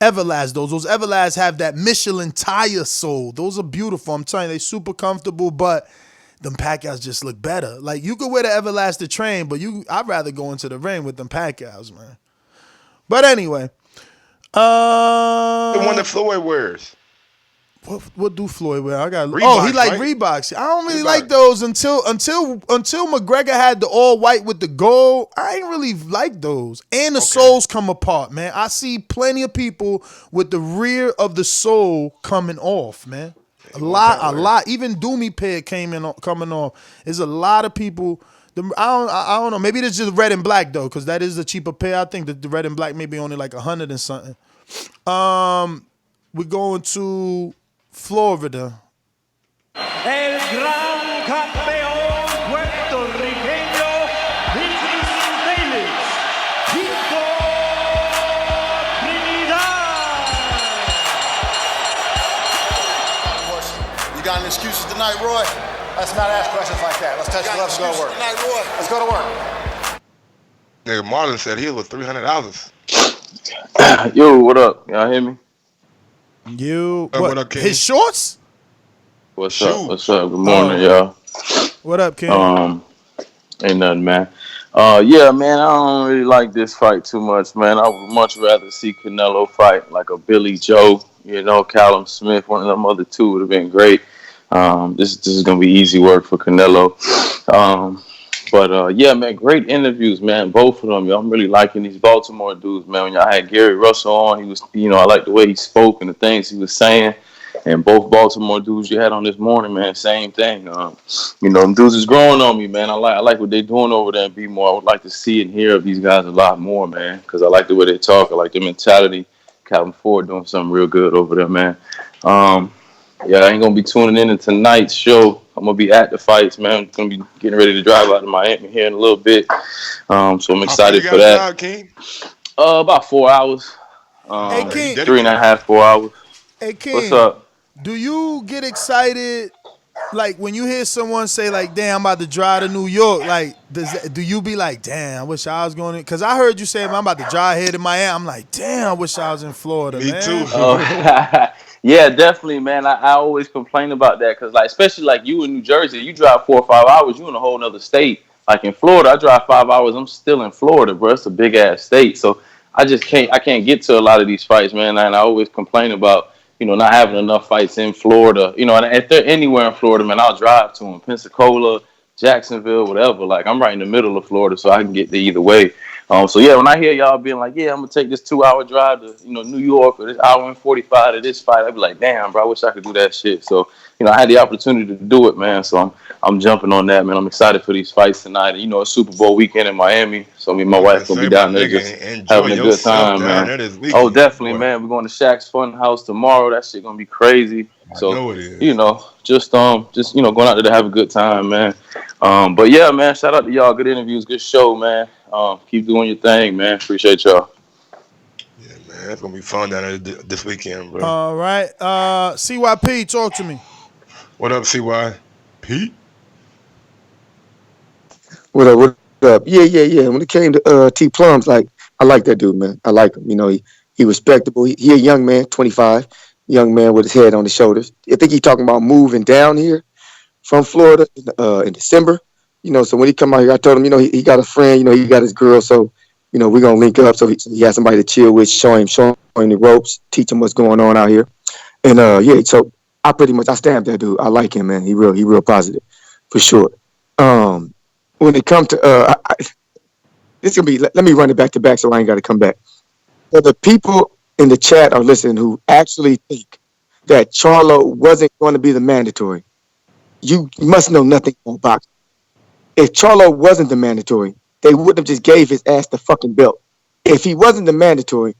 Everlast, those Everlast have that Michelin tire sole. Those are beautiful. I'm telling you, they super comfortable, but them Pacquiaos just look better. Like you could wear the Everlast to train, but I'd rather go into the ring with them Pacquiaos, man. But anyway, the one that Floyd wears. What do Floyd wear? I got. Reeboks, he like right? Reeboks. I don't really like those until McGregor had the all white with the gold. I ain't really like those. And the soles come apart, man. I see plenty of people with the rear of the sole coming off, man. A lot. Even Doomy pair coming off. There's a lot of people. I don't know. Maybe it's just red and black though, because that is a cheaper pair. I think that the red and black maybe only like 100 and something. We're going to Florida. El gran campeón puertorriqueño, You got any excuses tonight, Roy? Let's not ask questions like that. Let's touch gloves and go to work. Tonight, Roy. Let's go to work. Nigga, Marlon said he was $300. Yo, what up? Y'all hear me? What up, King? His shorts? What's up? What's up? Good morning, y'all. What up, King? Ain't nothing, man. Yeah, man, I don't really like this fight too much, man. I would much rather see Canelo fight like a Billy Joe, Callum Smith, one of them other two would have been great. This is gonna be easy work for Canelo. But yeah, man, great interviews, man. Both of them, yo. I'm really liking these Baltimore dudes, man. When y'all had Gary Russell on, he was, I like the way he spoke and the things he was saying. And both Baltimore dudes you had on this morning, man, same thing. Them dudes is growing on me, man. I like what they're doing over there in B-more. I would like to see and hear of these guys a lot more, man, because I like the way they talk. I like their mentality. Calvin Ford doing something real good over there, man. Yeah, I ain't going to be tuning in to tonight's show. I'm going to be at the fights, man. I'm going to be getting ready to drive out of Miami here in a little bit. So I'm excited for that. Drive, King? About 4 hours. Hey, King. 3.5, 4 hours. Hey, King. What's up? Do you get excited like when you hear someone say like, "Damn, I'm about to drive to New York," like, do you be like, "Damn, I wish I was going to"? Because I heard you say, "I'm about to drive here to Miami." I'm like, "Damn, I wish I was in Florida, Me too. man." Oh, yeah, definitely, man. I always complain about that because, like, especially like you in New Jersey, you drive 4 or 5 hours, you in a whole nother state. Like in Florida, I drive 5 hours, I'm still in Florida, bro. It's a big ass state, so I can't get to a lot of these fights, man. And I always complain about not having enough fights in Florida. And if they're anywhere in Florida, man, I'll drive to them, Pensacola, Jacksonville, whatever. Like I'm right in the middle of Florida, so I can get there either way. So yeah, when I hear y'all being like, yeah, I'm gonna take this 2 hour drive to New York or this hour and 45 to this fight, I'd be like, damn, bro, I wish I could do that shit. So I had the opportunity to do it, man. So I'm jumping on that, man. I'm excited for these fights tonight. And it's Super Bowl weekend in Miami, so me and my wife gonna be down there just enjoy having a good yourself time, down man. there this weekend. Oh, definitely, man. We're going to Shaq's Fun House tomorrow. That shit gonna be crazy. So I know it is. just going out there to have a good time, man. But yeah, man, shout out to y'all. Good interviews, good show, man. Keep doing your thing, man. Appreciate y'all. Yeah, man, it's gonna be fun down there this weekend, bro. All right, CYP, talk to me. What up, CYP? What up? What up? Yeah. When it came to T Plums, like I like that dude, man. I like him. He respectable. He a young man, 25, young man with his head on his shoulders. I think he talking about moving down here from Florida in December. So when he come out here, I told him, he got a friend. He got his girl. So we're gonna link up. So he has somebody to chill with, show him the ropes, teach him what's going on out here. And yeah, so I stamp that dude. I like him, man. He real positive, for sure. When it comes to it's gonna be. Let me run it back to back so I ain't got to come back. So the people in the chat are listening who actually think that Charlo wasn't going to be the mandatory. You must know nothing about boxing. If Charlo wasn't the mandatory, they wouldn't have just gave his ass the fucking belt. If he wasn't the mandatory,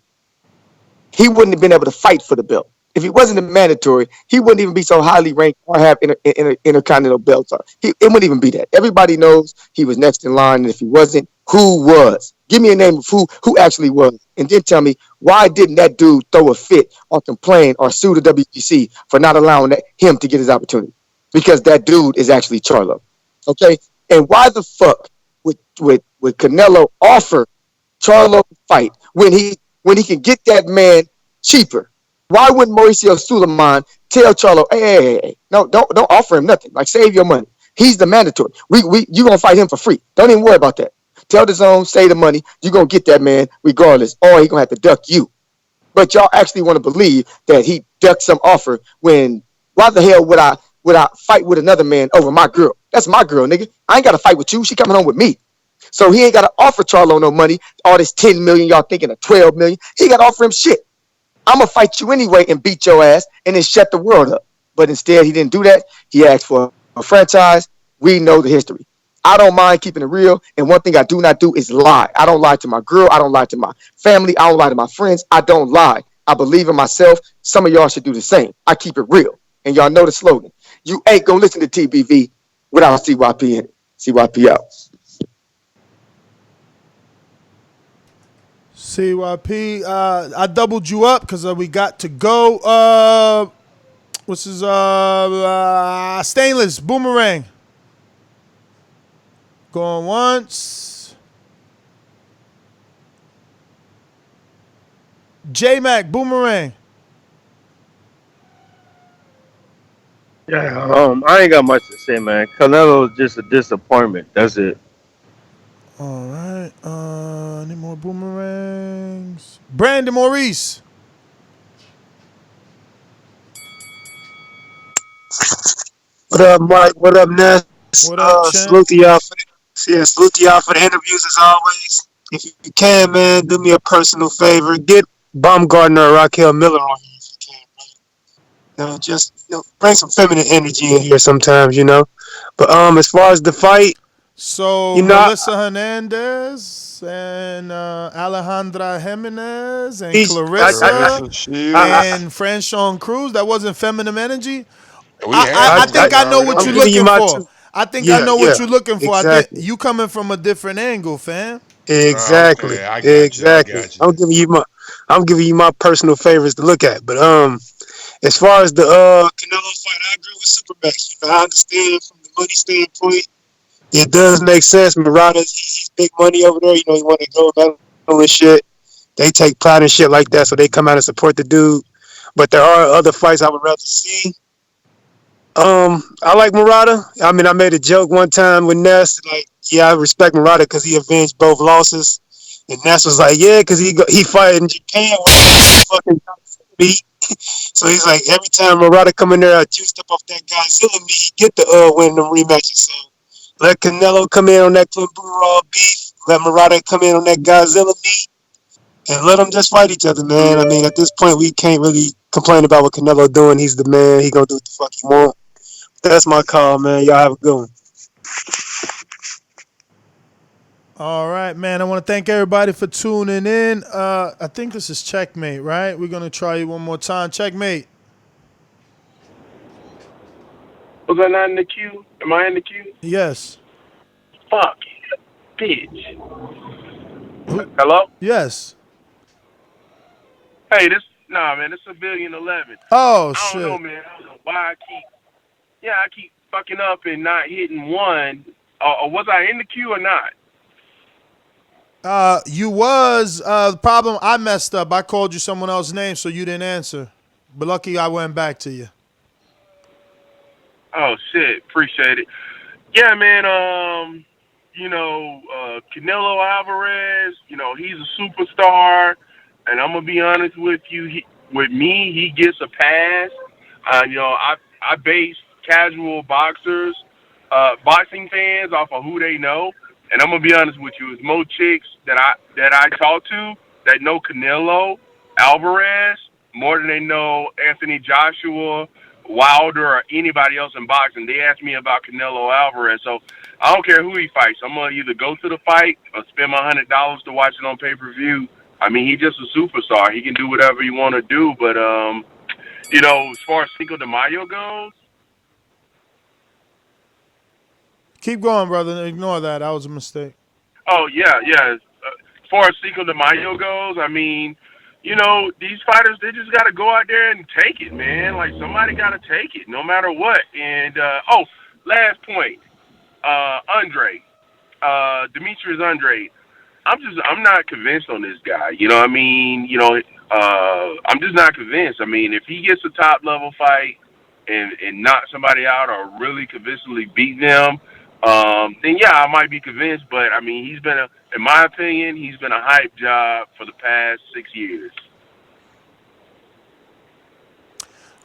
he wouldn't have been able to fight for the belt. If he wasn't a mandatory, he wouldn't even be so highly ranked or have intercontinental belts. It wouldn't even be that. Everybody knows he was next in line, and if he wasn't, who was? Give me a name of who actually was, and then tell me why didn't that dude throw a fit or complain or sue the WBC for not allowing him to get his opportunity? Because that dude is actually Charlo, okay? And why the fuck would Canelo offer Charlo to fight when he can get that man cheaper? Why wouldn't Mauricio Suleiman tell Charlo, hey, no, don't offer him nothing. Like, save your money. He's the mandatory. You gonna fight him for free. Don't even worry about that. Tell Dazn, save the money. You gonna get that man regardless, or he gonna have to duck you. But y'all actually want to believe that he ducked some offer when? Why the hell would I fight with another man over my girl? That's my girl, nigga. I ain't got to fight with you. She coming home with me. So he ain't got to offer Charlo no money. All this 10 million, y'all thinking of 12 million. He got to offer him shit. I'm going to fight you anyway and beat your ass and then shut the world up. But instead, he didn't do that. He asked for a franchise. We know the history. I don't mind keeping it real. And one thing I do not do is lie. I don't lie to my girl. I don't lie to my family. I don't lie to my friends. I don't lie. I believe in myself. Some of y'all should do the same. I keep it real. And y'all know the slogan. You ain't going to listen to TBV without CYP in it. CYP out. CYP, I doubled you up because we got to go. What's his Stainless Boomerang? Going once. J-Mac Boomerang. Yeah, I ain't got much to say, man. Canelo is just a disappointment. That's it. All right. Any more boomerangs? Brandon Maurice. What up, Mike? What up, Ness? What up, salute to y'all for the interviews as always. If you can, man, do me a personal favor. Get Baumgartner or Raquel Miller on here if you can, man. Just bring some feminine energy in here sometimes, But as far as the fight, so Melissa Hernandez and Alejandra Jimenez and Clarissa and Franchon Cruz. That wasn't feminine energy. I think I know what you're looking for. I think I know what you're looking for. Exactly. I think you coming from a different angle, fam. Exactly. Okay, exactly. I'm giving you my personal favorites to look at. But As far as the Canelo fight, I agree with Supermax. I understand from the money standpoint, it does make sense. Murata, he's big money over there. You know, he want to go medal and shit. They take pride in shit like that, so they come out and support the dude. But there are other fights I would rather see. I like Murata. I mean, I made a joke one time with Ness, like, yeah, I respect Murata because he avenged both losses. And Ness was like, yeah, because he fought in Japan where fucking beat. So he's like, every time Murata come in there, I juiced up off that Godzilla meat, he get the win them rematches. So let Canelo come in on that Club Raw beef. Let Murata come in on that Godzilla meat. And let them just fight each other, man. I mean, at this point, we can't really complain about what Canelo doing. He's the man. He gonna do what the fuck he want. That's my call, man. Y'all have a good one. All right, man. I want to thank everybody for tuning in. I think this is Checkmate, right? We're going to try you one more time. Checkmate. Was I not in the queue? Am I in the queue? Yes. Fuck. Bitch. Hello? Yes. Hey, man, it's Civilian 11. Oh, I don't know, man. I don't know why I keep fucking up and not hitting one. Or was I in the queue or not? You was. The problem, I messed up. I called you someone else's name, so you didn't answer. But lucky I went back to you. Oh, shit. Appreciate it. Yeah, man, Canelo Alvarez, he's a superstar. And I'm going to be honest with you, he gets a pass. I base casual boxing fans off of who they know. And I'm gonna be honest with you, it's more chicks that I talk to that know Canelo Alvarez more than they know Anthony Joshua, Wilder, or anybody else in boxing. They ask me about Canelo Alvarez, so I don't care who he fights. I'm gonna either go to the fight or spend my $100 to watch it on pay-per-view. I mean, he's just a superstar. He can do whatever he want to do, but as far as Cinco de Mayo goes. Keep going, brother. Ignore that. That was a mistake. Oh, yeah. As far as Cinco de Mayo goes, I mean, these fighters, they just got to go out there and take it, man. Like, somebody got to take it, no matter what. And, last point. Andre. Demetrius Andre. I'm not convinced on this guy. You know what I mean? I'm just not convinced. I mean, if he gets a top-level fight and knock somebody out or really convincingly beat them, then yeah, I might be convinced. But I mean, in my opinion, he's been a hype job for the past 6 years.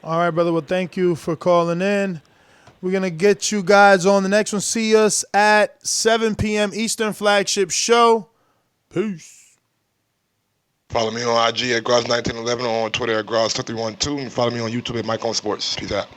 All right, brother. Well, thank you for calling in. We're going to get you guys on the next one. See us at 7 p.m. Eastern flagship show. Peace. Follow me on IG at Gross1911 or on Twitter at Gross2312 and follow me on YouTube at Mike on Sports. Peace out.